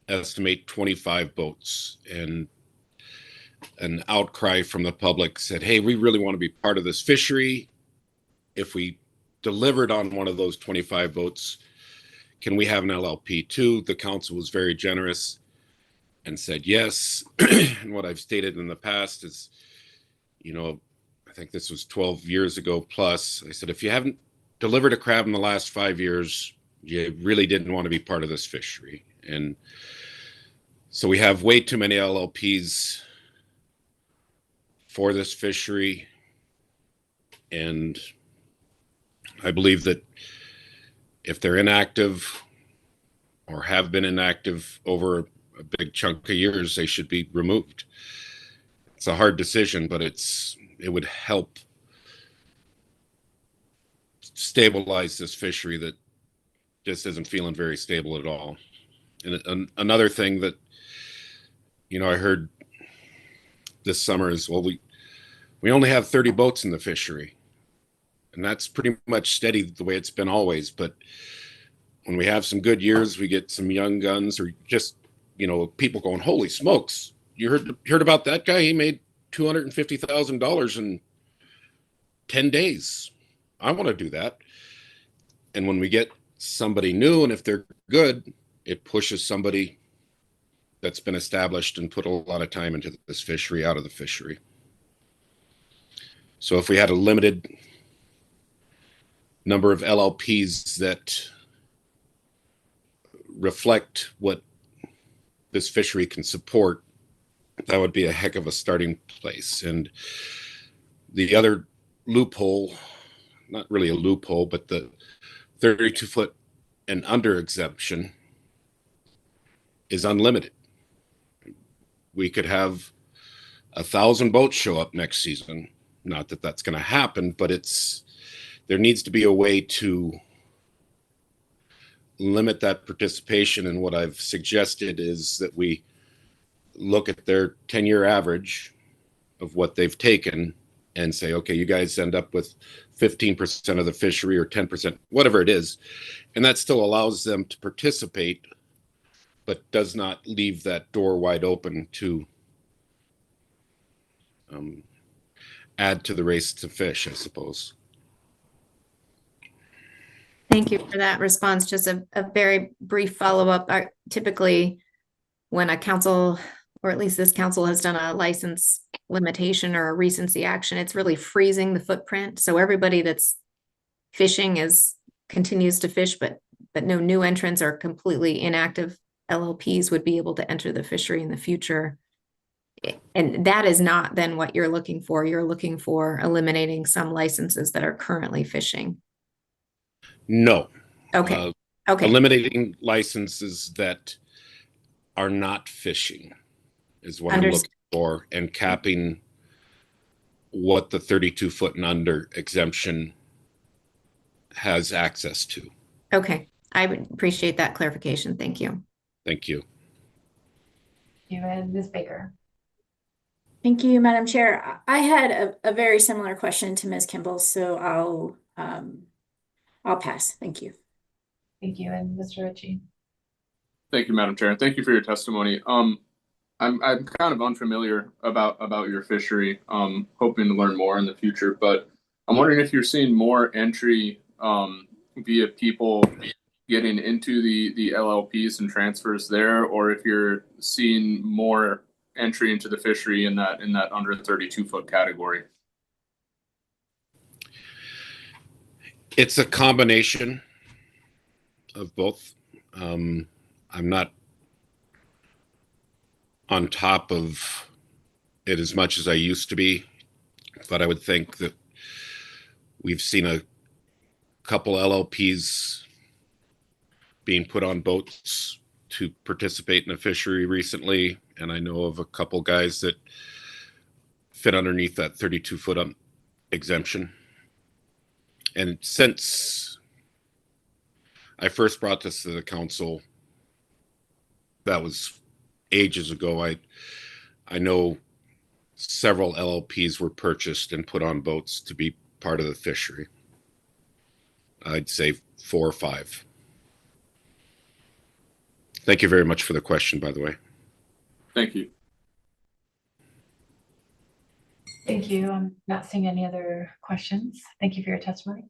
estimate, 25 boats, and an outcry from the public said, hey, we really want to be part of this fishery. If we delivered on one of those 25 boats, can we have an LLP too? The council was very generous and said yes. And what I've stated in the past is, I think this was 12 years ago plus, I said, if you haven't delivered a crab in the last 5 years, you really didn't want to be part of this fishery. And so we have way too many LLPs for this fishery. And I believe that if they're inactive or have been inactive over a big chunk of years, they should be removed. It's a hard decision, but it would help stabilize this fishery that just isn't feeling very stable at all. And another thing that, I heard this summer is, well, we only have 30 boats in the fishery. And that's pretty much steady the way it's been always. But when we have some good years, we get some young guns or just, people going, holy smokes, you heard about that guy? He made $250,000 in 10 days. I want to do that. And when we get somebody new, and if they're good, it pushes somebody that's been established and put a lot of time into this fishery out of the fishery. So if we had a limited number of LLPs that reflect what this fishery can support, that would be a heck of a starting place. And the other loophole, not really a loophole, but the 32-foot and under exemption is unlimited. We could have 1,000 boats show up next season. Not that that's going to happen, but there needs to be a way to limit that participation. And what I've suggested is that we look at their 10-year average of what they've taken and say, okay, you guys end up with 15% of the fishery or 10%, whatever it is. And that still allows them to participate, but does not leave that door wide open to add to the race to fish, I suppose. Thank you for that response. Just a very brief follow-up. Typically, when a council, or at least this council, has done a license limitation or a recency action, it's really freezing the footprint. So everybody that's fishing continues to fish, but no new entrants or completely inactive LLPs would be able to enter the fishery in the future. And that is not then what you're looking for. You're looking for eliminating some licenses that are currently fishing. No. Okay. Okay. Eliminating licenses that are not fishing is what I'm looking for, and capping what the 32-foot and under exemption has access to. Okay. I would appreciate that clarification. Thank you. Thank you. You and Ms. Baker. Thank you, Madam Chair. I had a very similar question to Ms. Kimball, so I'll pass. Thank you. Thank you, and Mr. Ritchie. Thank you, Madam Chair, and thank you for your testimony. I'm kind of unfamiliar about your fishery. Hoping to learn more in the future, but I'm wondering if you're seeing more entry via people getting into the LLPs and transfers there, or if you're seeing more entry into the fishery in that under 32-foot category. It's a combination of both. I'm not on top of it as much as I used to be, but I would think that we've seen a couple LLPs being put on boats to participate in a fishery recently, and I know of a couple guys that fit underneath that 32-foot exemption. And since I first brought this to the council, that was ages ago, I know several LLPs were purchased and put on boats to be part of the fishery. I'd say 4 or 5. Thank you very much for the question, by the way. Thank you. Thank you. I'm not seeing any other questions. Thank you for your testimony.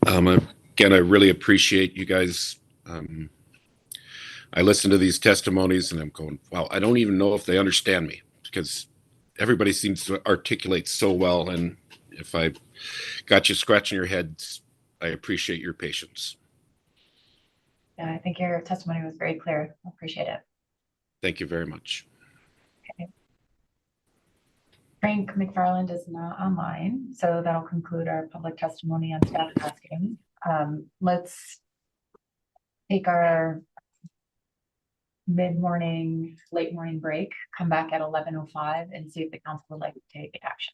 Again, I really appreciate you guys. I listen to these testimonies and I'm going, wow, I don't even know if they understand me, because everybody seems to articulate so well. And if I got you scratching your heads, I appreciate your patience. Yeah, I think your testimony was very clear. I appreciate it. Thank you very much. Okay. Frank McFarland is not online, so that'll conclude our public testimony on staff asking. Let's take our mid-morning, late morning break, come back at 11:05 and see if the council would like to take action.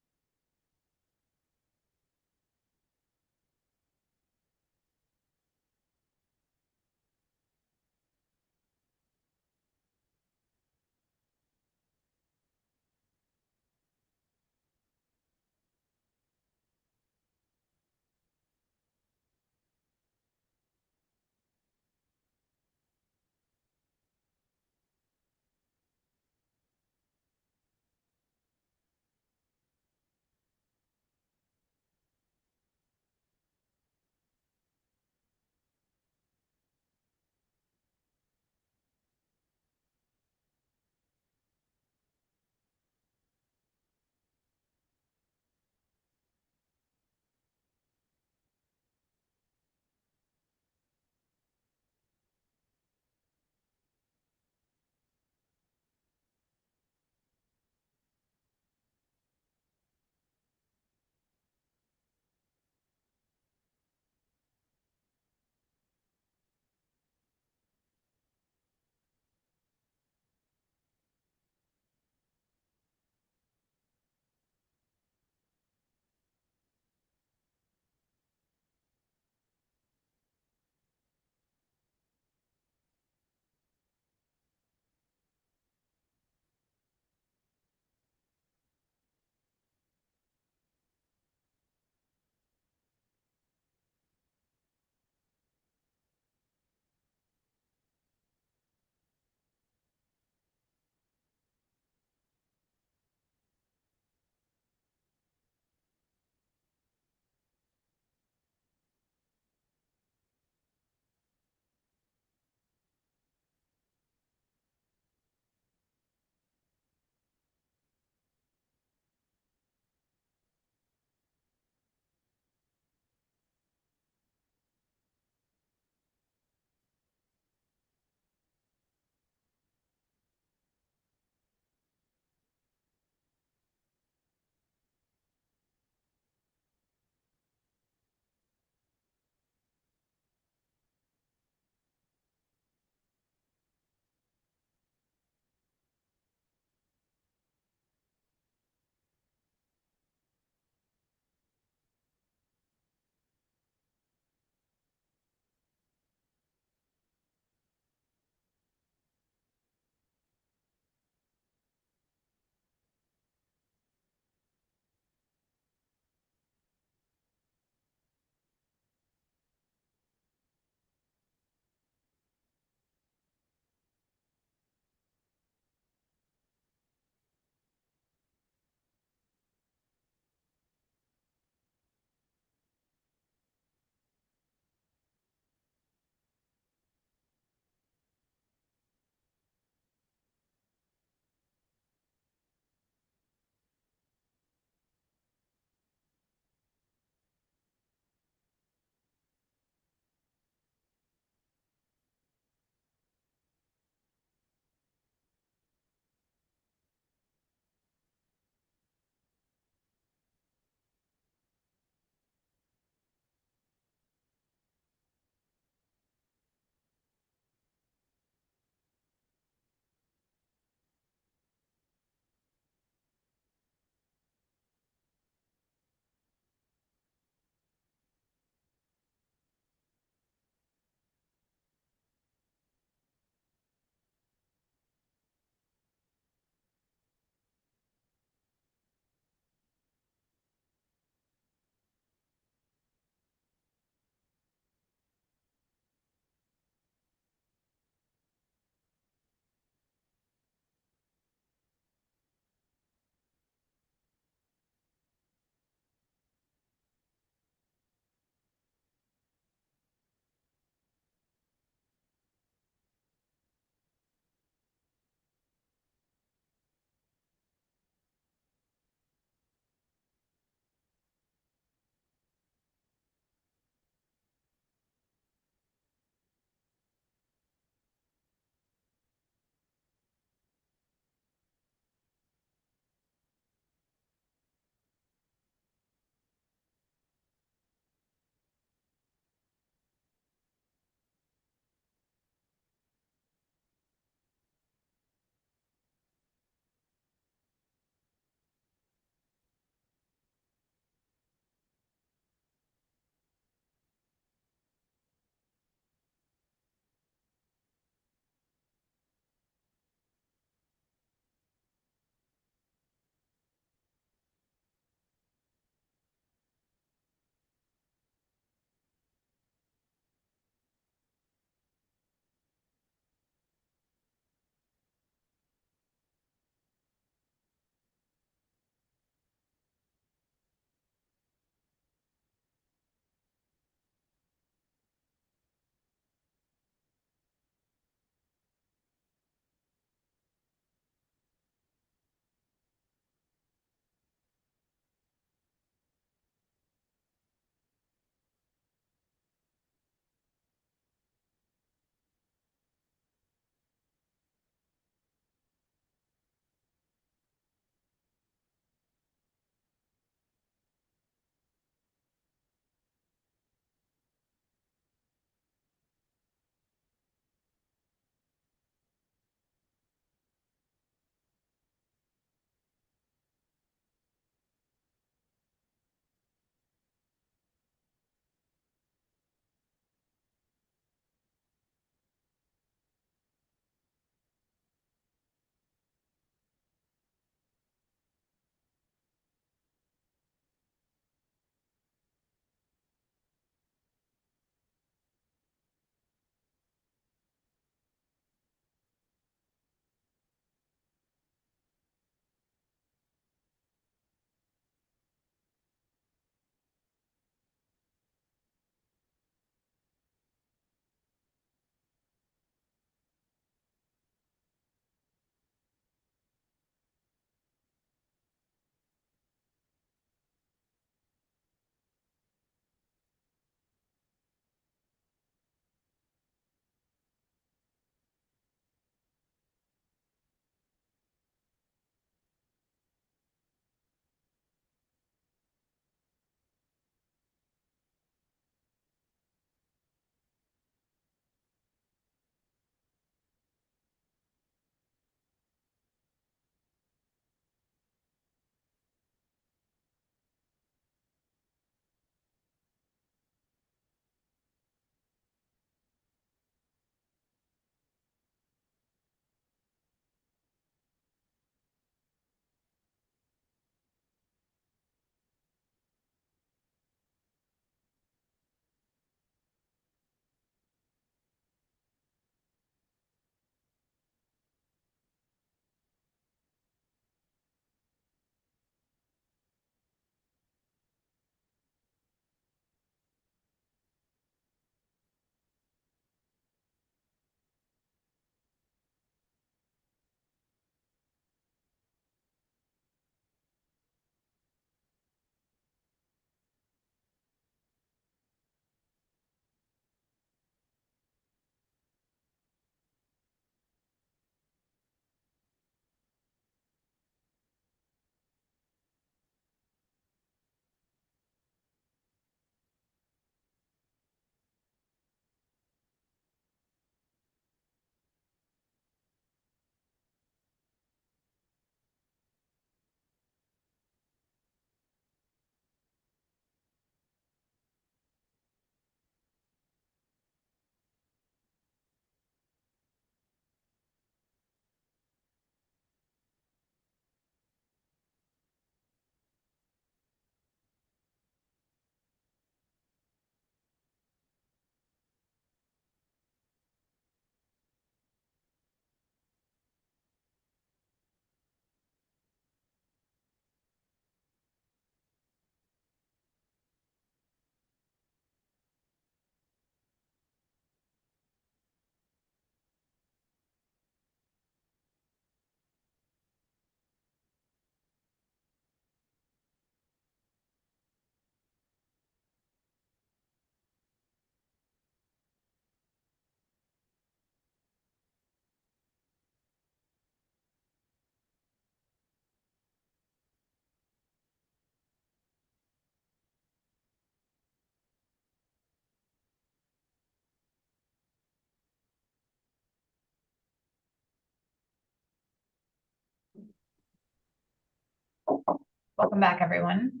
Welcome back, everyone.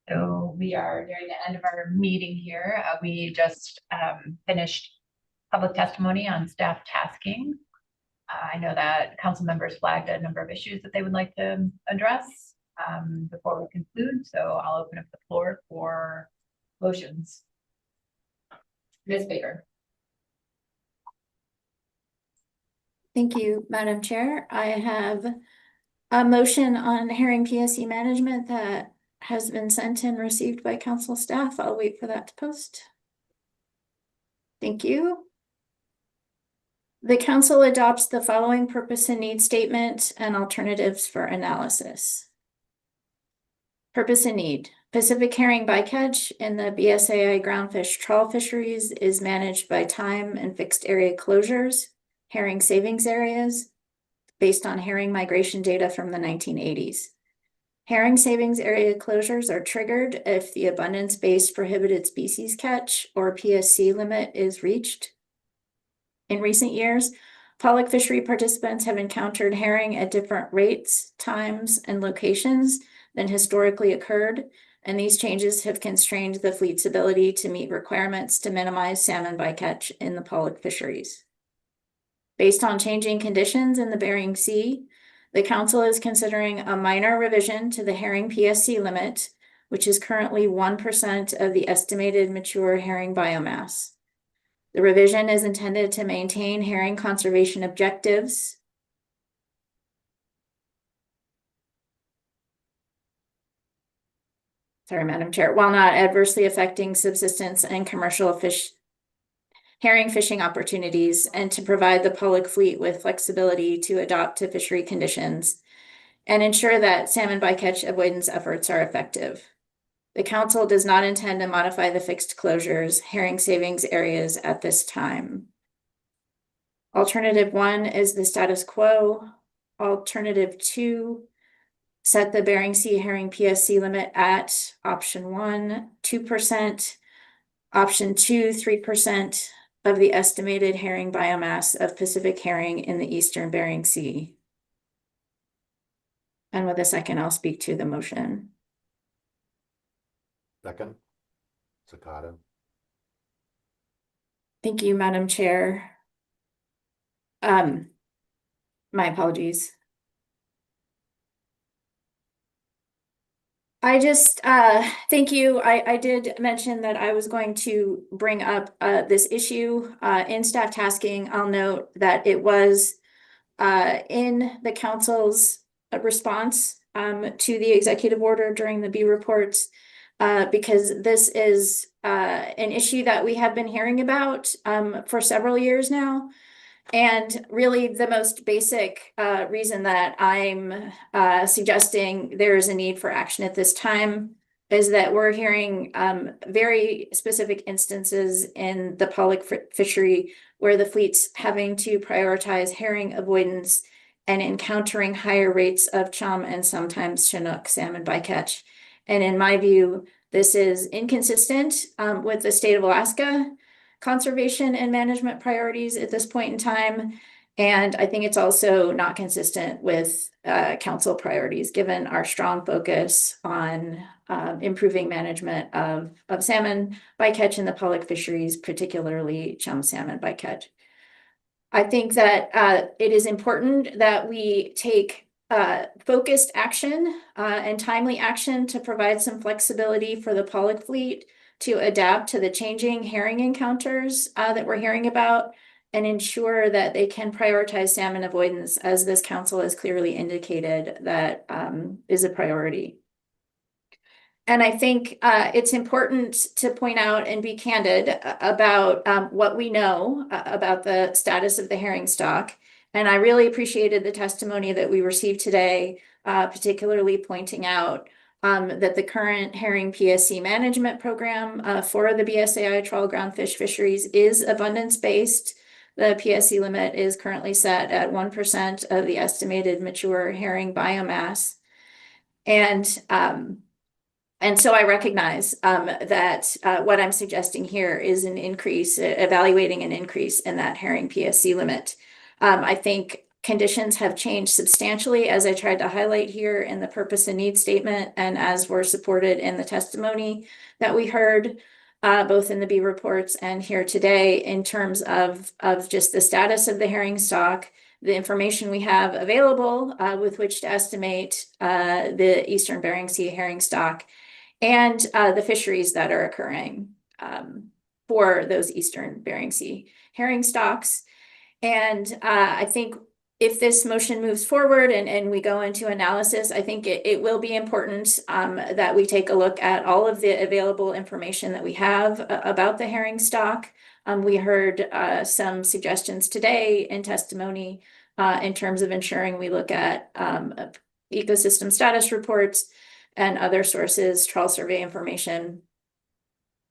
So we are nearing the end of our meeting here. We just finished public testimony on staff tasking. I know that council members flagged a number of issues that they would like to address before we conclude. So I'll open up the floor for motions. Ms. Baker. Thank you, Madam Chair. I have a motion on herring PSC management that has been sent and received by council staff. I'll wait for that to post. Thank you. The council adopts the following purpose and need statement and alternatives for analysis. Purpose and need. Pacific herring bycatch in the BSAI groundfish trawl fisheries is managed by time and fixed area closures, herring savings areas, based on herring migration data from the 1980s. Herring savings area closures are triggered if the abundance-based prohibited species catch or PSC limit is reached. In recent years, pollock fishery participants have encountered herring at different rates, times, and locations than historically occurred, and these changes have constrained the fleet's ability to meet requirements to minimize salmon bycatch in the pollock fisheries. Based on changing conditions in the Bering Sea, the council is considering a minor revision to the herring PSC limit, which is currently 1% of the estimated mature herring biomass. The revision is intended to maintain herring conservation objectives. Sorry, Madam Chair, while not adversely affecting subsistence and commercial herring fishing opportunities, and to provide the pollock fleet with flexibility to adapt to fishery conditions and ensure that salmon bycatch avoidance efforts are effective. The council does not intend to modify the fixed closures, herring savings areas at this time. Alternative 1 is the status quo. Alternative 2, set the Bering Sea herring PSC limit at option 1, 2%, option 2, 3% of the estimated herring biomass of Pacific herring in the Eastern Bering Sea. And with a second, I'll speak to the motion. Second, Sakata. Thank you, Madam Chair. My apologies. I just, thank you. I did mention that I was going to bring up this issue in staff tasking. I'll note that it was in the council's response to the executive order during the B reports, because this is an issue that we have been hearing about for several years now. And really the most basic reason that I'm suggesting there is a need for action at this time is that we're hearing very specific instances in the pollock fishery where the fleet's having to prioritize herring avoidance and encountering higher rates of chum and sometimes Chinook salmon bycatch. And in my view, this is inconsistent with the state of Alaska conservation and management priorities at this point in time. And I think it's also not consistent with council priorities, given our strong focus on improving management of salmon bycatch in the pollock fisheries, particularly chum salmon bycatch. I think that it is important that we take focused action and timely action to provide some flexibility for the pollock fleet to adapt to the changing herring encounters that we're hearing about and ensure that they can prioritize salmon avoidance, as this council has clearly indicated that is a priority. And I think it's important to point out and be candid about what we know about the status of the herring stock. And I really appreciated the testimony that we received today, particularly pointing out that the current herring PSC management program for the BSAI trawl groundfish fisheries is abundance-based. The PSC limit is currently set at 1% of the estimated mature herring biomass. And so I recognize that what I'm suggesting here is an increase, evaluating an increase in that herring PSC limit. I think conditions have changed substantially, as I tried to highlight here in the purpose and need statement, and as were supported in the testimony that we heard, both in the B reports and here today, in terms of just the status of the herring stock, the information we have available with which to estimate the Eastern Bering Sea herring stock, and the fisheries that are occurring for those Eastern Bering Sea herring stocks. And I think if this motion moves forward and we go into analysis, I think it will be important that we take a look at all of the available information that we have about the herring stock. We heard some suggestions today in testimony in terms of ensuring we look at ecosystem status reports and other sources, trawl survey information.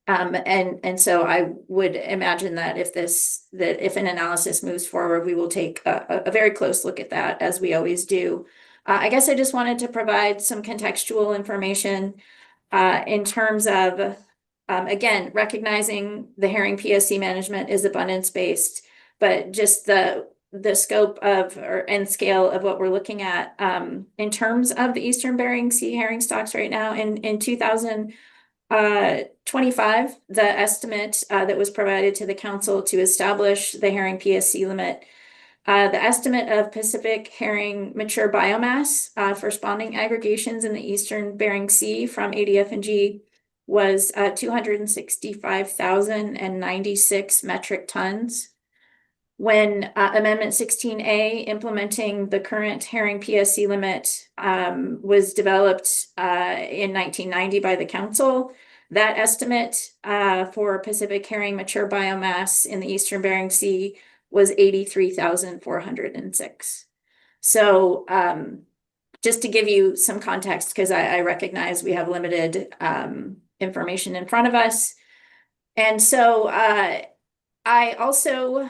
And so I would imagine that if an analysis moves forward, we will take a very close look at that, as we always do. I guess I just wanted to provide some contextual information in terms of, again, recognizing the herring PSC management is abundance-based, but just the scope of and scale of what we're looking at in terms of the Eastern Bering Sea herring stocks right now in 2025, the estimate that was provided to the council to establish the herring PSC limit, the estimate of Pacific herring mature biomass for spawning aggregations in the Eastern Bering Sea from ADF&G was 265,096 metric tons. When Amendment 16A implementing the current herring PSC limit was developed in 1990 by the council, that estimate for Pacific herring mature biomass in the Eastern Bering Sea was 83,406. So just to give you some context, because I recognize we have limited information in front of us. And so I also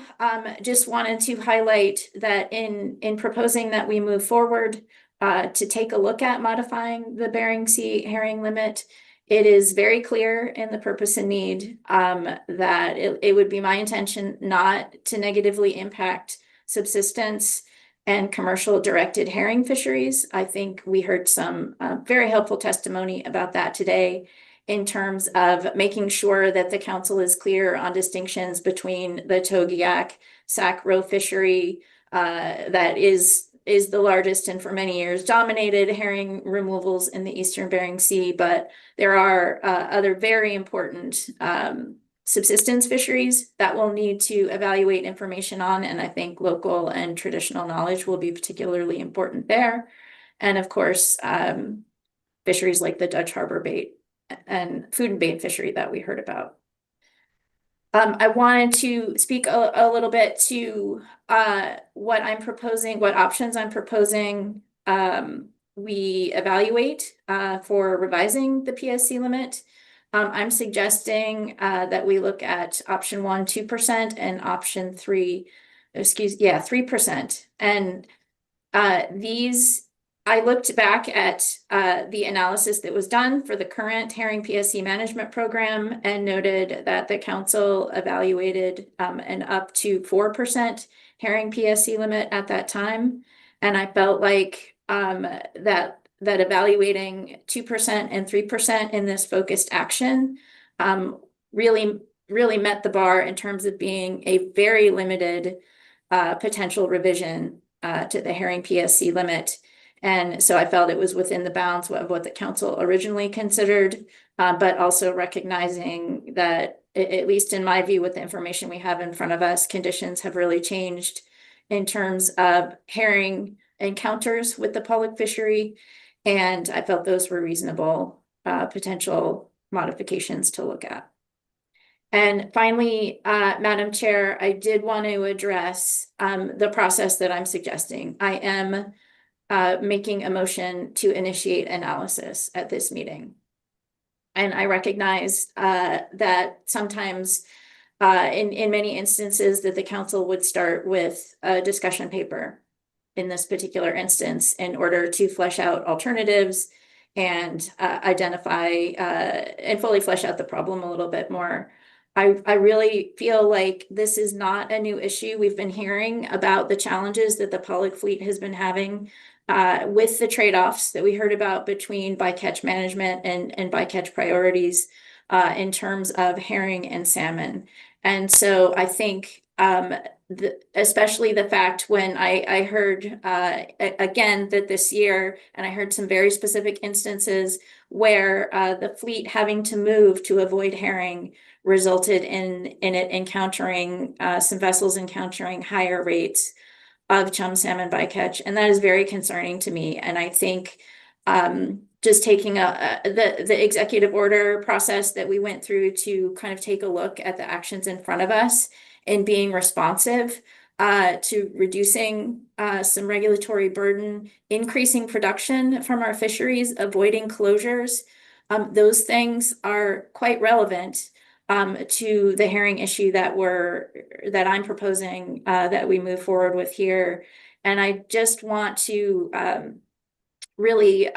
just wanted to highlight that in proposing that we move forward to take a look at modifying the Bering Sea herring limit, it is very clear in the purpose and need that it would be my intention not to negatively impact subsistence and commercial directed herring fisheries. I think we heard some very helpful testimony about that today, in terms of making sure that the council is clear on distinctions between the Togiak sac roe fishery that is the largest and for many years dominated herring removals in the Eastern Bering Sea, but there are other very important subsistence fisheries that we'll need to evaluate information on, and I think local and traditional knowledge will be particularly important there. And of course, fisheries like the Dutch harbor bait and food and bait fishery that we heard about. I wanted to speak a little bit to what I'm proposing, what options I'm proposing we evaluate for revising the PSC limit. I'm suggesting that we look at option 1, 2%, and option 3, 3%. And these, I looked back at the analysis that was done for the current herring PSC management program and noted that the council evaluated an up to 4% herring PSC limit at that time. And I felt like that evaluating 2% and 3% in this focused action really met the bar in terms of being a very limited potential revision to the herring PSC limit. And so I felt it was within the bounds of what the council originally considered, but also recognizing that, at least in my view, with the information we have in front of us, conditions have really changed in terms of herring encounters with the pollock fishery. And I felt those were reasonable potential modifications to look at. And finally, Madam Chair, I did want to address the process that I'm suggesting. I am making a motion to initiate analysis at this meeting. And I recognize that sometimes in many instances that the council would start with a discussion paper in this particular instance in order to flesh out alternatives and identify and fully flesh out the problem a little bit more. I really feel like this is not a new issue. We've been hearing about the challenges that the public fleet has been having with the trade-offs that we heard about between bycatch management and bycatch priorities in terms of herring and salmon. And so I think especially the fact when I heard again that this year, and I heard some very specific instances where the fleet having to move to avoid herring resulted in it encountering some vessels encountering higher rates of chum salmon bycatch, and that is very concerning to me. And I think just taking the executive order process that we went through to kind of take a look at the actions in front of us and being responsive to reducing some regulatory burden, increasing production from our fisheries, avoiding closures. Those things are quite relevant to the herring issue that I'm proposing that we move forward with here. And I just want to really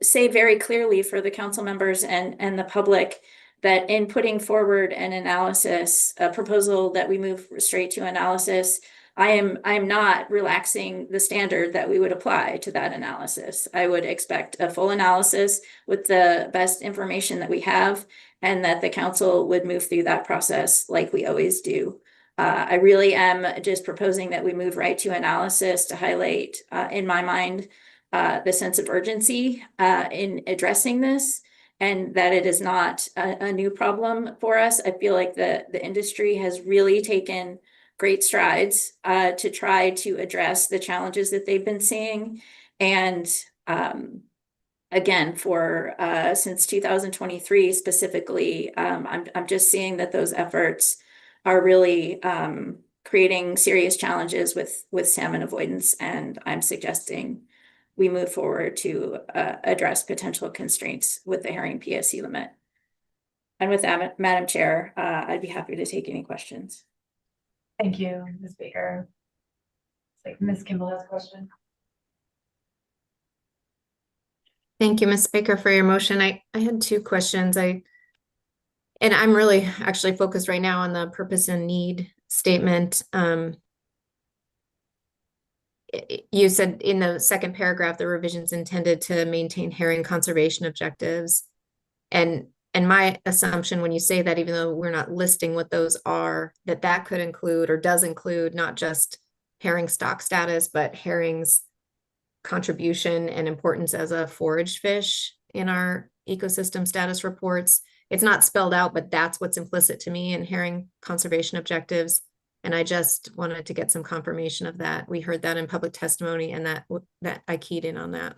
say very clearly for the council members and the public that in putting forward an analysis, a proposal that we move straight to analysis, I'm not relaxing the standard that we would apply to that analysis. I would expect a full analysis with the best information that we have, and that the council would move through that process like we always do. I really am just proposing that we move right to analysis to highlight, in my mind, the sense of urgency in addressing this, and that it is not a new problem for us. I feel like the industry has really taken great strides to try to address the challenges that they've been seeing. And again, for since 2023 specifically, I'm just seeing that those efforts are really creating serious challenges with salmon avoidance, and I'm suggesting we move forward to address potential constraints with the herring PSC limit. And with that, Madam Chair, I'd be happy to take any questions. Thank you, Ms. Baker. Like Ms. Kimball has a question. Thank you, Ms. Baker, for your motion. I had two questions. And I'm really actually focused right now on the purpose and need statement. You said in the second paragraph, the revisions intended to maintain herring conservation objectives. And my assumption when you say that, even though we're not listing what those are, that could include or does include not just herring stock status, but herring's contribution and importance as a forage fish in our ecosystem status reports. It's not spelled out, but that's what's implicit to me in herring conservation objectives. And I just wanted to get some confirmation of that. We heard that in public testimony, and that I keyed in on that.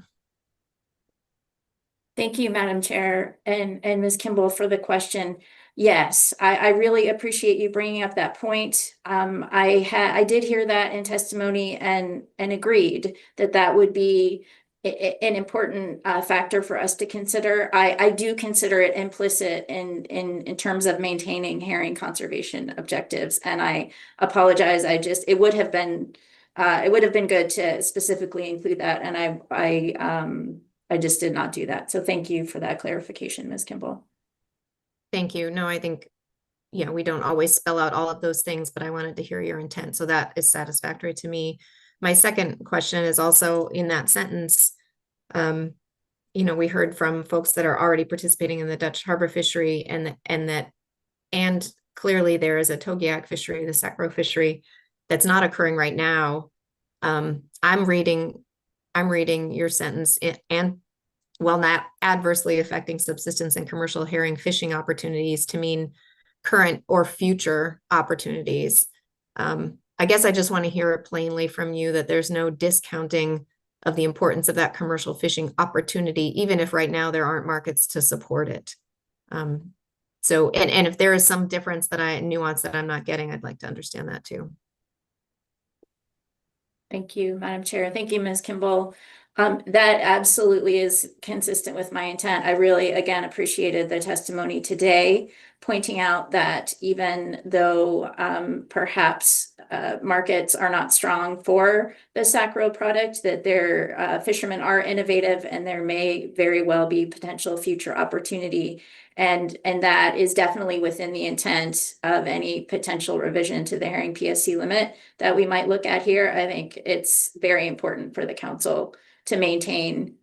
Thank you, Madam Chair, and Ms. Kimball for the question. Yes, I really appreciate you bringing up that point. I did hear that in testimony and agreed that would be an important factor for us to consider. I do consider it implicit in terms of maintaining herring conservation objectives, and I apologize. It would have been good to specifically include that, and I just did not do that. So thank you for that clarification, Ms. Kimball. Thank you. No, I think, we don't always spell out all of those things, but I wanted to hear your intent. So that is satisfactory to me. My second question is also in that sentence. We heard from folks that are already participating in the Dutch harbor fishery and clearly there is a Togiak fishery, the Sacro fishery, that's not occurring right now. I'm reading your sentence and while not adversely affecting subsistence and commercial herring fishing opportunities to mean current or future opportunities. I guess I just want to hear it plainly from you that there's no discounting of the importance of that commercial fishing opportunity, even if right now there aren't markets to support it. So if there is some nuance that I'm not getting, I'd like to understand that too. Thank you, Madam Chair. Thank you, Ms. Kimball. That absolutely is consistent with my intent. I really, again, appreciated the testimony today, pointing out that even though perhaps markets are not strong for the sacro product, that their fishermen are innovative and there may very well be potential future opportunity. And that is definitely within the intent of any potential revision to the herring PSC limit that we might look at here. I think it's very important for the council to maintain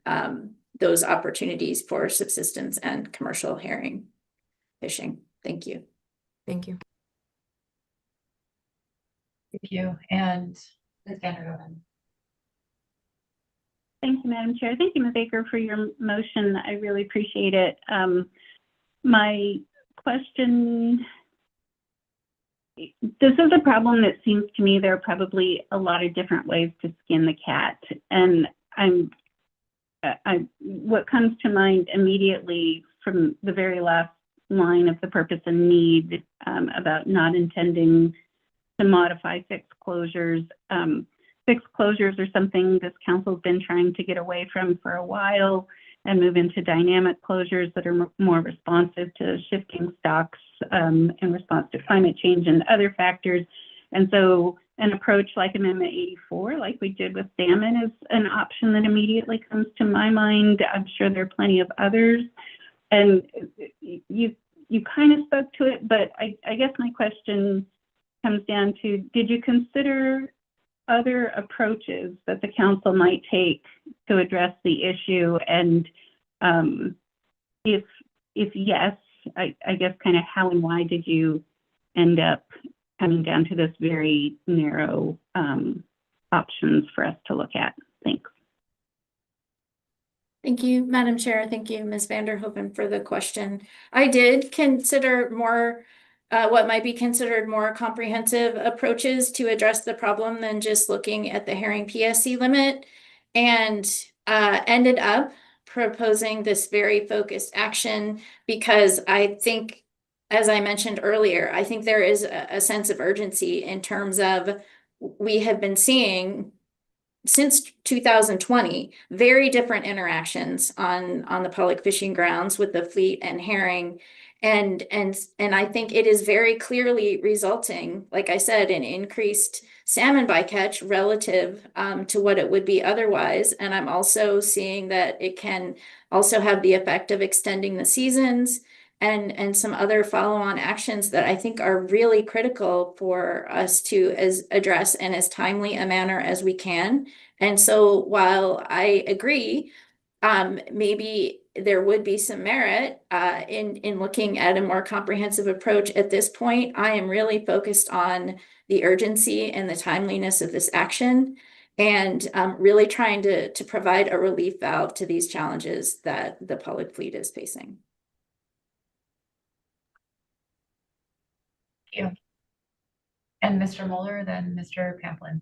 those opportunities for subsistence and commercial herring fishing. Thank you. Thank you. Thank you. And Ms. Vanderhoven. Thank you, Madam Chair. Thank you, Ms. Baker, for your motion. I really appreciate it. My question, this is a problem that seems to me there are probably a lot of different ways to skin the cat. And what comes to mind immediately from the very last line of the purpose and need about not intending to modify fixed closures. Fixed closures are something this council's been trying to get away from for a while and move into dynamic closures that are more responsive to shifting stocks in response to climate change and other factors. And so an approach like Amendment 84, like we did with salmon, is an option that immediately comes to my mind. I'm sure there are plenty of others. And you kind of spoke to it, but I guess my question comes down to, did you consider other approaches that the council might take to address the issue? And if yes, I guess kind of how and why did you end up coming down to this very narrow options for us to look at? Thanks. Thank you, Madam Chair. Thank you, Ms. Vanderhoven, for the question. I did consider more what might be considered more comprehensive approaches to address the problem than just looking at the herring PSC limit, and ended up proposing this very focused action because I think, as I mentioned earlier, I think there is a sense of urgency in terms of we have been seeing since 2020 very different interactions on the public fishing grounds with the fleet and herring. And I think it is very clearly resulting, like I said, in increased salmon bycatch relative to what it would be otherwise. And I'm also seeing that it can also have the effect of extending the seasons and some other follow-on actions that I think are really critical for us to address in as timely a manner as we can. And so while I agree, maybe there would be some merit in looking at a more comprehensive approach at this point, I am really focused on the urgency and the timeliness of this action, and really trying to provide a relief valve to these challenges that the public fleet is facing. Thank you. And Mr. Mueller, then Mr. Pamplin.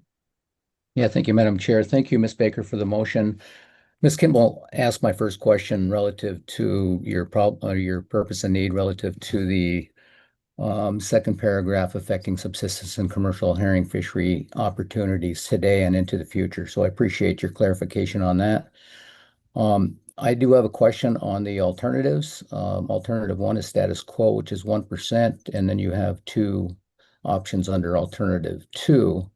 Yeah, thank you, Madam Chair. Thank you, Ms. Baker, for the motion. Ms. Kimball asked my first question relative to your purpose and need relative to the second paragraph affecting subsistence and commercial herring fishery opportunities today and into the future. So I appreciate your clarification on that. I do have a question on the alternatives. Alternative 1 is status quo, which is 1%, and then you have 2 options under alternative 2.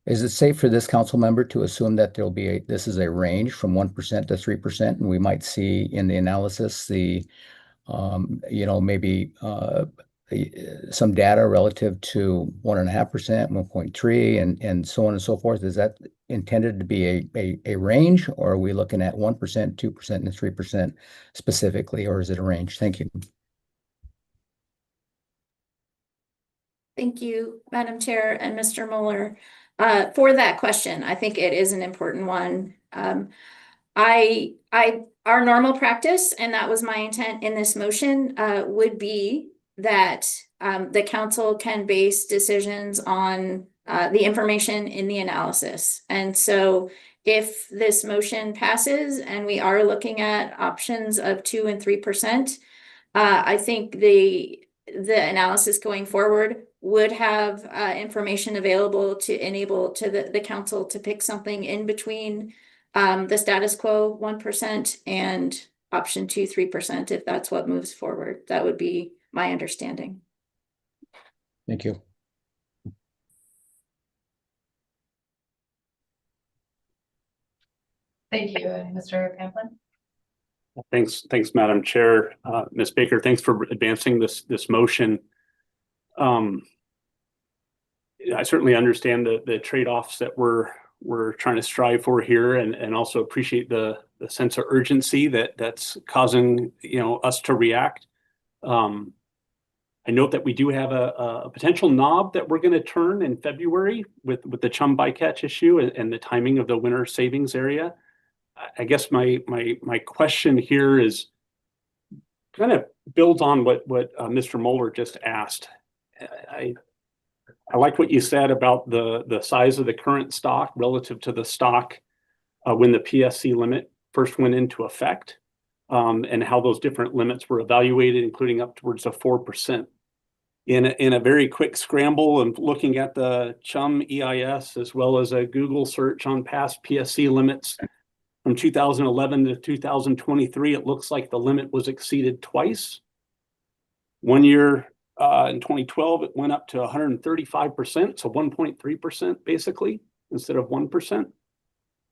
Is it safe for this council member to assume that there'll be this is a range from 1% to 3%, and we might see in the analysis the, maybe some data relative to 1.5%, 1.3, and so on and so forth? Is that intended to be a range, or are we looking at 1%, 2%, and 3% specifically, or is it a range? Thank you. Thank you, Madam Chair and Mr. Mueller, for that question. I think it is an important one. Our normal practice, and that was my intent in this motion, would be that the council can base decisions on the information in the analysis. And so if this motion passes and we are looking at options of 2% and 3%, I think the analysis going forward would have information available to enable to the council to pick something in between the status quo 1% and option 2, 3%, if that's what moves forward. That would be my understanding. Thank you. Thank you, Mr. Pamplin. Thanks, Madam Chair. Ms. Baker, thanks for advancing this motion. I certainly understand the trade-offs that we're trying to strive for here, and also appreciate the sense of urgency that's causing us to react. I note that we do have a potential knob that we're going to turn in February with the chum bycatch issue and the timing of the winter savings area. I guess my question here is kind of builds on what Mr. Moeller just asked. I like what you said about the size of the current stock relative to the stock when the PSC limit first went into effect, and how those different limits were evaluated, including up towards a 4%. In a very quick scramble and looking at the chum EIS as well as a Google search on past PSC limits from 2011 to 2023, it looks like the limit was exceeded twice. One year in 2012, it went up to 135%, so 1.3% basically, instead of 1%.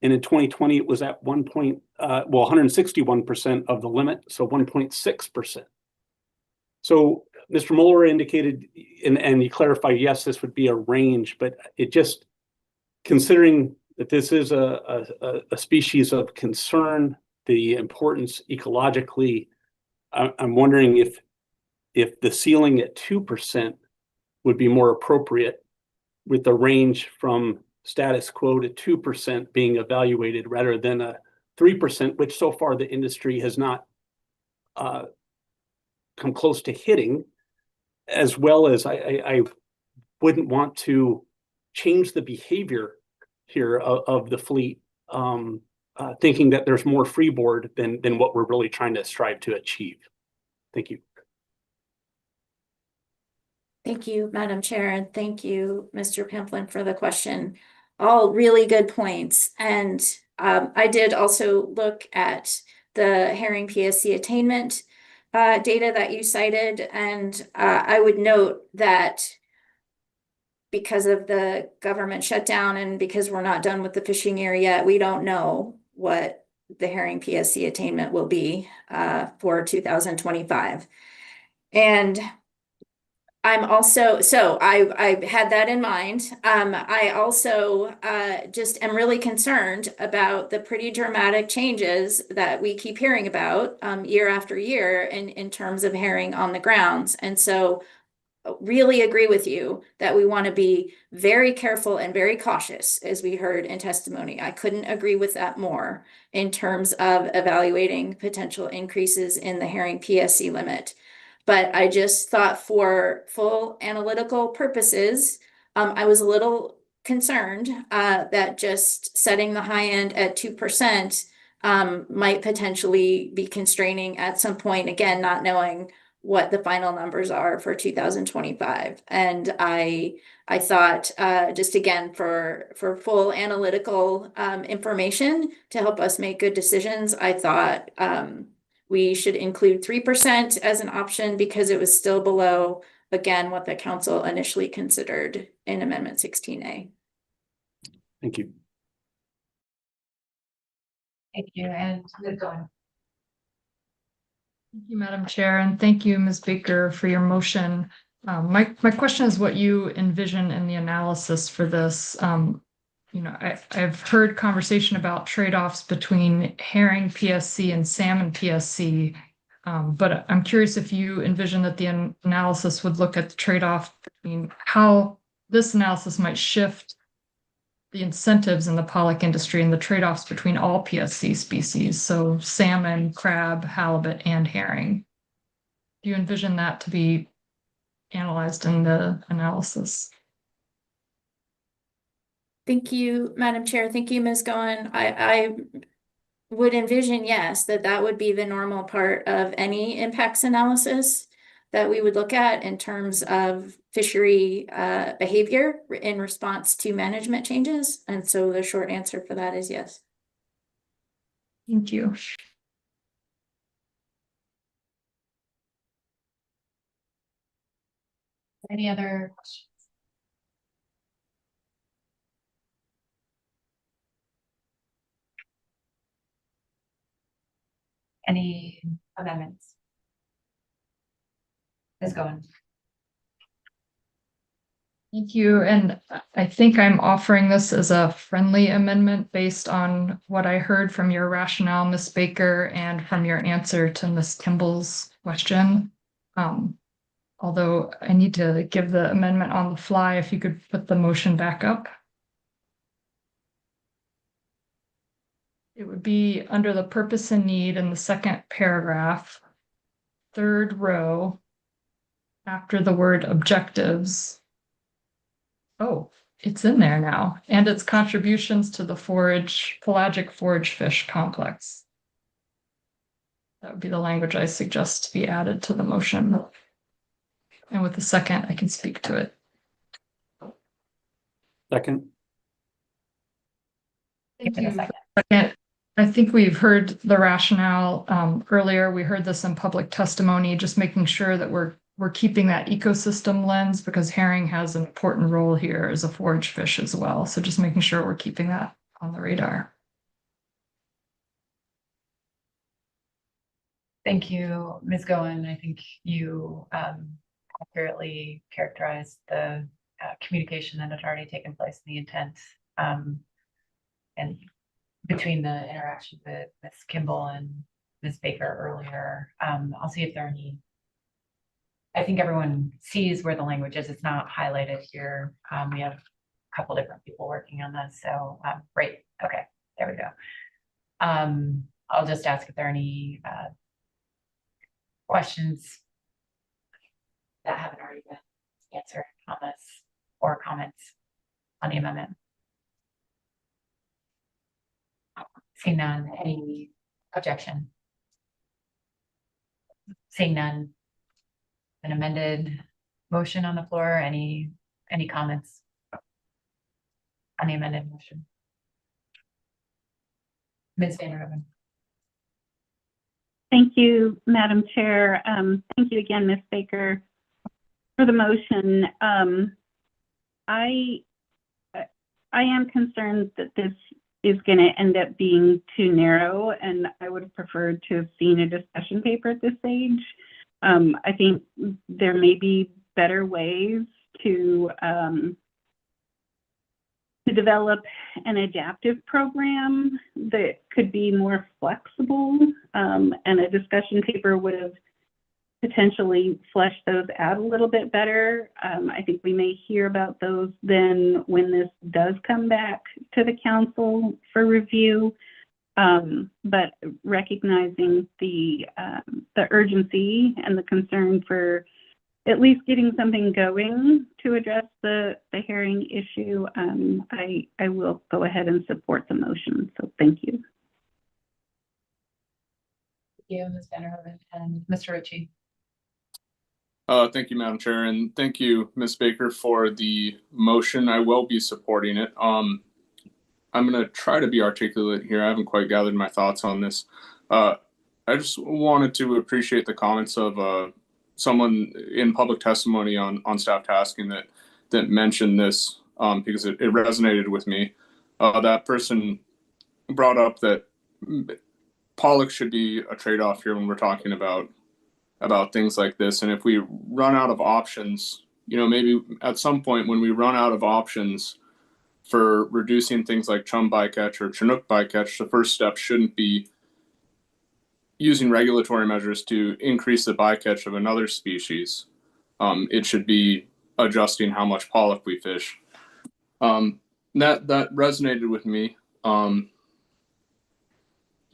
And in 2020, it was at 161% of the limit, so 1.6%. So Mr. Moeller indicated, and he clarified, yes, this would be a range, but it just, considering that this is a species of concern, the importance ecologically, I'm wondering if the ceiling at 2% would be more appropriate, with the range from status quo to 2% being evaluated rather than a 3%, which so far the industry has not come close to hitting, as well as I wouldn't want to change the behavior here of the fleet, thinking that there's more freeboard than what we're really trying to strive to achieve. Thank you. Thank you, Madam Chair, and thank you, Mr. Pamplin, for the question. All really good points. And I did also look at the herring PSC attainment data that you cited, and I would note that because of the government shutdown and because we're not done with the fishing year yet, we don't know what the herring PSC attainment will be for 2025. And I'm also, so I had that in mind. I also just am really concerned about the pretty dramatic changes that we keep hearing about year after year in terms of herring on the grounds. And so really agree with you that we want to be very careful and very cautious, as we heard in testimony. I couldn't agree with that more in terms of evaluating potential increases in the herring PSC limit. But I just thought for full analytical purposes, I was a little concerned that just setting the high end at 2% might potentially be constraining at some point, again, not knowing what the final numbers are for 2025. And I thought, just again, for full analytical information to help us make good decisions, I thought we should include 3% as an option because it was still below, again, what the council initially considered in Amendment 16A. Thank you. Thank you, and Ms. Goen. Thank you, Madam Chair, and thank you, Ms. Baker, for your motion. My question is what you envision in the analysis for this. I've heard conversation about trade-offs between herring PSC and salmon PSC, but I'm curious if you envision that the analysis would look at the trade-off between how this analysis might shift the incentives in the pollock industry and the trade-offs between all PSC species, so salmon, crab, halibut, and herring. Do you envision that to be analyzed in the analysis? Thank you, Madam Chair. Thank you, Ms. Goen. I would envision, yes, that would be the normal part of any impacts analysis that we would look at in terms of fishery behavior in response to management changes. And so the short answer for that is yes. Thank you. Any other questions? Any amendments? Ms. Goins. Thank you. And I think I'm offering this as a friendly amendment based on what I heard from your rationale, Ms. Baker, and from your answer to Ms. Kimball's question. Although I need to give the amendment on the fly, if you could put the motion back up. It would be under the purpose and need in the second paragraph, third row, after the word objectives. Oh, it's in there now. And its contributions to the pelagic forage fish complex. That would be the language I suggest to be added to the motion. And with the second, I can speak to it. Second. Thank you. Second. I think we've heard the rationale earlier. We heard this in public testimony, just making sure that we're keeping that ecosystem lens, because herring has an important role here as a forage fish as well. So just making sure we're keeping that on the radar. Thank you, Ms. Goen. I think you accurately characterized the communication that had already taken place in the intent, and between the interaction with Ms. Kimball and Ms. Baker earlier. I'll see if there are any. I think everyone sees where the language is. It's not highlighted here. We have a couple different people working on this. So great. Okay, there we go. I'll just ask if there are any questions that haven't already been answered on this, or comments on the amendment. Seeing none, any objection? Seeing none, an amended motion on the floor. Any comments on the amended motion? Ms. Van Roven. Thank you, Madam Chair. Thank you again, Ms. Baker, for the motion. I am concerned that this is going to end up being too narrow, and I would have preferred to have seen a discussion paper at this stage. I think there may be better ways to develop an adaptive program that could be more flexible, and a discussion paper would have potentially fleshed those out a little bit better. I think we may hear about those then when this does come back to the council for review. But recognizing the urgency and the concern for at least getting something going to address the herring issue, I will go ahead and support the motion. So thank you. Thank you, Ms. Van Roven and Mr. Ritchie. Thank you, Madam Chair, and thank you, Ms. Baker, for the motion. I will be supporting it. I'm going to try to be articulate here. I haven't quite gathered my thoughts on this. I just wanted to appreciate the comments of someone in public testimony on staff tasking that mentioned this, because it resonated with me. That person brought up that pollock should be a trade-off here when we're talking about things like this. And if we run out of options, maybe at some point when we run out of options for reducing things like chum bycatch or Chinook bycatch, the first step shouldn't be using regulatory measures to increase the bycatch of another species. It should be adjusting how much pollock we fish. That resonated with me.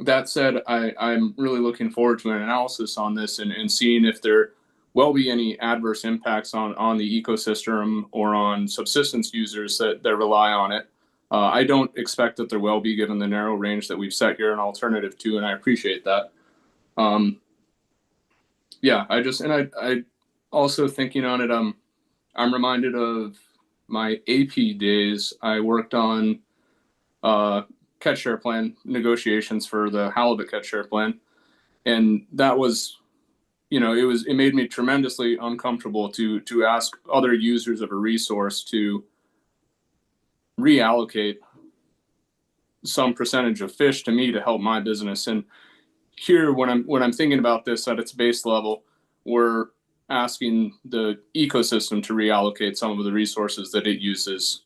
That said, I'm really looking forward to an analysis on this and seeing if there will be any adverse impacts on the ecosystem or on subsistence users that rely on it. I don't expect that there will be, given the narrow range that we've set here an alternative to, and I appreciate that. Yeah, I also thinking on it, I'm reminded of my AP days. I worked on catch share plan negotiations for the halibut catch share plan. And that was, it made me tremendously uncomfortable to ask other users of a resource to reallocate some percentage of fish to me to help my business. And here, when I'm thinking about this at its base level, we're asking the ecosystem to reallocate some of the resources that it uses,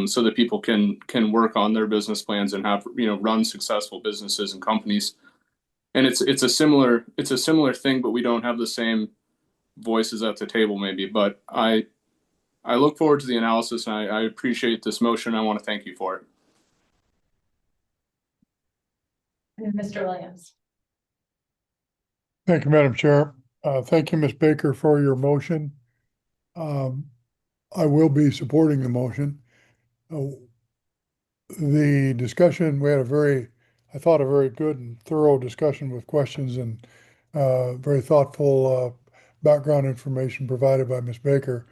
so that people can work on their business plans and have run successful businesses and companies. And it's a similar thing, but we don't have the same voices at the table maybe. But I look forward to the analysis, and I appreciate this motion. I want to thank you for it. And Mr. Williams. Thank you, Madam Chair. Thank you, Ms. Baker, for your motion. I will be supporting the motion. The discussion, we had I thought a very good and thorough discussion with questions and very thoughtful background information provided by Ms. Baker.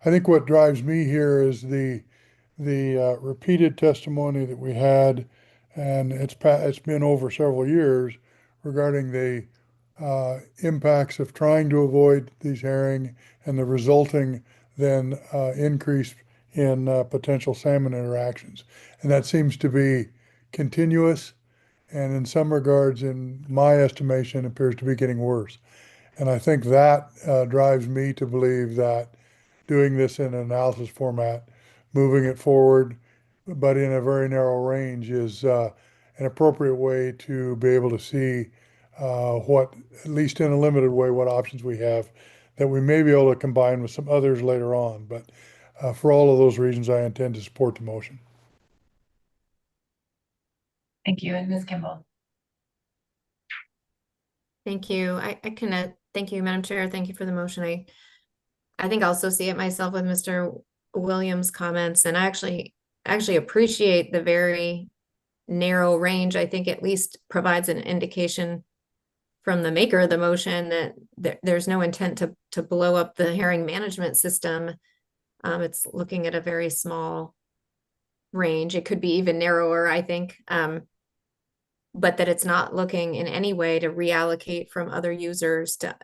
I think what drives me here is the repeated testimony that we had, and it's been over several years, regarding the impacts of trying to avoid these herring and the resulting then increase in potential salmon interactions. And that seems to be continuous, and in some regards, in my estimation, appears to be getting worse. And I think that drives me to believe that doing this in an analysis format, moving it forward, but in a very narrow range, is an appropriate way to be able to see what, at least in a limited way, what options we have that we may be able to combine with some others later on. But for all of those reasons, I intend to support the motion. Thank you. And Ms. Kimball. Thank you. Thank you, Madam Chair. Thank you for the motion. I think I also see it myself with Mr. Williams' comments, and I actually appreciate the very narrow range. I think at least provides an indication from the maker of the motion that there's no intent to blow up the herring management system. It's looking at a very small range. It could be even narrower, I think, but that it's not looking in any way to reallocate from other users, to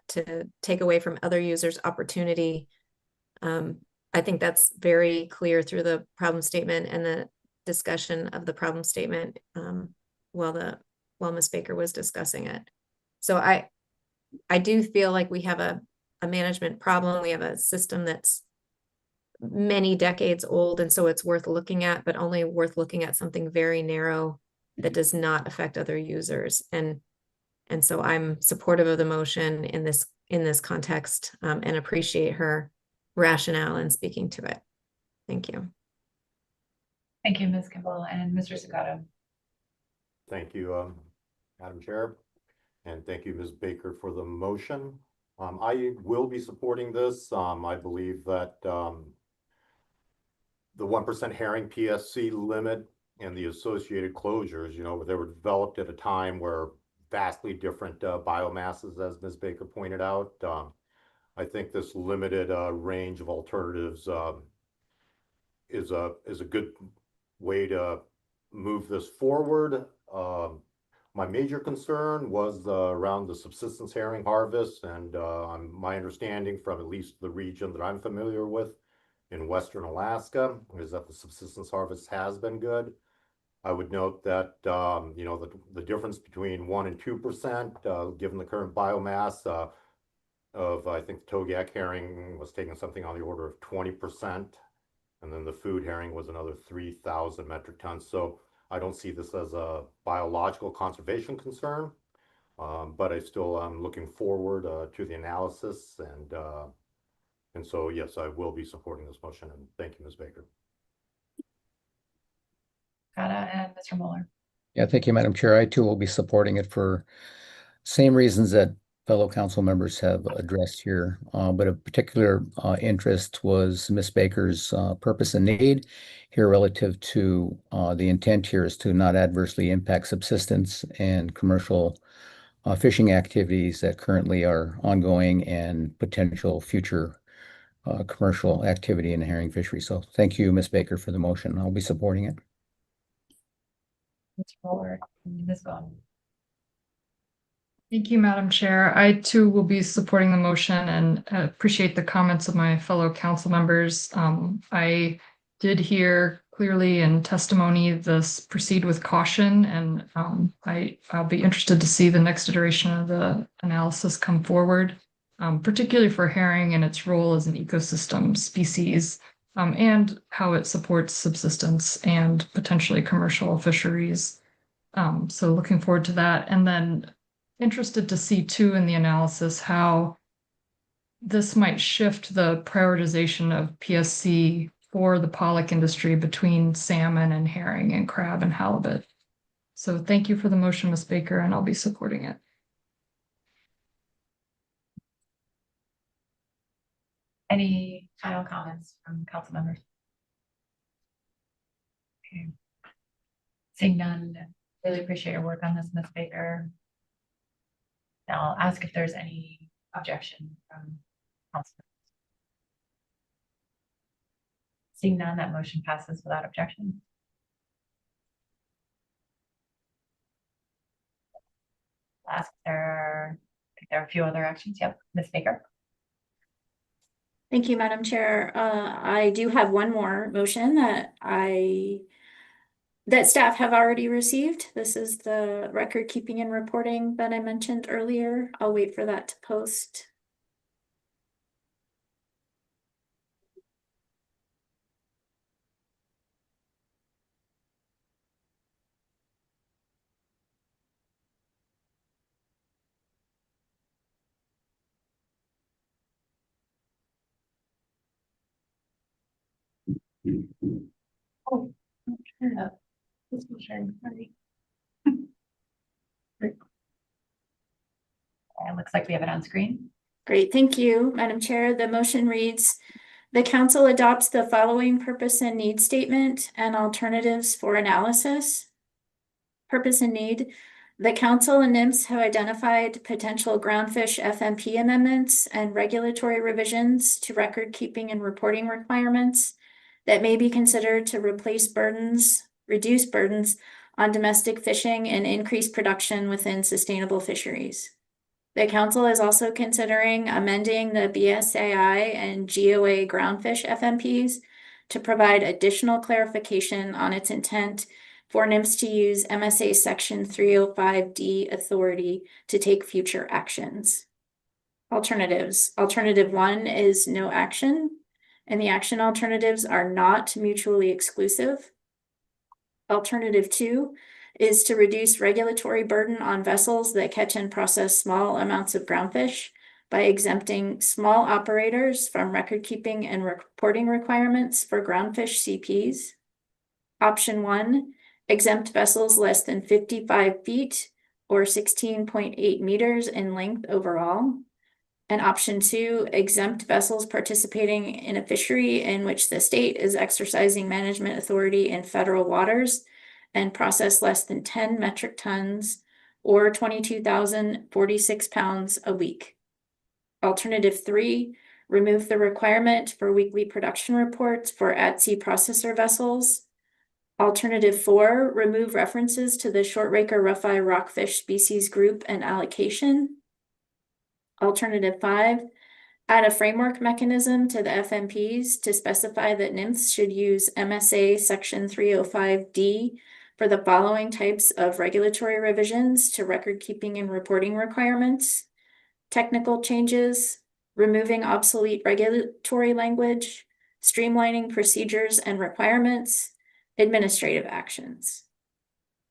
take away from other users' opportunity. I think that's very clear through the problem statement and the discussion of the problem statement while Ms. Baker was discussing it. So I do feel like we have a management problem. We have a system that's many decades old, and so it's worth looking at, but only worth looking at something very narrow that does not affect other users. And so I'm supportive of the motion in this context, and appreciate her rationale in speaking to it. Thank you. Thank you, Ms. Kimball. And Mr. Sakato. Thank you, Madam Chair. And thank you, Ms. Baker, for the motion. I will be supporting this. I believe that the 1% herring PSC limit and the associated closures, they were developed at a time where vastly different biomasses, as Ms. Baker pointed out. I think this limited range of alternatives is a good way to move this forward. My major concern was around the subsistence herring harvest, and my understanding from at least the region that I'm familiar with in Western Alaska is that the subsistence harvest has been good. I would note that the difference between 1% and 2%, given the current biomass of, I think the Togiak herring was taking something on the order of 20%, and then the food herring was another 3,000 metric tons. So I don't see this as a biological conservation concern, but I still am looking forward to the analysis, and so yes, I will be supporting this motion. And thank you, Ms. Baker. And Mr. Mueller. Yeah, thank you, Madam Chair. I too will be supporting it for same reasons that fellow council members have addressed here, but of particular interest was Ms. Baker's purpose and need here relative to the intent here is to not adversely impact subsistence and commercial fishing activities that currently are ongoing and potential future commercial activity in the herring fishery. So thank you, Ms. Baker, for the motion. I'll be supporting it. Mr. Fuller, Ms. Gone. Thank you, Madam Chair. I too will be supporting the motion and appreciate the comments of my fellow council members. I did hear clearly in testimony this proceed with caution, and I'll be interested to see the next iteration of the analysis come forward, particularly for herring and its role as an ecosystem species, and how it supports subsistence and potentially commercial fisheries. So looking forward to that. And then interested to see too in the analysis how this might shift the prioritization of PSC for the pollock industry between salmon and herring and crab and halibut. So thank you for the motion, Ms. Baker, and I'll be supporting it. Any final comments from council members? Okay. Seeing none, really appreciate your work on this, Ms. Baker. Now I'll ask if there's any objection from council. Seeing none, that motion passes without objection. I'll ask if there are a few other actions. Yep, Ms. Baker. Thank you, Madam Chair. I do have one more motion that staff have already received. This is the record keeping and reporting that I mentioned earlier. I'll wait for that to post. Oh, this is sharing. Sorry. It looks like we have it on screen. Great, thank you, Madam Chair. The motion reads, the council adopts the following purpose and need statement and alternatives for analysis. Purpose and need. The council and NMFS have identified potential groundfish FMP amendments and regulatory revisions to record keeping and reporting requirements that may be considered to reduce burdens on domestic fishing and increase production within sustainable fisheries. The council is also considering amending the BSAI and GOA groundfish FMPs to provide additional clarification on its intent for NMFS to use MSA Section 305D authority to take future actions. Alternatives. Alternative 1 is no action, and the action alternatives are not mutually exclusive. Alternative 2 is to reduce regulatory burden on vessels that catch and process small amounts of groundfish by exempting small operators from record keeping and reporting requirements for groundfish CPs. Option 1, exempt vessels less than 55 feet or 16.8 meters in length overall. And option 2, exempt vessels participating in a fishery in which the state is exercising management authority in federal waters and process less than 10 metric tons or 22,046 pounds a week. Alternative 3, remove the requirement for weekly production reports for at-sea processor vessels. Alternative 4, remove references to the shortraker rough-eye rockfish species group and allocation. Alternative 5, add a framework mechanism to the FMPs to specify that NMFS should use MSA Section 305D for the following types of regulatory revisions to record keeping and reporting requirements: technical changes, removing obsolete regulatory language, streamlining procedures and requirements, administrative actions.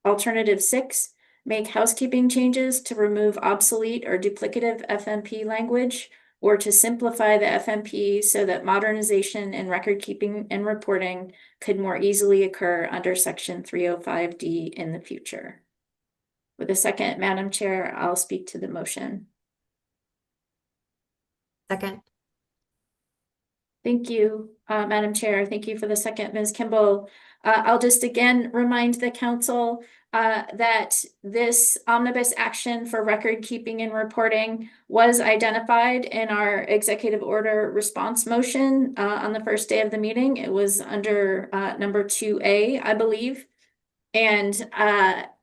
Alternative 6, make housekeeping changes to remove obsolete or duplicative FMP language or to simplify the FMP so that modernization in record keeping and reporting could more easily occur under Section 305D in the future. With a second, Madam Chair, I'll speak to the motion. Second. Thank you, Madam Chair. Thank you for the second, Ms. Kimball. I'll just again remind the council that this omnibus action for record keeping and reporting was identified in our executive order response motion on the first day of the meeting. It was under number 2A, I believe. And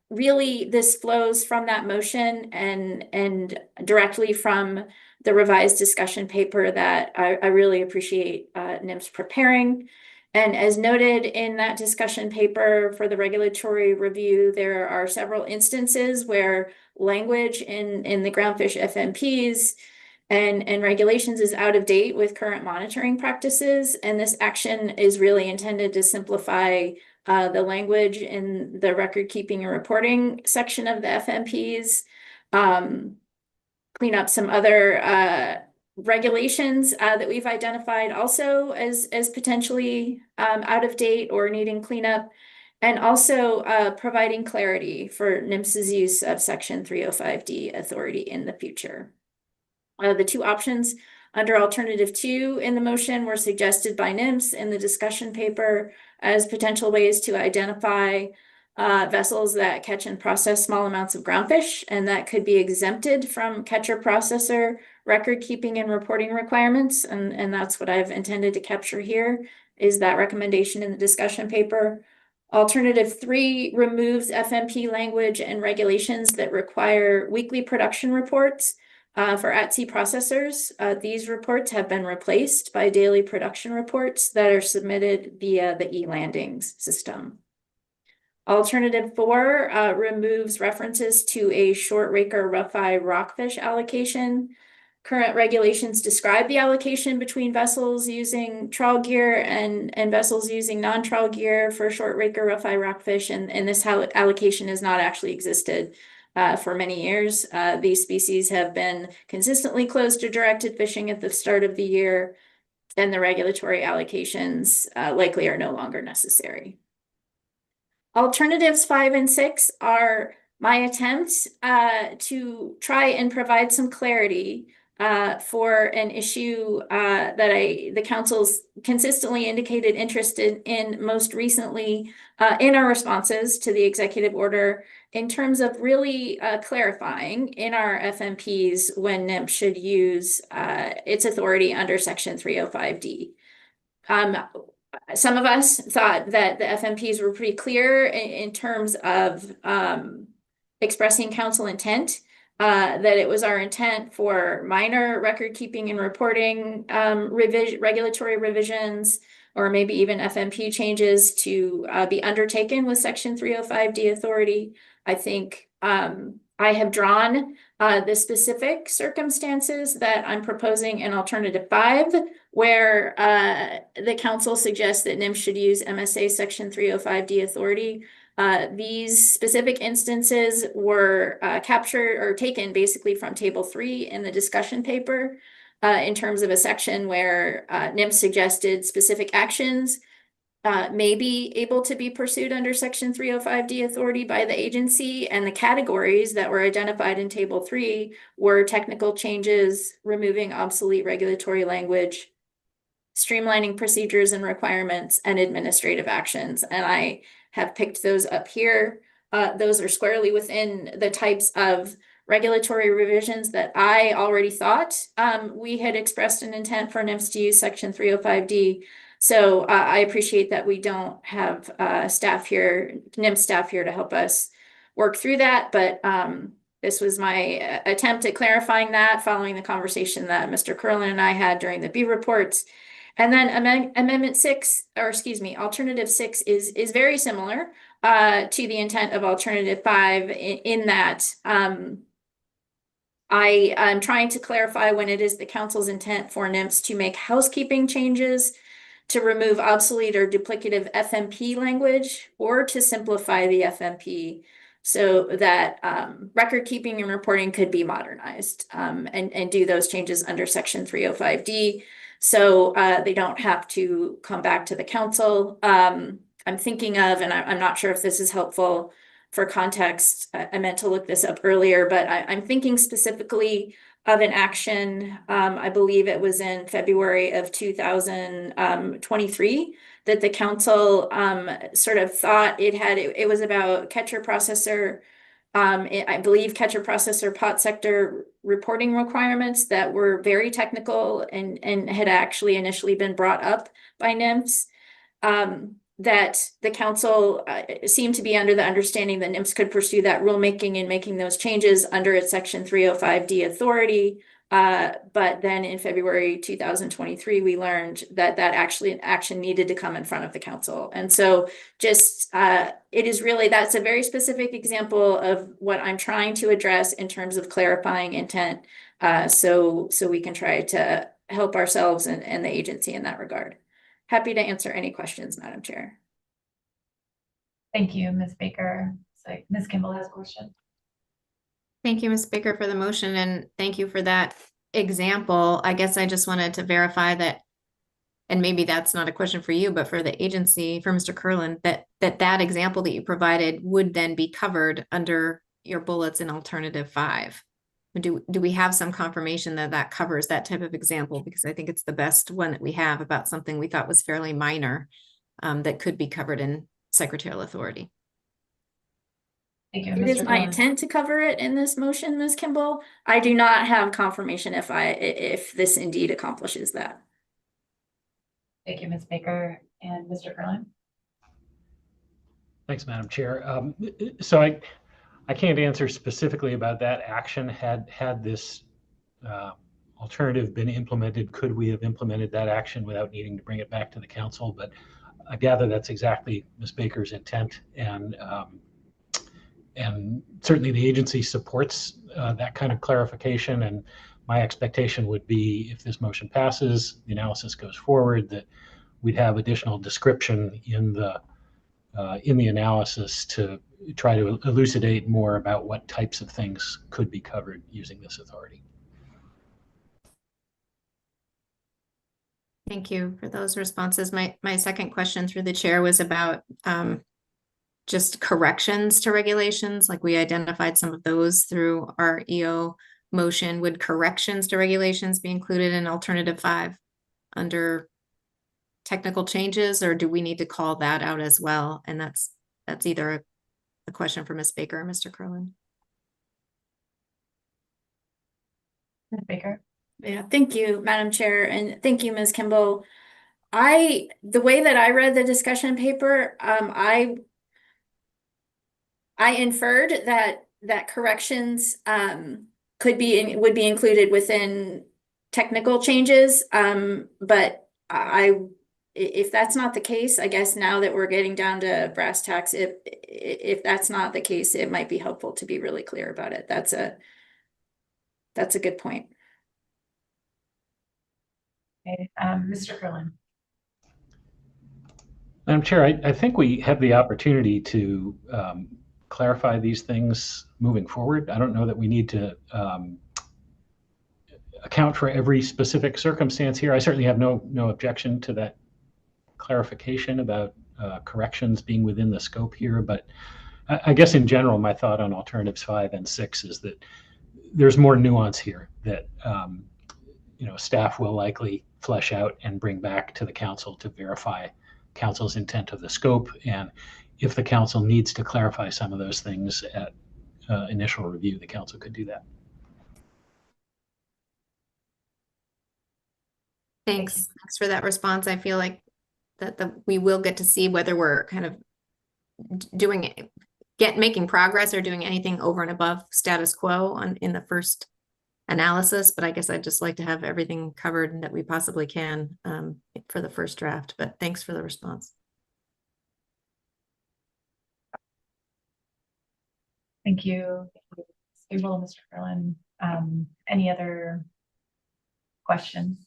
really, this flows from that motion and directly from the revised discussion paper that I really appreciate NIMS preparing. And as noted in that discussion paper for the regulatory review, there are several instances where language in the groundfish FMPs and regulations is out of date with current monitoring practices. And this action is really intended to simplify the language in the record keeping and reporting section of the FMPs, clean up some other regulations that we've identified also as potentially out of date or needing cleanup, and also providing clarity for NMFS's use of Section 305D authority in the future. The two options under alternative 2 in the motion were suggested by NMFS in the discussion paper as potential ways to identify vessels that catch and process small amounts of groundfish, and that could be exempted from catcher-processor record keeping and reporting requirements. And that's what I've intended to capture here, is that recommendation in the discussion paper. Alternative 3 removes FMP language and regulations that require weekly production reports for at-sea processors. These reports have been replaced by daily production reports that are submitted via the e-landings system. Alternative 4 removes references to a short raker rough-eye rockfish allocation. Current regulations describe the allocation between vessels using trawl gear and vessels using non-trawl gear for short raker rough-eye rockfish, and this allocation has not actually existed for many years. These species have been consistently closed to directed fishing at the start of the year, and the regulatory allocations likely are no longer necessary. Alternatives 5 and 6 are my attempts to try and provide some clarity for an issue that the council's consistently indicated interest in most recently in our responses to the executive order, in terms of really clarifying in our FMPs when NMFS should use its authority under Section 305D. Some of us thought that the FMPs were pretty clear in terms of expressing council intent, that it was our intent for minor record keeping and reporting regulatory revisions, or maybe even FMP changes to be undertaken with Section 305D authority. I think I have drawn the specific circumstances that I'm proposing in Alternative 5, where the council suggests that NMFS should use MSA Section 305D authority. These specific instances were captured or taken basically from Table 3 in the discussion paper in terms of a section where NMFS suggested specific actions may be able to be pursued under Section 305D authority by the agency, and the categories that were identified in Table 3 were technical changes, removing obsolete regulatory language, streamlining procedures and requirements, and administrative actions. And I have picked those up here. Those are squarely within the types of regulatory revisions that I already thought we had expressed an intent for NMFS to use Section 305D. So I appreciate that we don't have staff here, NMFS staff here to help us work through that. But this was my attempt at clarifying that following the conversation that Mr. Curlin and I had during the B reports. And then Amendment 6, or excuse me, Alternative 6 is very similar to the intent of Alternative 5 in that I am trying to clarify when it is the council's intent for NMFS to make housekeeping changes, to remove obsolete or duplicative FMP language, or to simplify the FMP so that record keeping and reporting could be modernized and do those changes under Section 305D. So they don't have to come back to the council. I'm thinking of, and I'm not sure if this is helpful for context, I meant to look this up earlier, but I'm thinking specifically of an action, I believe it was in February of 2023, that the council sort of thought it was about catcher processor, I believe catcher processor pot sector reporting requirements that were very technical and had actually initially been brought up by NMFS. that the council seemed to be under the understanding that NIMS could pursue that rulemaking and making those changes under its Section 305D authority. But then in February 2023, we learned that action needed to come in front of the council. And so just, it is really, that's a very specific example of what I'm trying to address in terms of clarifying intent. So we can try to help ourselves and the agency in that regard. Happy to answer any questions, Madam Chair. Thank you, Ms. Baker. So Ms. Kimball has a question. Thank you, Ms. Baker, for the motion, and thank you for that example. I guess I just wanted to verify that, and maybe that's not a question for you, but for the agency, for Mr. Curlin, that example that you provided would then be covered under your bullets in alternative 5. Do we have some confirmation that that covers that type of example? Because I think it's the best one that we have about something we thought was fairly minor that could be covered in secretarial authority. Thank you, It is my intent to cover it in this motion, Ms. Kimball. I do not have confirmation if this indeed accomplishes that. Thank you, Ms. Baker and Mr. Curlin. Thanks, Madam Chair. So I can't answer specifically about that action. Had this alternative been implemented, could we have implemented that action without needing to bring it back to the council? But I gather that's exactly Ms. Baker's intent, and certainly the agency supports that kind of clarification. And my expectation would be, if this motion passes, the analysis goes forward, that we'd have additional description in the analysis to try to elucidate more about what types of things could be covered using this authority. Thank you for those responses. My second question through the chair was about just corrections to regulations. Like, we identified some of those through our EO motion. Would corrections to regulations be included in alternative 5 under technical changes, or do we need to call that out as well? And that's either a question for Ms. Baker or Mr. Curlin. Ms. Baker. Yeah, thank you, Madam Chair, and thank you, Ms. Kimball. The way that I read the discussion paper, I inferred that corrections would be included within technical changes, but if that's not the case, I guess now that we're getting down to brass tacks, if that's not the case, it might be helpful to be really clear about it. That's a good point. Okay, Mr. Curlin. Madam Chair, I think we have the opportunity to clarify these things moving forward. I don't know that we need to account for every specific circumstance here. I certainly have no objection to that clarification about corrections being within the scope here, but I guess in general, my thought on alternatives 5 and 6 is that there's more nuance here that staff will likely flesh out and bring back to the council to verify council's intent of the scope. And if the council needs to clarify some of those things at initial review, the council could do that. Thanks for that response. I feel like that we will get to see whether we're kind of making progress or doing anything over and above status quo in the first analysis. But I guess I'd just like to have everything covered that we possibly can for the first draft. But thanks for the response. Thank you, April, Mr. Curlin. Any other questions?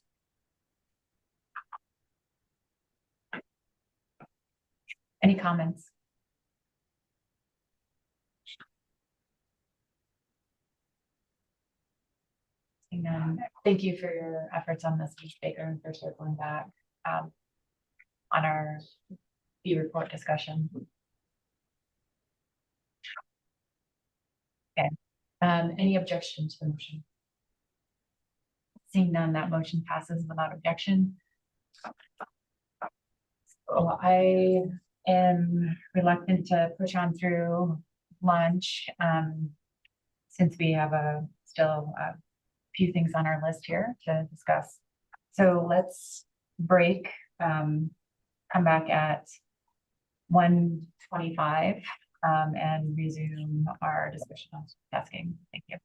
Any comments? Thank you for your efforts on this, Ms. Baker, and for circling back on our fee report discussion. Okay. Any objection to the motion? Seeing none, that motion passes without objection. So I am reluctant to push on through lunch since we have still a few things on our list here to discuss. So let's break, come back at 1:25 and resume our discussion on tasking. Thank you.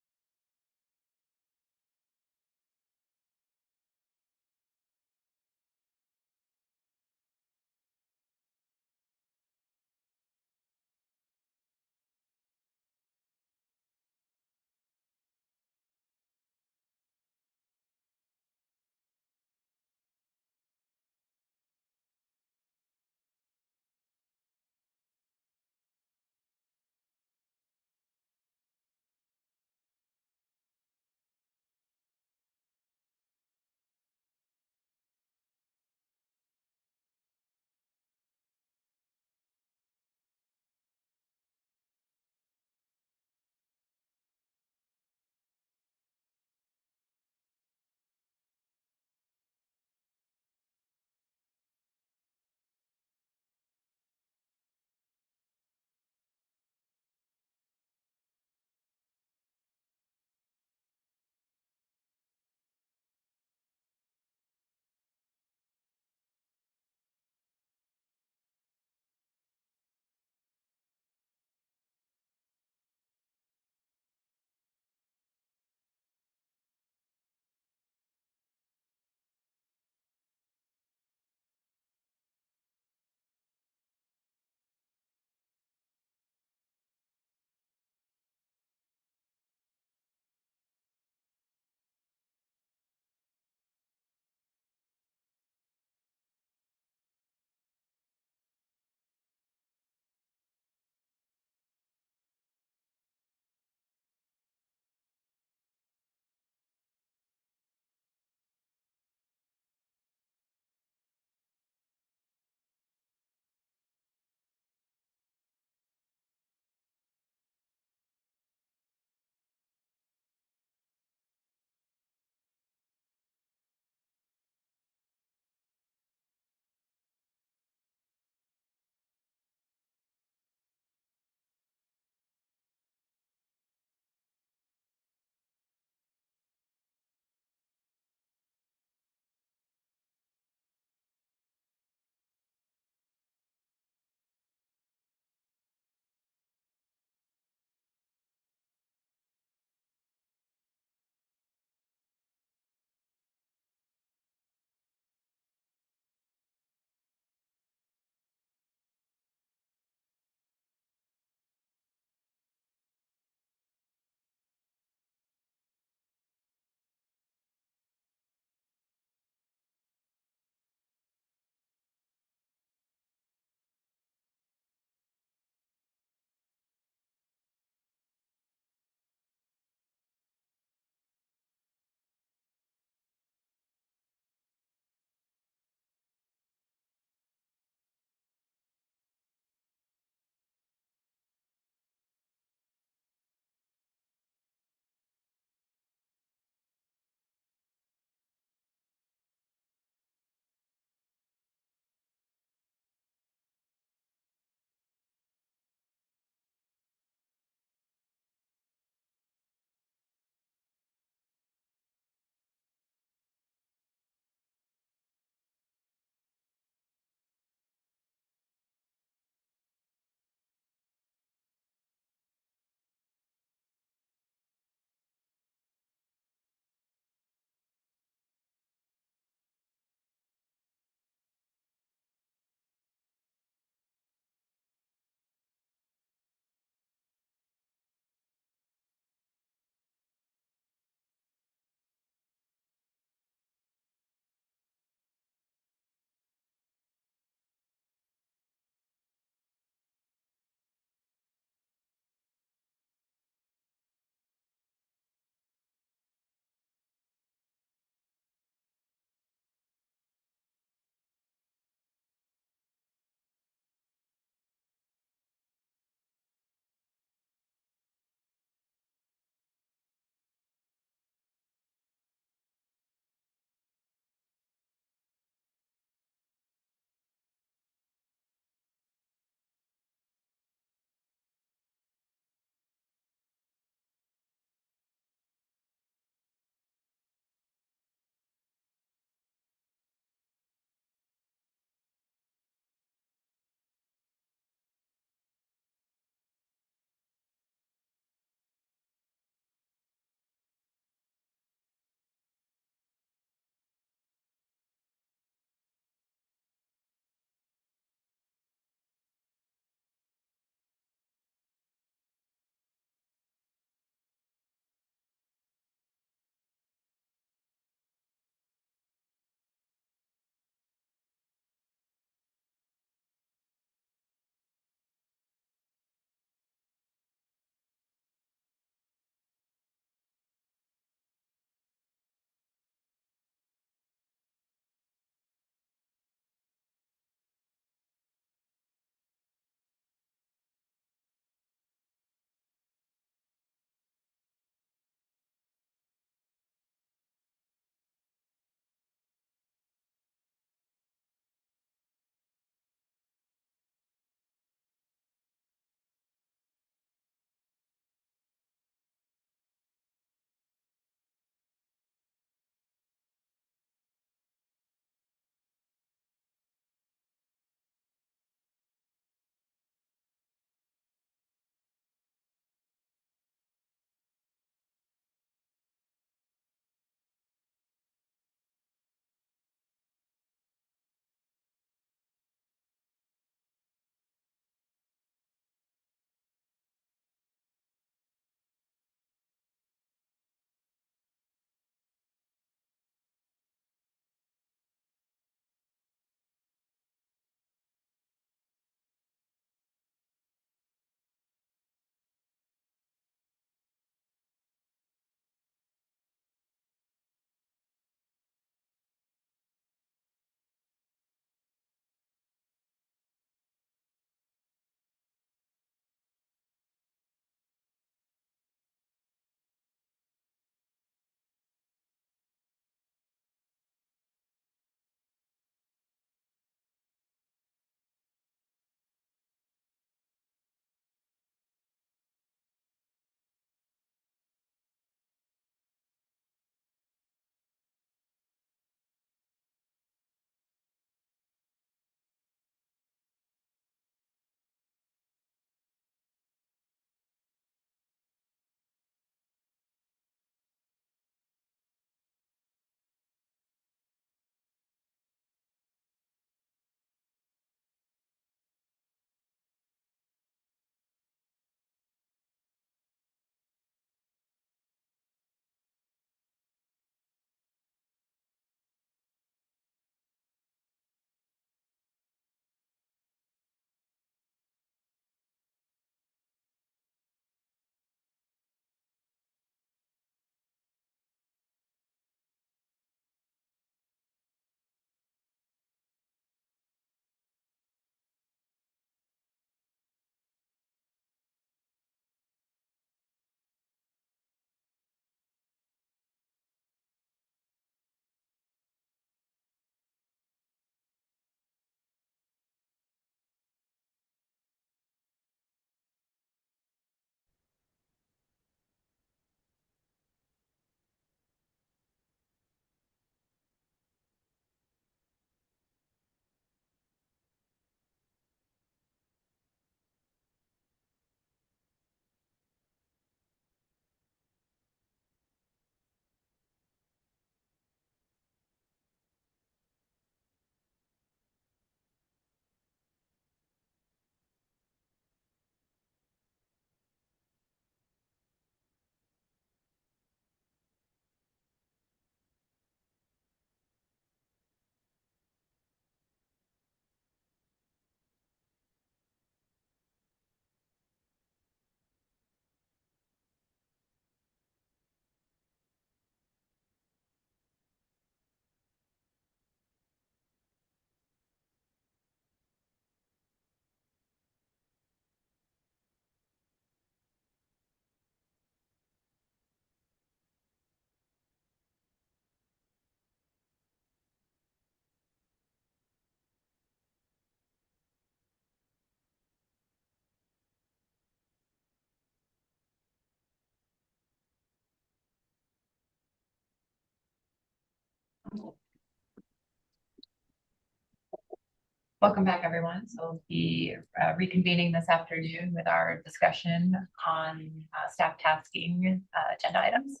Welcome back, everyone. So we'll be reconvening this afternoon with our discussion on staff tasking agenda items.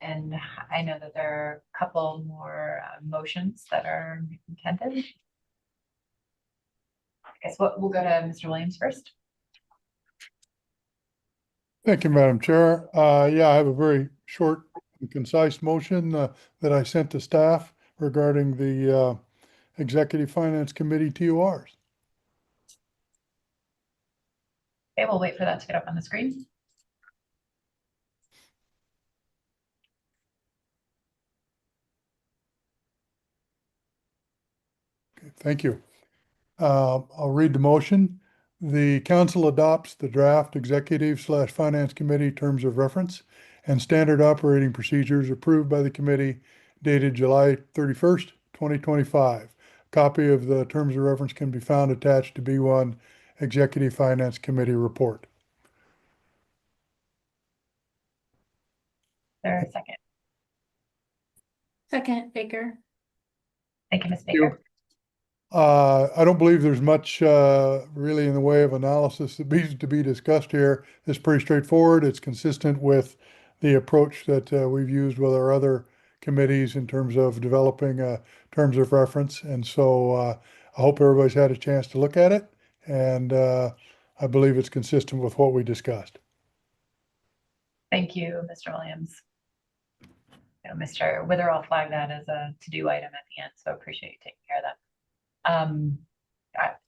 And I know that there are a couple more motions that are intended. I guess we'll go to Mr. Williams first. Thank you, Madam Chair. Yeah, I have a very short and concise motion that I sent to staff regarding the Executive Finance Committee TORs. Okay, we'll wait for that to get up on the screen. Okay, thank you. I'll read the motion. The council adopts the draft Executive/Finance Committee terms of reference and standard operating procedures approved by the committee dated July 31st, 2025. Copy of the terms of reference can be found attached to B1 Executive Finance Committee report. There a second? Second, Baker. Thank you, Ms. Baker. I don't believe there's much really in the way of analysis that needs to be discussed here. It's pretty straightforward. It's consistent with the approach that we've used with our other committees in terms of developing terms of reference. And so I hope everybody's had a chance to look at it. And I believe it's consistent with what we discussed. Thank you, Mr. Williams. You know, Mr. Witherall flagged that as a to-do item at the end, so appreciate you taking care of that.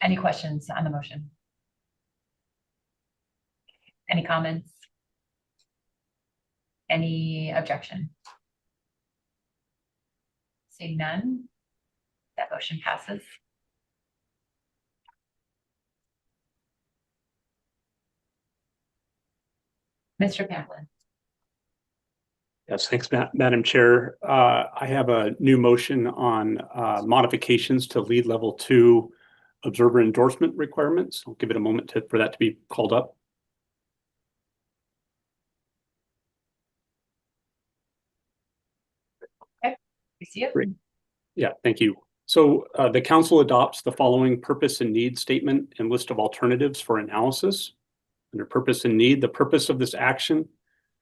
Any questions on the motion? Any comments? Any objection? Seeing none, that motion passes. Mr. Pamplin. Yes, thanks, Madam Chair. I have a new motion on modifications to lead level 2 observer endorsement requirements. I'll give it a moment for that to be called up. Okay, you see it? Great. Yeah, thank you. So the council adopts the following purpose and need statement and list of alternatives for analysis. Under purpose and need, the purpose of this action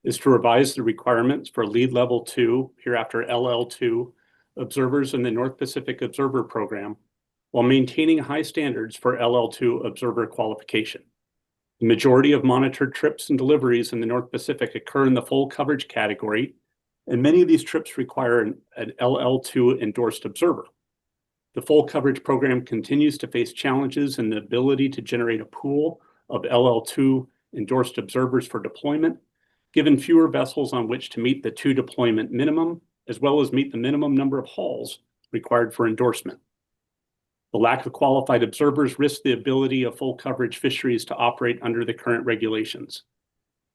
is to revise the requirements for lead level 2, hereafter LL2, observers in the North Pacific Observer Program, while maintaining high standards for LL2 observer qualification. The majority of monitored trips and deliveries in the North Pacific occur in the full coverage category, and many of these trips require an LL2 endorsed observer. The full coverage program continues to face challenges in the ability to generate a pool of LL2 endorsed observers for deployment, given fewer vessels on which to meet the 2 deployment minimum, as well as meet the minimum number of hauls required for endorsement. The lack of qualified observers risks the ability of full coverage fisheries to operate under the current regulations.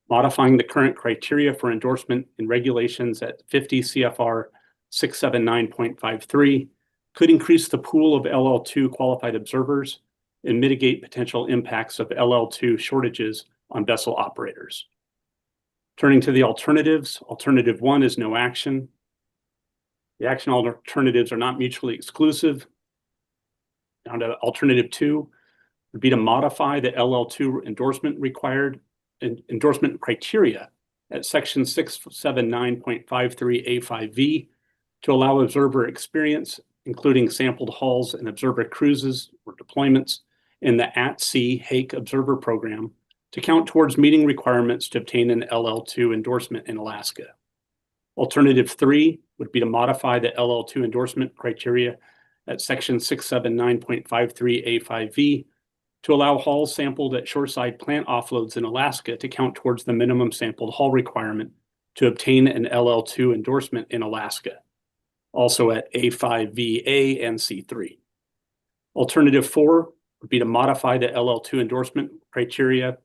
Modifying the current criteria for endorsement in regulations at 50 CFR 679.53 could increase the pool of LL2 qualified observers and mitigate potential impacts of LL2 shortages on vessel operators. Turning to the alternatives, alternative 1 is no action. The action alternatives are not mutually exclusive. Down to alternative 2 would be to modify the LL2 endorsement criteria at section 679.53A5V to allow observer experience, including sampled hauls and observer cruises or deployments in the at-sea Hake Observer Program to count towards meeting requirements to obtain an LL2 endorsement in Alaska. Alternative 3 would be to modify the LL2 endorsement criteria at section 679.53A5V to allow hauls sampled at shoreside plant offloads in Alaska to count towards the minimum sampled haul requirement to obtain an LL2 endorsement in Alaska, also at A5VA and C3. Alternative 4 would be to modify the LL2 endorsement criteria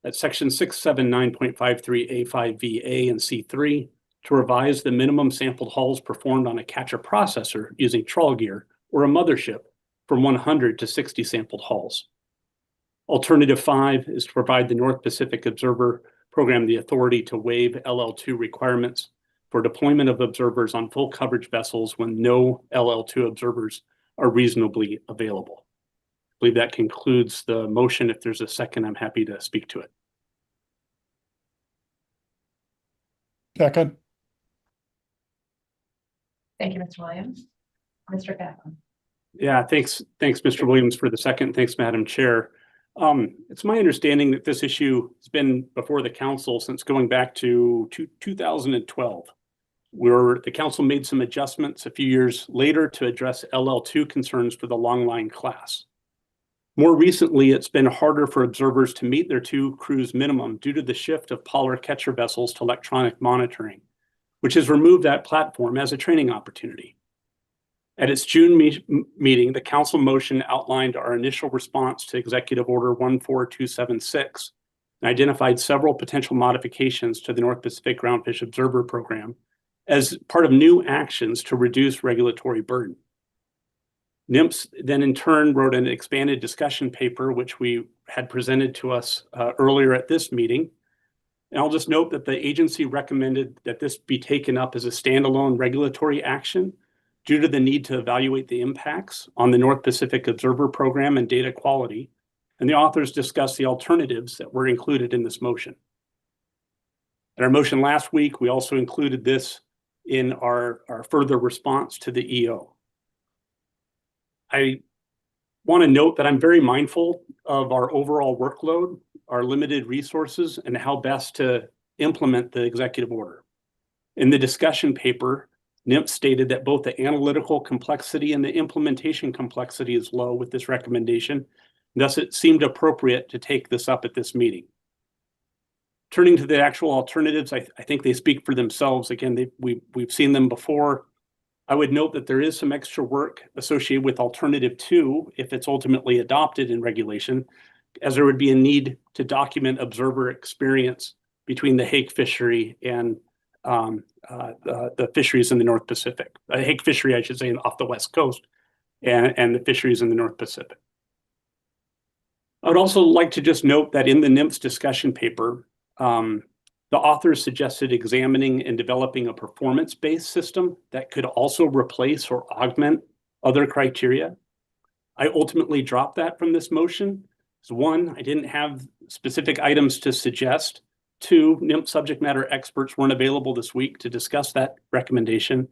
at section 679.53A5VA and C3 to revise the minimum sampled hauls performed on a catcher processor using trawl gear or a mothership from 100 to 60 sampled hauls. Alternative 5 is to provide the North Pacific Observer Program the authority to waive LL2 requirements for deployment of observers on full coverage vessels when no LL2 observers are reasonably available. I believe that concludes the motion. If there's a second, I'm happy to speak to it. Second. Thank you, Mr. Williams. Mr. Kaplan. Yeah, thanks, Mr. Williams, for the second. Thanks, Madam Chair. It's my understanding that this issue has been before the council since going back to 2012, where the council made some adjustments a few years later to address LL2 concerns for the long line class. More recently, it's been harder for observers to meet their 2 cruise minimum due to the shift of polar catcher vessels to electronic monitoring, which has removed that platform as a training opportunity. At its June meeting, the council motion outlined our initial response to Executive Order 14276 and identified several potential modifications to the North Pacific Groundfish Observer Program as part of new actions to reduce regulatory burden. NMFS then in turn wrote an expanded discussion paper, which we had presented to us earlier at this meeting. And I'll just note that the agency recommended that this be taken up as a standalone regulatory action due to the need to evaluate the impacts on the North Pacific Observer Program and data quality, and the authors discussed the alternatives that were included in this motion. At our motion last week, we also included this in our further response to the EO. I want to note that I'm very mindful of our overall workload, our limited resources, and how best to implement the executive order. In the discussion paper, NMFS stated that both the analytical complexity and the implementation complexity is low with this recommendation. Thus, it seemed appropriate to take this up at this meeting. Turning to the actual alternatives, I think they speak for themselves. Again, we've seen them before. I would note that there is some extra work associated with Alternative 2 if it's ultimately adopted in regulation, as there would be a need to document observer experience between the hake fishery and the fisheries in the North Pacific. A hake fishery, I should say, off the West Coast, and the fisheries in the North Pacific. I would also like to just note that in the NMFS discussion paper, the authors suggested examining and developing a performance-based system that could also replace or augment other criteria. I ultimately dropped that from this motion. So 1, I didn't have specific items to suggest. 2, NMFS subject matter experts weren't available this week to discuss that recommendation.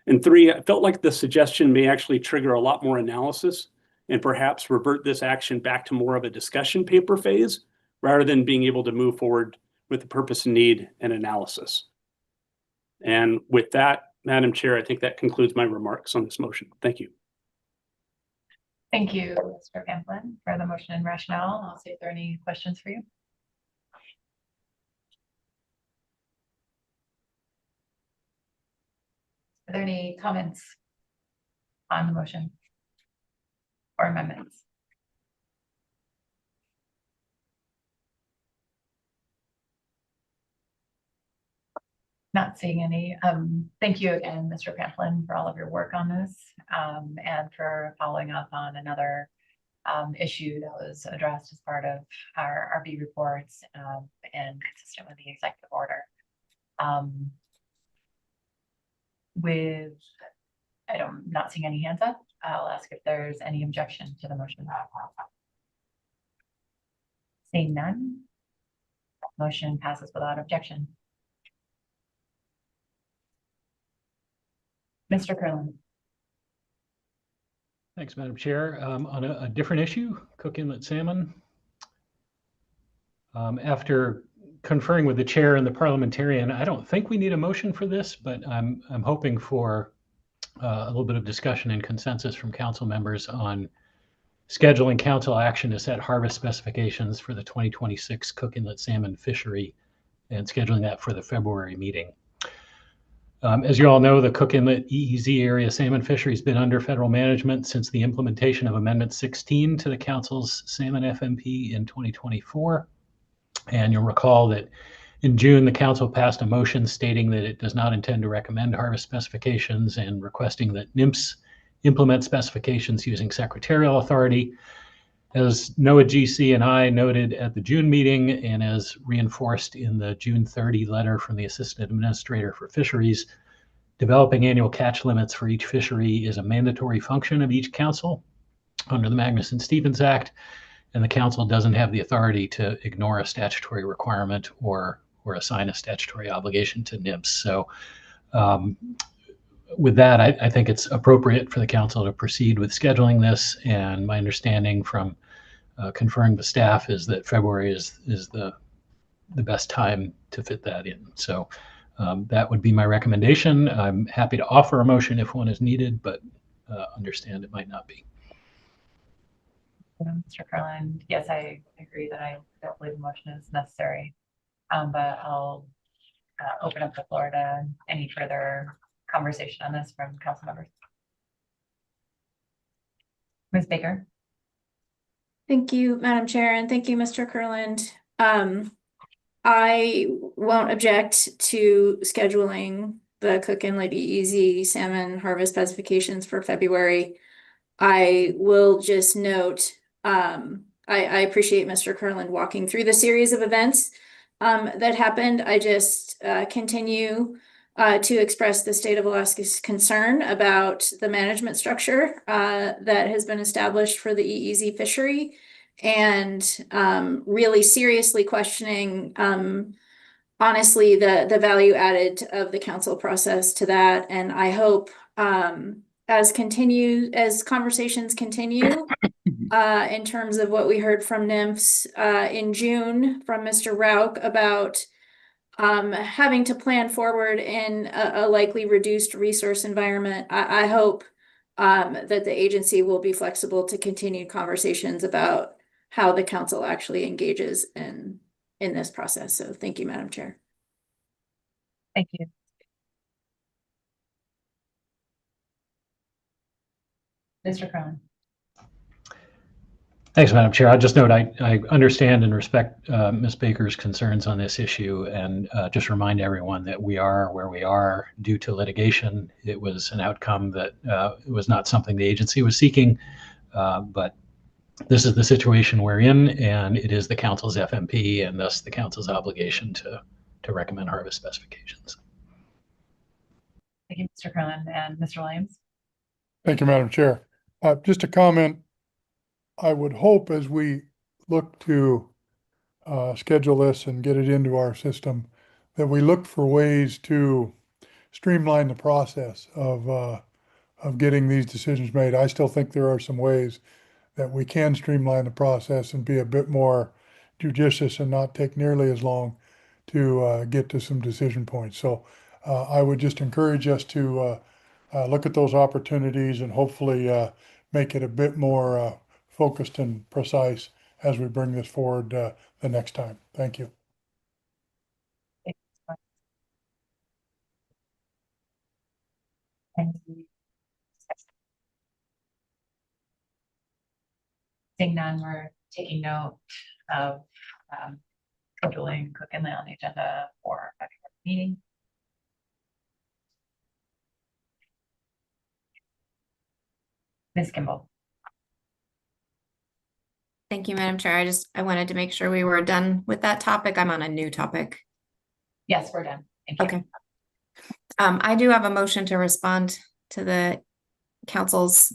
And 3, I felt like the suggestion may actually trigger a lot more analysis and perhaps revert this action back to more of a discussion paper phase rather than being able to move forward with the purpose and need and analysis. And with that, Madam Chair, I think that concludes my remarks on this motion. Thank you. Thank you, Mr. Pamplin, for the motion and rationale. I'll see if there are any questions for you. Are there any comments on the motion or amendments? Not seeing any. Thank you again, Mr. Pamplin, for all of your work on this and for following up on another issue that was addressed as part of our RB reports and consistent with the executive order. I'm not seeing any hands up. I'll ask if there's any objection to the motion. Seeing none, motion passes without objection. Mr. Curlin. Thanks, Madam Chair. On a different issue, Cook Inlet salmon. After conferring with the chair and the parliamentarian, I don't think we need a motion for this, but I'm hoping for a little bit of discussion and consensus from council members on scheduling council action to set harvest specifications for the 2026 Cook Inlet salmon fishery and scheduling that for the February meeting. As you all know, the Cook Inlet EEZ area salmon fishery has been under federal management since the implementation of Amendment 16 to the Council's Salmon FMP in 2024. And you'll recall that in June, the Council passed a motion stating that it does not intend to recommend harvest specifications and requesting that NMFS implement specifications using secretarial authority. As NOAA GC and I noted at the June meeting, and as reinforced in the June 30 letter from the Assistant Administrator for Fisheries, developing annual catch limits for each fishery is a mandatory function of each council under the Magnuson-Stevens Act, and the council doesn't have the authority to ignore a statutory requirement or assign a statutory obligation to NIBS. So with that, I think it's appropriate for the council to proceed with scheduling this, and my understanding from conferring with staff is that February is the best time to fit that in. So that would be my recommendation. I'm happy to offer a motion if one is needed, but understand it might not be. Mr. Curlin, yes, I agree that I don't believe a motion is necessary, but I'll open up the floor to any further conversation on this from council members. Ms. Baker. Thank you, Madam Chair, and thank you, Mr. Kurland. I won't object to scheduling the Cook and Lady Easy salmon harvest specifications for February. I will just note, I appreciate Mr. Kurland walking through the series of events that happened. I just continue to express the state of Alaska's concern about the management structure that has been established for the EEZ fishery, and really seriously questioning, honestly, the value added of the council process to that. And I hope as conversations continue in terms of what we heard from NIMFS in June from Mr. Rauch about having to plan forward in a likely reduced resource environment, I hope that the agency will be flexible to continue conversations about how the council actually engages in this process. So thank you, Madam Chair. Thank you. Mr. Cronin. Thanks, Madam Chair. I'll just note I understand and respect Ms. Baker's concerns on this issue, and just remind everyone that we are where we are due to litigation. It was an outcome that was not something the agency was seeking, but this is the situation we're in, and it is the council's FMP and thus the council's obligation to recommend harvest specifications. Thank you, Mr. Cronin. And Mr. Williams. Thank you, Madam Chair. Just a comment. I would hope as we look to schedule this and get it into our system, that we look for ways to streamline the process of getting these decisions made. I still think there are some ways that we can streamline the process and be a bit more judicious and not take nearly as long to get to some decision points. So I would just encourage us to look at those opportunities and hopefully make it a bit more focused and precise as we bring this forward the next time. Thank you. Seeing none, we're taking note of scheduling Cook and Lay on the agenda for our February meeting. Ms. Kimball. Thank you, Madam Chair. I wanted to make sure we were done with that topic. I'm on a new topic. Yes, we're done. Thank you. Okay. I do have a motion to respond to the council's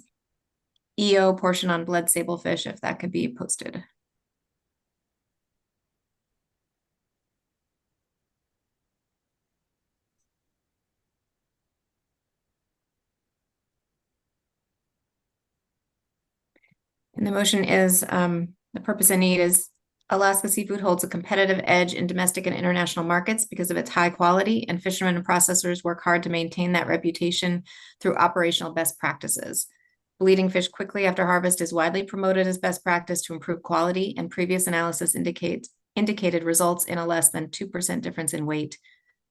EO portion on blood sablefish, if that could be posted. And the motion is, the purpose and need is Alaska Seafood holds a competitive edge in domestic and international markets because of its high quality, and fishermen and processors work hard to maintain that reputation through operational best practices. Bleeding fish quickly after harvest is widely promoted as best practice to improve quality, and previous analysis indicated results in a less than 2% difference in weight.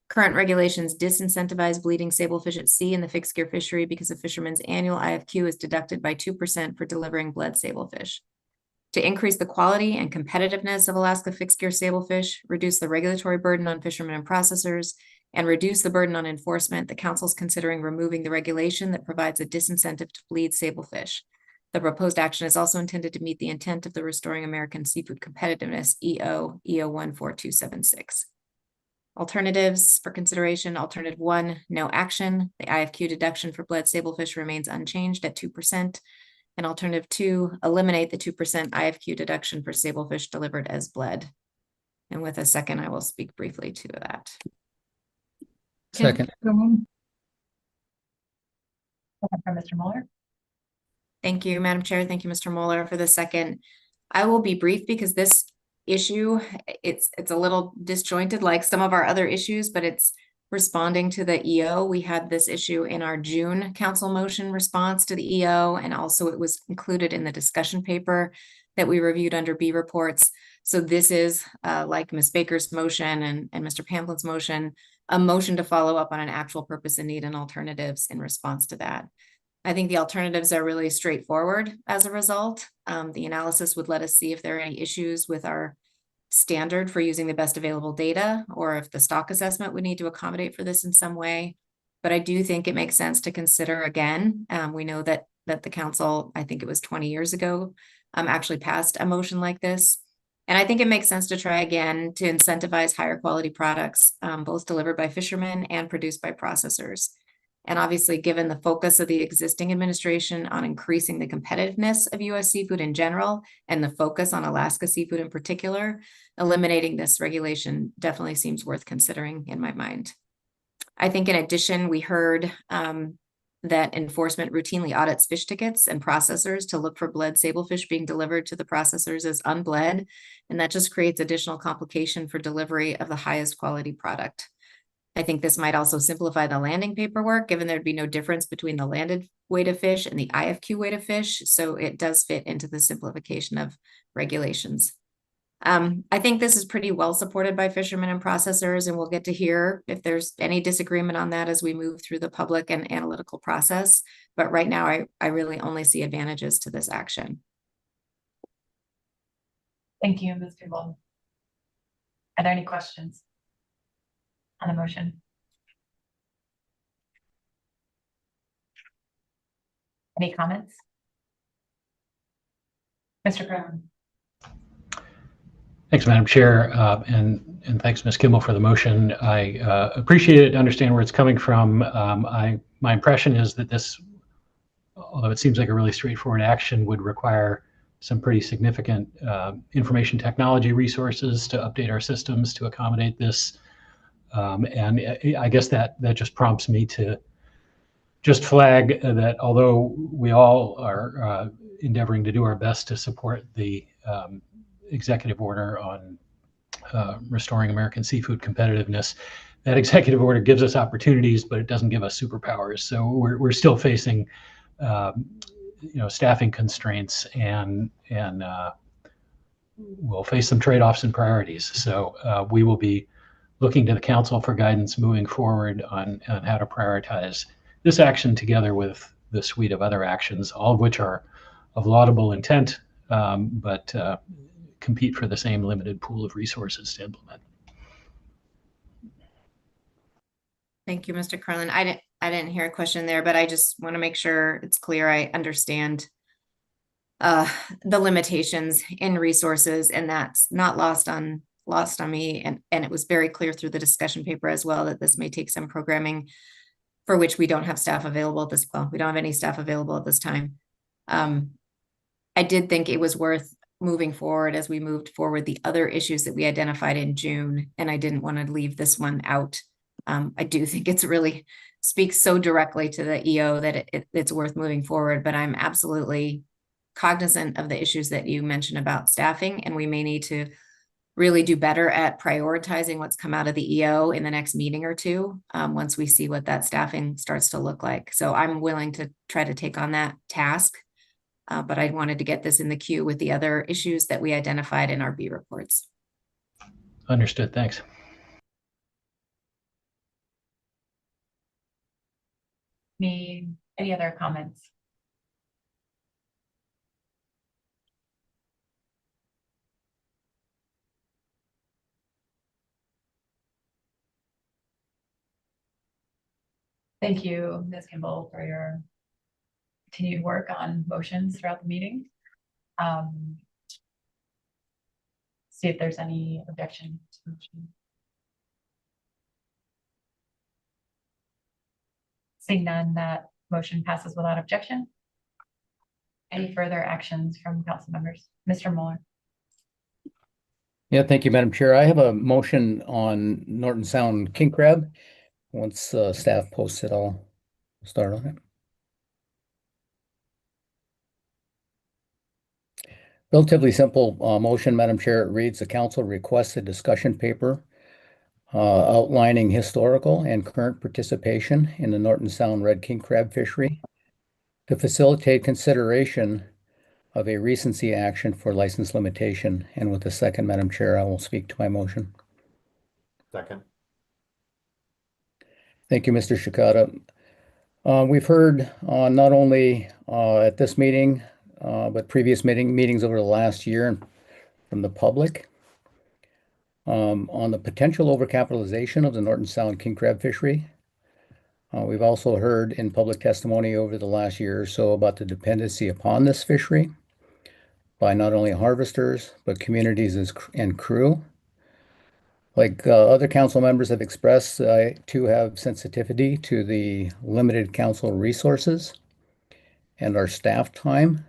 Current regulations disincentivize bleeding sablefish at sea in the fixed gear fishery because a fisherman's annual IFQ is deducted by 2% for delivering bled sablefish. To increase the quality and competitiveness of Alaska fixed gear sablefish, reduce the regulatory burden on fishermen and processors, and reduce the burden on enforcement, the council is considering removing the regulation that provides a disincentive to bleed sablefish. The proposed action is also intended to meet the intent of the Restoring American Seafood Competitiveness EO 14276. Alternatives for consideration: alternative 1, no action. The IFQ deduction for bled sablefish remains unchanged at 2%. And alternative 2, eliminate the 2% IFQ deduction for sablefish delivered as bled. And with a second, I will speak briefly to that. Second. From Mr. Mueller. Thank you, Madam Chair. Thank you, Mr. Mueller, for the second. I will be brief because this issue, it's a little disjointed like some of our other issues, but it's responding to the EO. We had this issue in our June council motion response to the EO, and also it was included in the discussion paper that we reviewed under B reports. So this is like Ms. Baker's motion and Mr. Pamplin's motion, a motion to follow up on an actual purpose and need and alternatives in response to that. I think the alternatives are really straightforward as a result. The analysis would let us see if there are any issues with our standard for using the best available data, or if the stock assessment would need to accommodate for this in some way. But I do think it makes sense to consider again. We know that the council, I think it was 20 years ago, actually passed a motion like this. And I think it makes sense to try again to incentivize higher quality products, both delivered by fishermen and produced by processors. And obviously, given the focus of the existing administration on increasing the competitiveness of U.S. seafood in general, and the focus on Alaska seafood in particular, eliminating this regulation definitely seems worth considering in my mind. I think in addition, we heard that enforcement routinely audits fish tickets and processors to look for bled sablefish being delivered to the processors as unbled, and that just creates additional complication for delivery of the highest quality product. I think this might also simplify the landing paperwork, given there'd be no difference between the landed weight of fish and the IFQ weight of fish. So it does fit into the simplification of regulations. I think this is pretty well supported by fishermen and processors, and we'll get to hear if there's any disagreement on that as we move through the public and analytical process. But right now, I really only see advantages to this action. Thank you, Ms. Kimball. Are there any questions on the motion? Any comments? Mr. Brown. Thanks, Madam Chair, and thanks, Ms. Kimball, for the motion. I appreciate it, understand where it's coming from. My impression is that this, although it seems like a really straightforward action, would require some pretty significant information technology resources to update our systems to accommodate this. And I guess that just prompts me to just flag that although we all are endeavoring to do our best to support the executive order on restoring American seafood competitiveness, that executive order gives us opportunities, but it doesn't give us superpowers. So we're still facing staffing constraints, and we'll face some trade-offs and priorities. So we will be looking to the council for guidance moving forward on how to prioritize this action together with the suite of other actions, all of which are of laudable intent, but compete for the same limited pool of resources to implement. Thank you, Mr. Carlin. I didn't hear a question there, but I just want to make sure it's clear I understand the limitations in resources, and that's not lost on me. And it was very clear through the discussion paper as well that this may take some programming for which we don't have staff available at this, well, we don't have any staff available at this time. I did think it was worth moving forward as we moved forward the other issues that we identified in June, and I didn't want to leave this one out. I do think it's really speaks so directly to the EO that it's worth moving forward, but I'm absolutely cognizant of the issues that you mentioned about staffing, and we may need to really do better at prioritizing what's come out of the EO in the next meeting or two, once we see what that staffing starts to look like. So I'm willing to try to take on that task, but I wanted to get this in the queue with the other issues that we identified in our B reports. Understood. Thanks. Any other comments? Thank you, Ms. Kimball, for your continued work on motions throughout the meeting. See if there's any objection to the motion. Seeing none, that motion passes without objection. Any further actions from council members? Mr. Mueller. Yeah, thank you, Madam Chair. I have a motion on Norton Sound king crab. Once staff posts it, I'll start on it. Relatively simple motion, Madam Chair. It reads, the council requests a discussion paper outlining historical and current participation in the Norton Sound red king crab fishery to facilitate consideration of a recency action for license limitation. And with the second, Madam Chair, I will speak to my motion. Second. Thank you, Mr. Shikata. We've heard not only at this meeting, but previous meetings over the last year from the public on the potential overcapitalization of the Norton Sound king crab fishery. We've also heard in public testimony over the last year or so about the dependency upon this fishery by not only harvesters, but communities and crew. Like other council members have expressed, I too have sensitivity to the limited council resources and our staff time.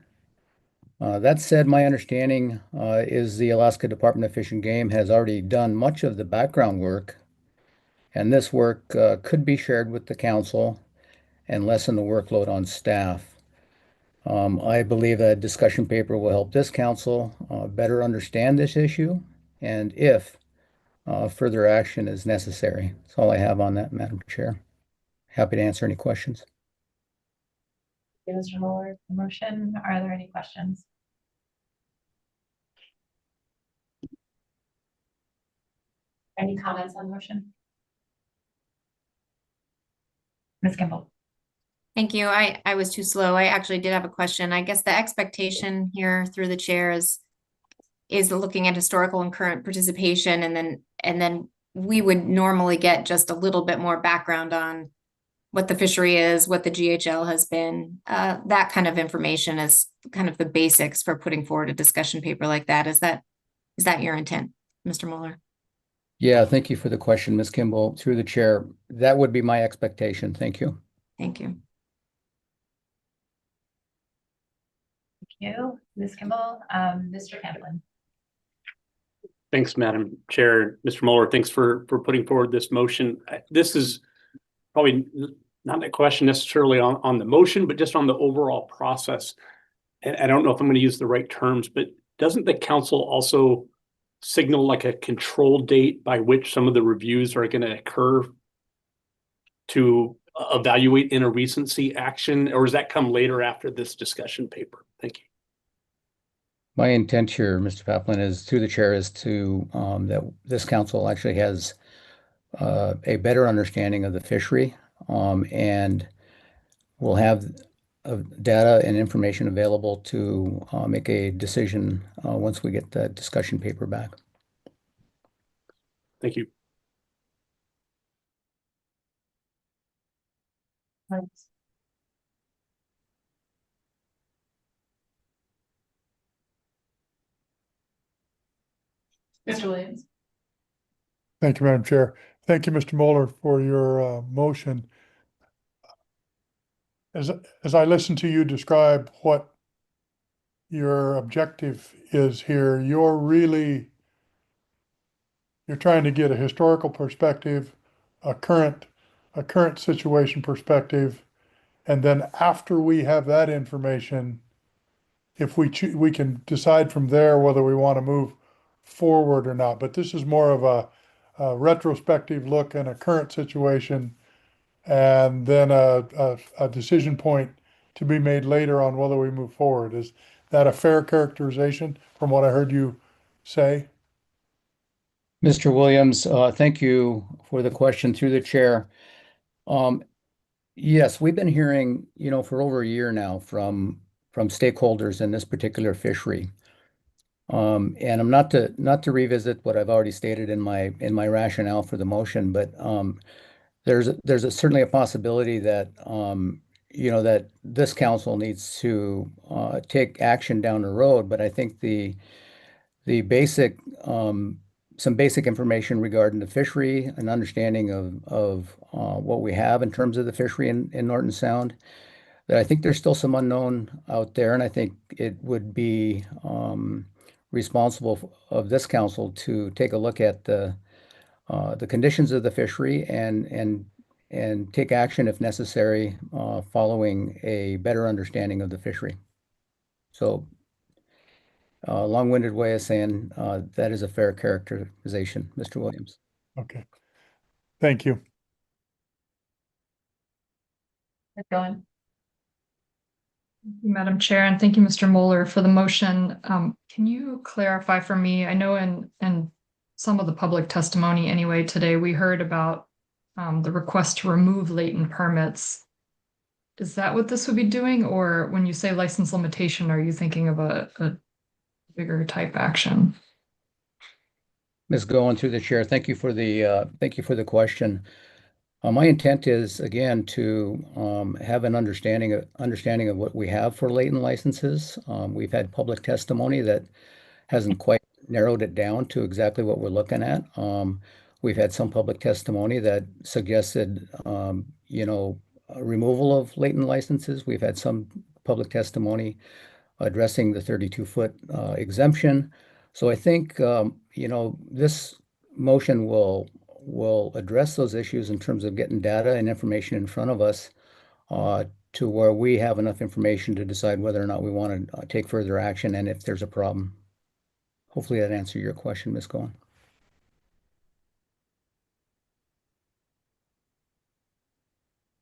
That said, my understanding is the Alaska Department of Fish and Game has already done much of the background work, and this work could be shared with the council and lessen the workload on staff. I believe a discussion paper will help this council better understand this issue, and if further action is necessary. That's all I have on that, Madam Chair. Happy to answer any questions. Mr. Mueller, the motion. Are there any questions? Any comments on the motion? Ms. Kimball. Thank you. I was too slow. I actually did have a question. I guess the expectation here through the chair is looking at historical and current participation, and then we would normally get just a little bit more background on what the fishery is, what the GHL has been. That kind of information is kind of the basics for putting forward a discussion paper like that. Is that your intent, Mr. Mueller? Yeah, thank you for the question, Ms. Kimball. Through the chair, that would be my expectation. Thank you. Thank you. Thank you, Ms. Kimball. Mr. Camplin. Thanks, Madam Chair. Mr. Mueller, thanks for putting forward this motion. This is probably not a question necessarily on the motion, but just on the overall process. And I don't know if I'm going to use the right terms, but doesn't the council also signal like a control date by which some of the reviews are going to occur to evaluate in a recency action, or does that come later after this discussion paper? Thank you. My intent here, Mr. Paplin, is through the chair is to that this council actually has a better understanding of the fishery and will have data and information available to make a decision once we get the discussion paper back. Thank you. Thanks. Mr. Williams. Thank you, Madam Chair. Thank you, Mr. Mueller, for your motion. As I listen to you describe what your objective is here, you're trying to get a historical perspective, a current situation perspective, and then after we have that information, if we can decide from there whether we want to move forward or not. But this is more of a retrospective look and a current situation, and then a decision point to be made later on whether we move forward. Is that a fair characterization from what I heard you say? Mr. Williams, thank you for the question through the chair. Yes, we've been hearing, for over a year now from stakeholders in this particular fishery. And I'm not to revisit what I've already stated in my rationale for the motion, but there's certainly a possibility that that this council needs to take action down the road, but I think the basic, some basic information regarding the fishery, an understanding of what we have in terms of the fishery in Norton Sound, that I think there's still some unknown out there, and I think it would be responsible of this council to take a look at the conditions of the fishery and take action if necessary, following a better understanding of the fishery. So, long-winded way of saying that is a fair characterization, Mr. Williams. Okay. Thank you. Keep going. Thank you, Madam Chair, and thank you, Mr. Moeller, for the motion. Can you clarify for me? I know in some of the public testimony anyway today, we heard about the request to remove latent permits. Is that what this would be doing? Or when you say license limitation, are you thinking of a bigger type action? Ms. Goen, through the chair, thank you for the question. My intent is, again, to have an understanding of what we have for latent licenses. We've had public testimony that hasn't quite narrowed it down to exactly what we're looking at. We've had some public testimony that suggested, removal of latent licenses. We've had some public testimony addressing the 32-foot exemption. So I think, this motion will address those issues in terms of getting data and information in front of us to where we have enough information to decide whether or not we want to take further action and if there's a problem. Hopefully that answered your question, Ms. Goen.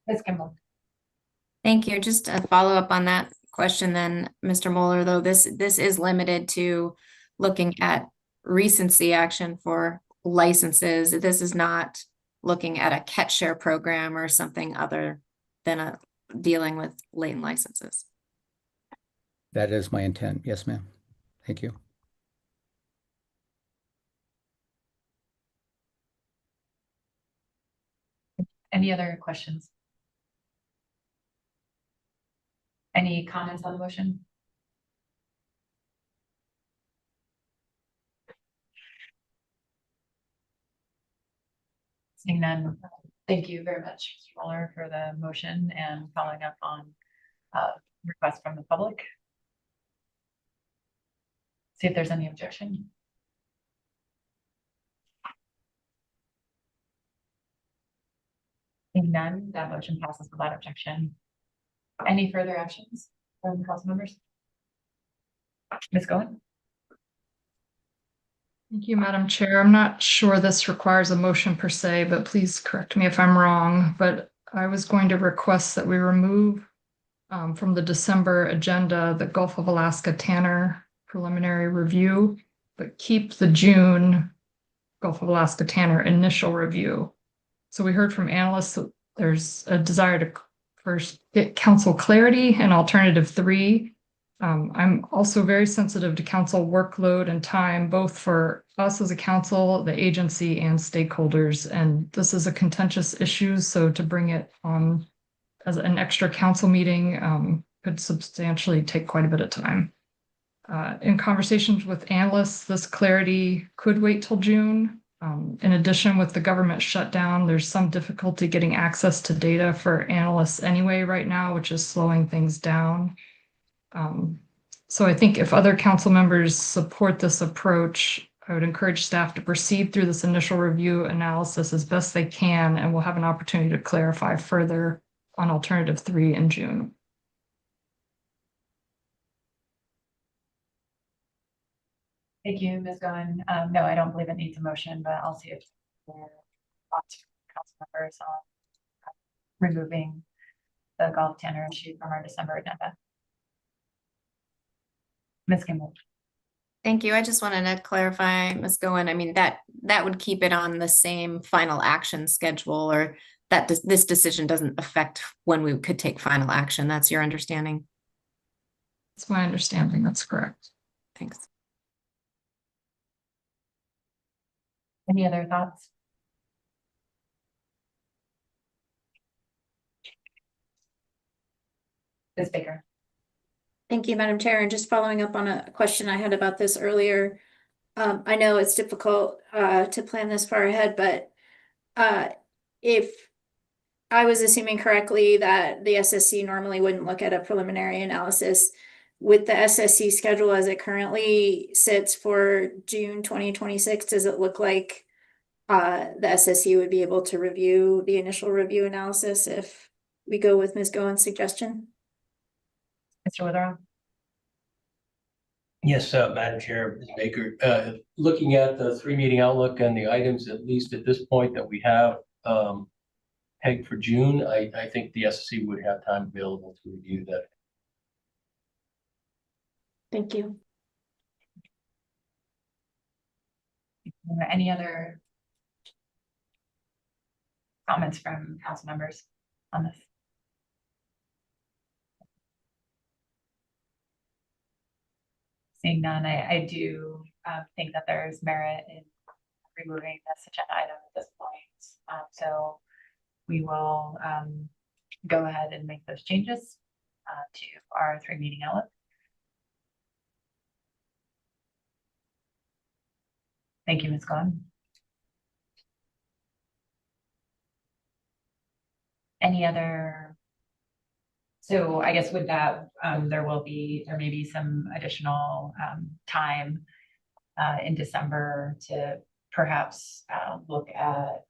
Ms. Kimball. Thank you. Just a follow up on that question then, Mr. Moeller, though this is limited to looking at recency action for licenses. This is not looking at a catch share program or something other than dealing with latent licenses. That is my intent. Yes, ma'am. Thank you. Any other questions? Any comments on the motion? Seeing none, thank you very much, Mr. Mueller, for the motion and following up on requests from the public. See if there's any objection. Seeing none, that motion passes without objection. Any further actions from council members? Ms. Goen? Thank you, Madam Chair. I'm not sure this requires a motion per se, but please correct me if I'm wrong. But I was going to request that we remove from the December agenda the Gulf of Alaska Tanner preliminary review, but keep the June Gulf of Alaska Tanner initial review. So we heard from analysts that there's a desire to first get council clarity and alternative 3. I'm also very sensitive to council workload and time, both for us as a council, the agency, and stakeholders. And this is a contentious issue, so to bring it on as an extra council meeting could substantially take quite a bit of time. In conversations with analysts, this clarity could wait till June. In addition, with the government shutdown, there's some difficulty getting access to data for analysts anyway right now, which is slowing things down. So I think if other council members support this approach, I would encourage staff to proceed through this initial review analysis as best they can, and we'll have an opportunity to clarify further on alternative 3 in June. Thank you, Ms. Goen. No, I don't believe it needs a motion, but I'll see if there are thoughts from council members on removing the Gulf Tanner issue from our December agenda. Ms. Kimball. Thank you. I just wanted to clarify, Ms. Goen. I mean, that would keep it on the same final action schedule, or that this decision doesn't affect when we could take final action. That's your understanding? That's my understanding. That's correct. Thanks. Any other thoughts? Ms. Baker. Thank you, Madam Chair. And just following up on a question I had about this earlier. I know it's difficult to plan this far ahead, but if I was assuming correctly that the SSC normally wouldn't look at a preliminary analysis, with the SSC schedule as it currently sits for June 2026, does it look like the SSC would be able to review the initial review analysis if we go with Ms. Goen's suggestion? Mr. Witherell. Yes, Madam Chair, Ms. Baker, looking at the 3-meeting outlook and the items, at least at this point, that we have pegged for June, I think the SSC would have time available to review that. Thank you. Any other comments from council members on this? Seeing none, I do think that there's merit in removing this agenda item at this point. So we will go ahead and make those changes to our 3-meeting outlook. Thank you, Ms. Goen. Any other? So I guess with that, there may be some additional time in December to perhaps look at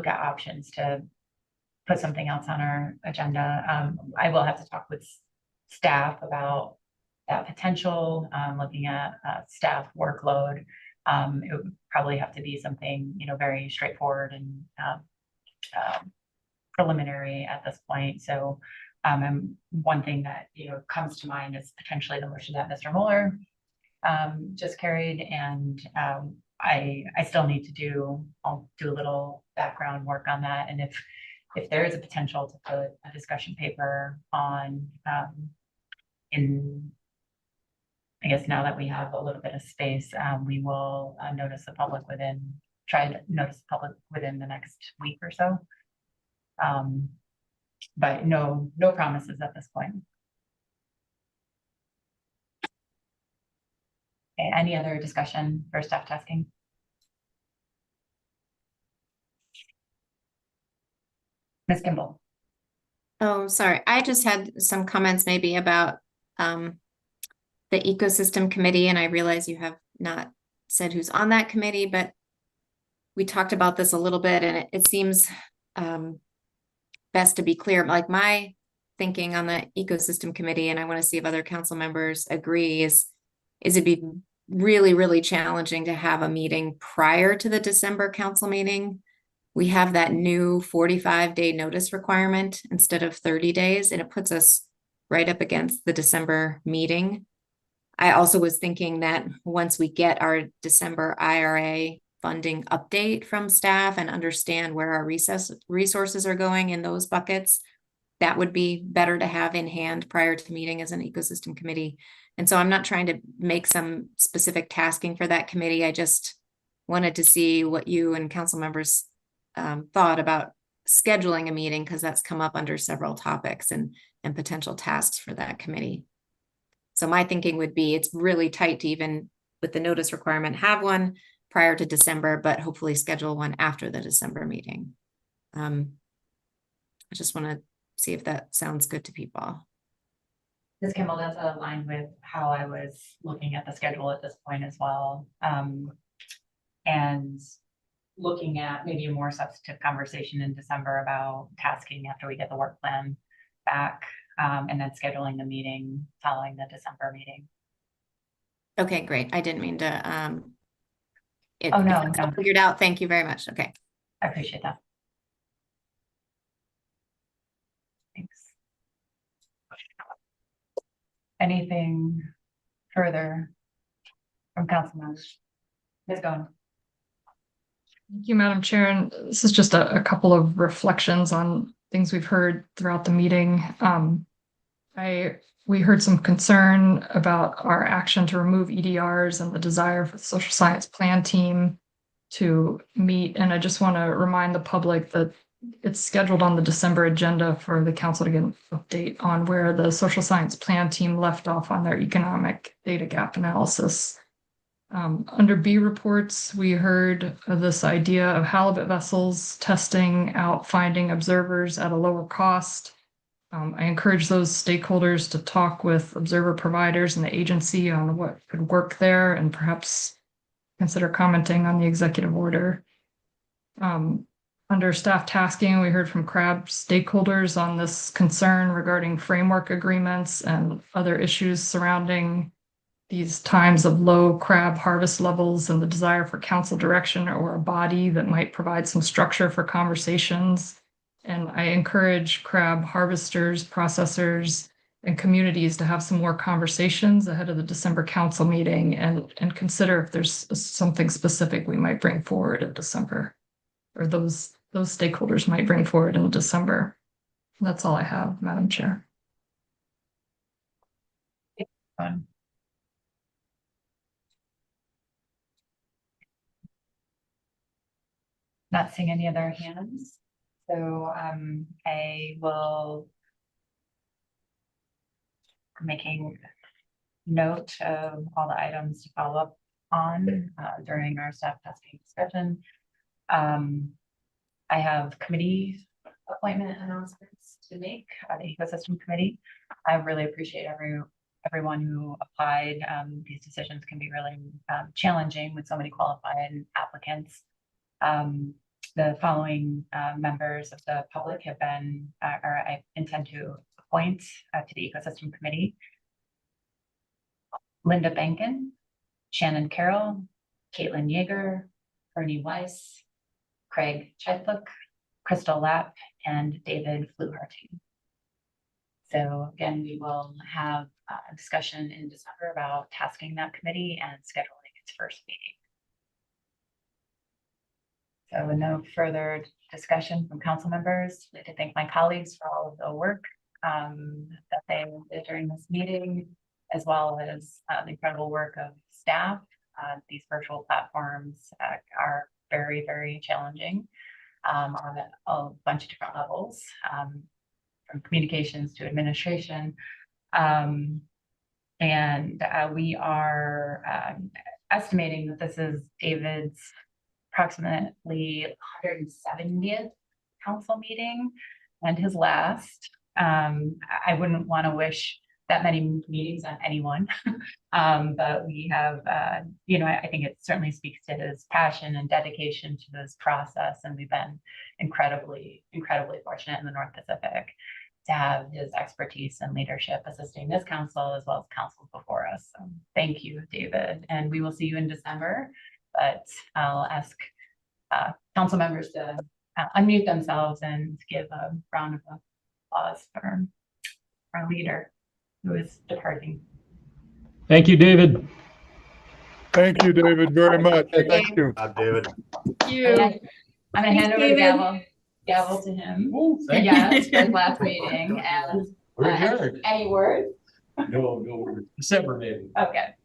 options to put something else on our agenda. I will have to talk with staff about that potential, looking at staff workload. It would probably have to be something, very straightforward and preliminary at this point. So one thing that comes to mind is potentially the motion that Mr. Mueller just carried, and I still need to I'll do a little background work on that, and if there is a potential to put a discussion paper on I guess now that we have a little bit of space, we will notice the public within the next week or so. But no promises at this point. Okay, any other discussion for staff tasking? Ms. Kimball. Oh, sorry. I just had some comments maybe about the ecosystem committee, and I realize you have not said who's on that committee, but we talked about this a little bit, and it seems best to be clear. Like, my thinking on the ecosystem committee, and I want to see if other council members agree, is it'd be really, really challenging to have a meeting prior to the December council meeting. We have that new 45-day notice requirement instead of 30 days, and it puts us right up against the December meeting. I also was thinking that once we get our December IRA funding update from staff and understand where our resources are going in those buckets, that would be better to have in hand prior to the meeting as an ecosystem committee. And so I'm not trying to make some specific tasking for that committee. I just wanted to see what you and council members thought about scheduling a meeting, because that's come up under several topics and potential tasks for that committee. So my thinking would be it's really tight to, even with the notice requirement, have one prior to December, but hopefully schedule one after the December meeting. I just want to see if that sounds good to people. Ms. Kimball, that's aligned with how I was looking at the schedule at this point as well. And looking at maybe a more substantive conversation in December about tasking after we get the work plan back, and then scheduling the meeting following the December meeting. Okay, great. I didn't mean to. Oh, no. Figured out. Thank you very much. Okay. I appreciate that. Thanks. Anything further from council members? Ms. Goen. Thank you, Madam Chair. And this is just a couple of reflections on things we've heard throughout the meeting. We heard some concern about our action to remove EDRs and the desire for the social science plan team to meet. And I just want to remind the public that it's scheduled on the December agenda for the council to get an update on where the social science plan team left off on their economic data gap analysis. Under B reports, we heard of this idea of halibut vessels testing out finding observers at a lower cost. I encourage those stakeholders to talk with observer providers and the agency on what could work there and perhaps consider commenting on the executive order. Under staff tasking, we heard from CRAB stakeholders on this concern regarding framework agreements and other issues surrounding these times of low crab harvest levels and the desire for council direction or a body that might provide some structure for conversations. And I encourage crab harvesters, processors, and communities to have some more conversations ahead of the December council meeting and consider if there's something specific we might bring forward in December, or those stakeholders might bring forward in December. That's all I have, Madam Chair. Not seeing any other hands. So I will making note of all the items to follow up on during our staff tasking discussion. I have committee appointment announcements to make the ecosystem committee. I really appreciate everyone who applied. These decisions can be really challenging with so many qualified applicants. The following members of the public have been, or I intend to appoint to the ecosystem committee: Linda Bankin, Shannon Carroll, Caitlin Yeager, Bernie Weiss, Craig Chedlook, Crystal Lapp, and David Fluharty. So again, we will have a discussion in December about tasking that committee and scheduling its first meeting. So with no further discussion from council members, I'd like to thank my colleagues for all of the work that they did during this meeting, as well as the incredible work of staff. These virtual platforms are very, very challenging on a bunch of different levels, from communications to administration. And we are estimating that this is David's approximately 170th council meeting and his last. I wouldn't want to wish that many meetings on anyone, but we have, I think it certainly speaks to his passion and dedication to this process, and we've been incredibly, incredibly fortunate in the North Pacific to have his expertise and leadership assisting this council as well as councils before us. So thank you, David, and we will see you in December. But I'll ask council members to unmute themselves and give a round of applause for our leader who is departing. Thank you, David. Thank you, David, very much. Thank you. David. Thank you. I'm gonna hand over the gavel to him. Thank Yes, for his last meeting. And We're adjourned. any words? No words. December, maybe. Okay.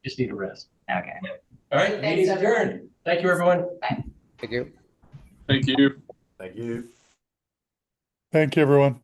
Just need a rest. Okay. All right, meeting's adjourned. Thank you, everyone. Bye. Thank you. Thank you. Thank you. Thank you, everyone.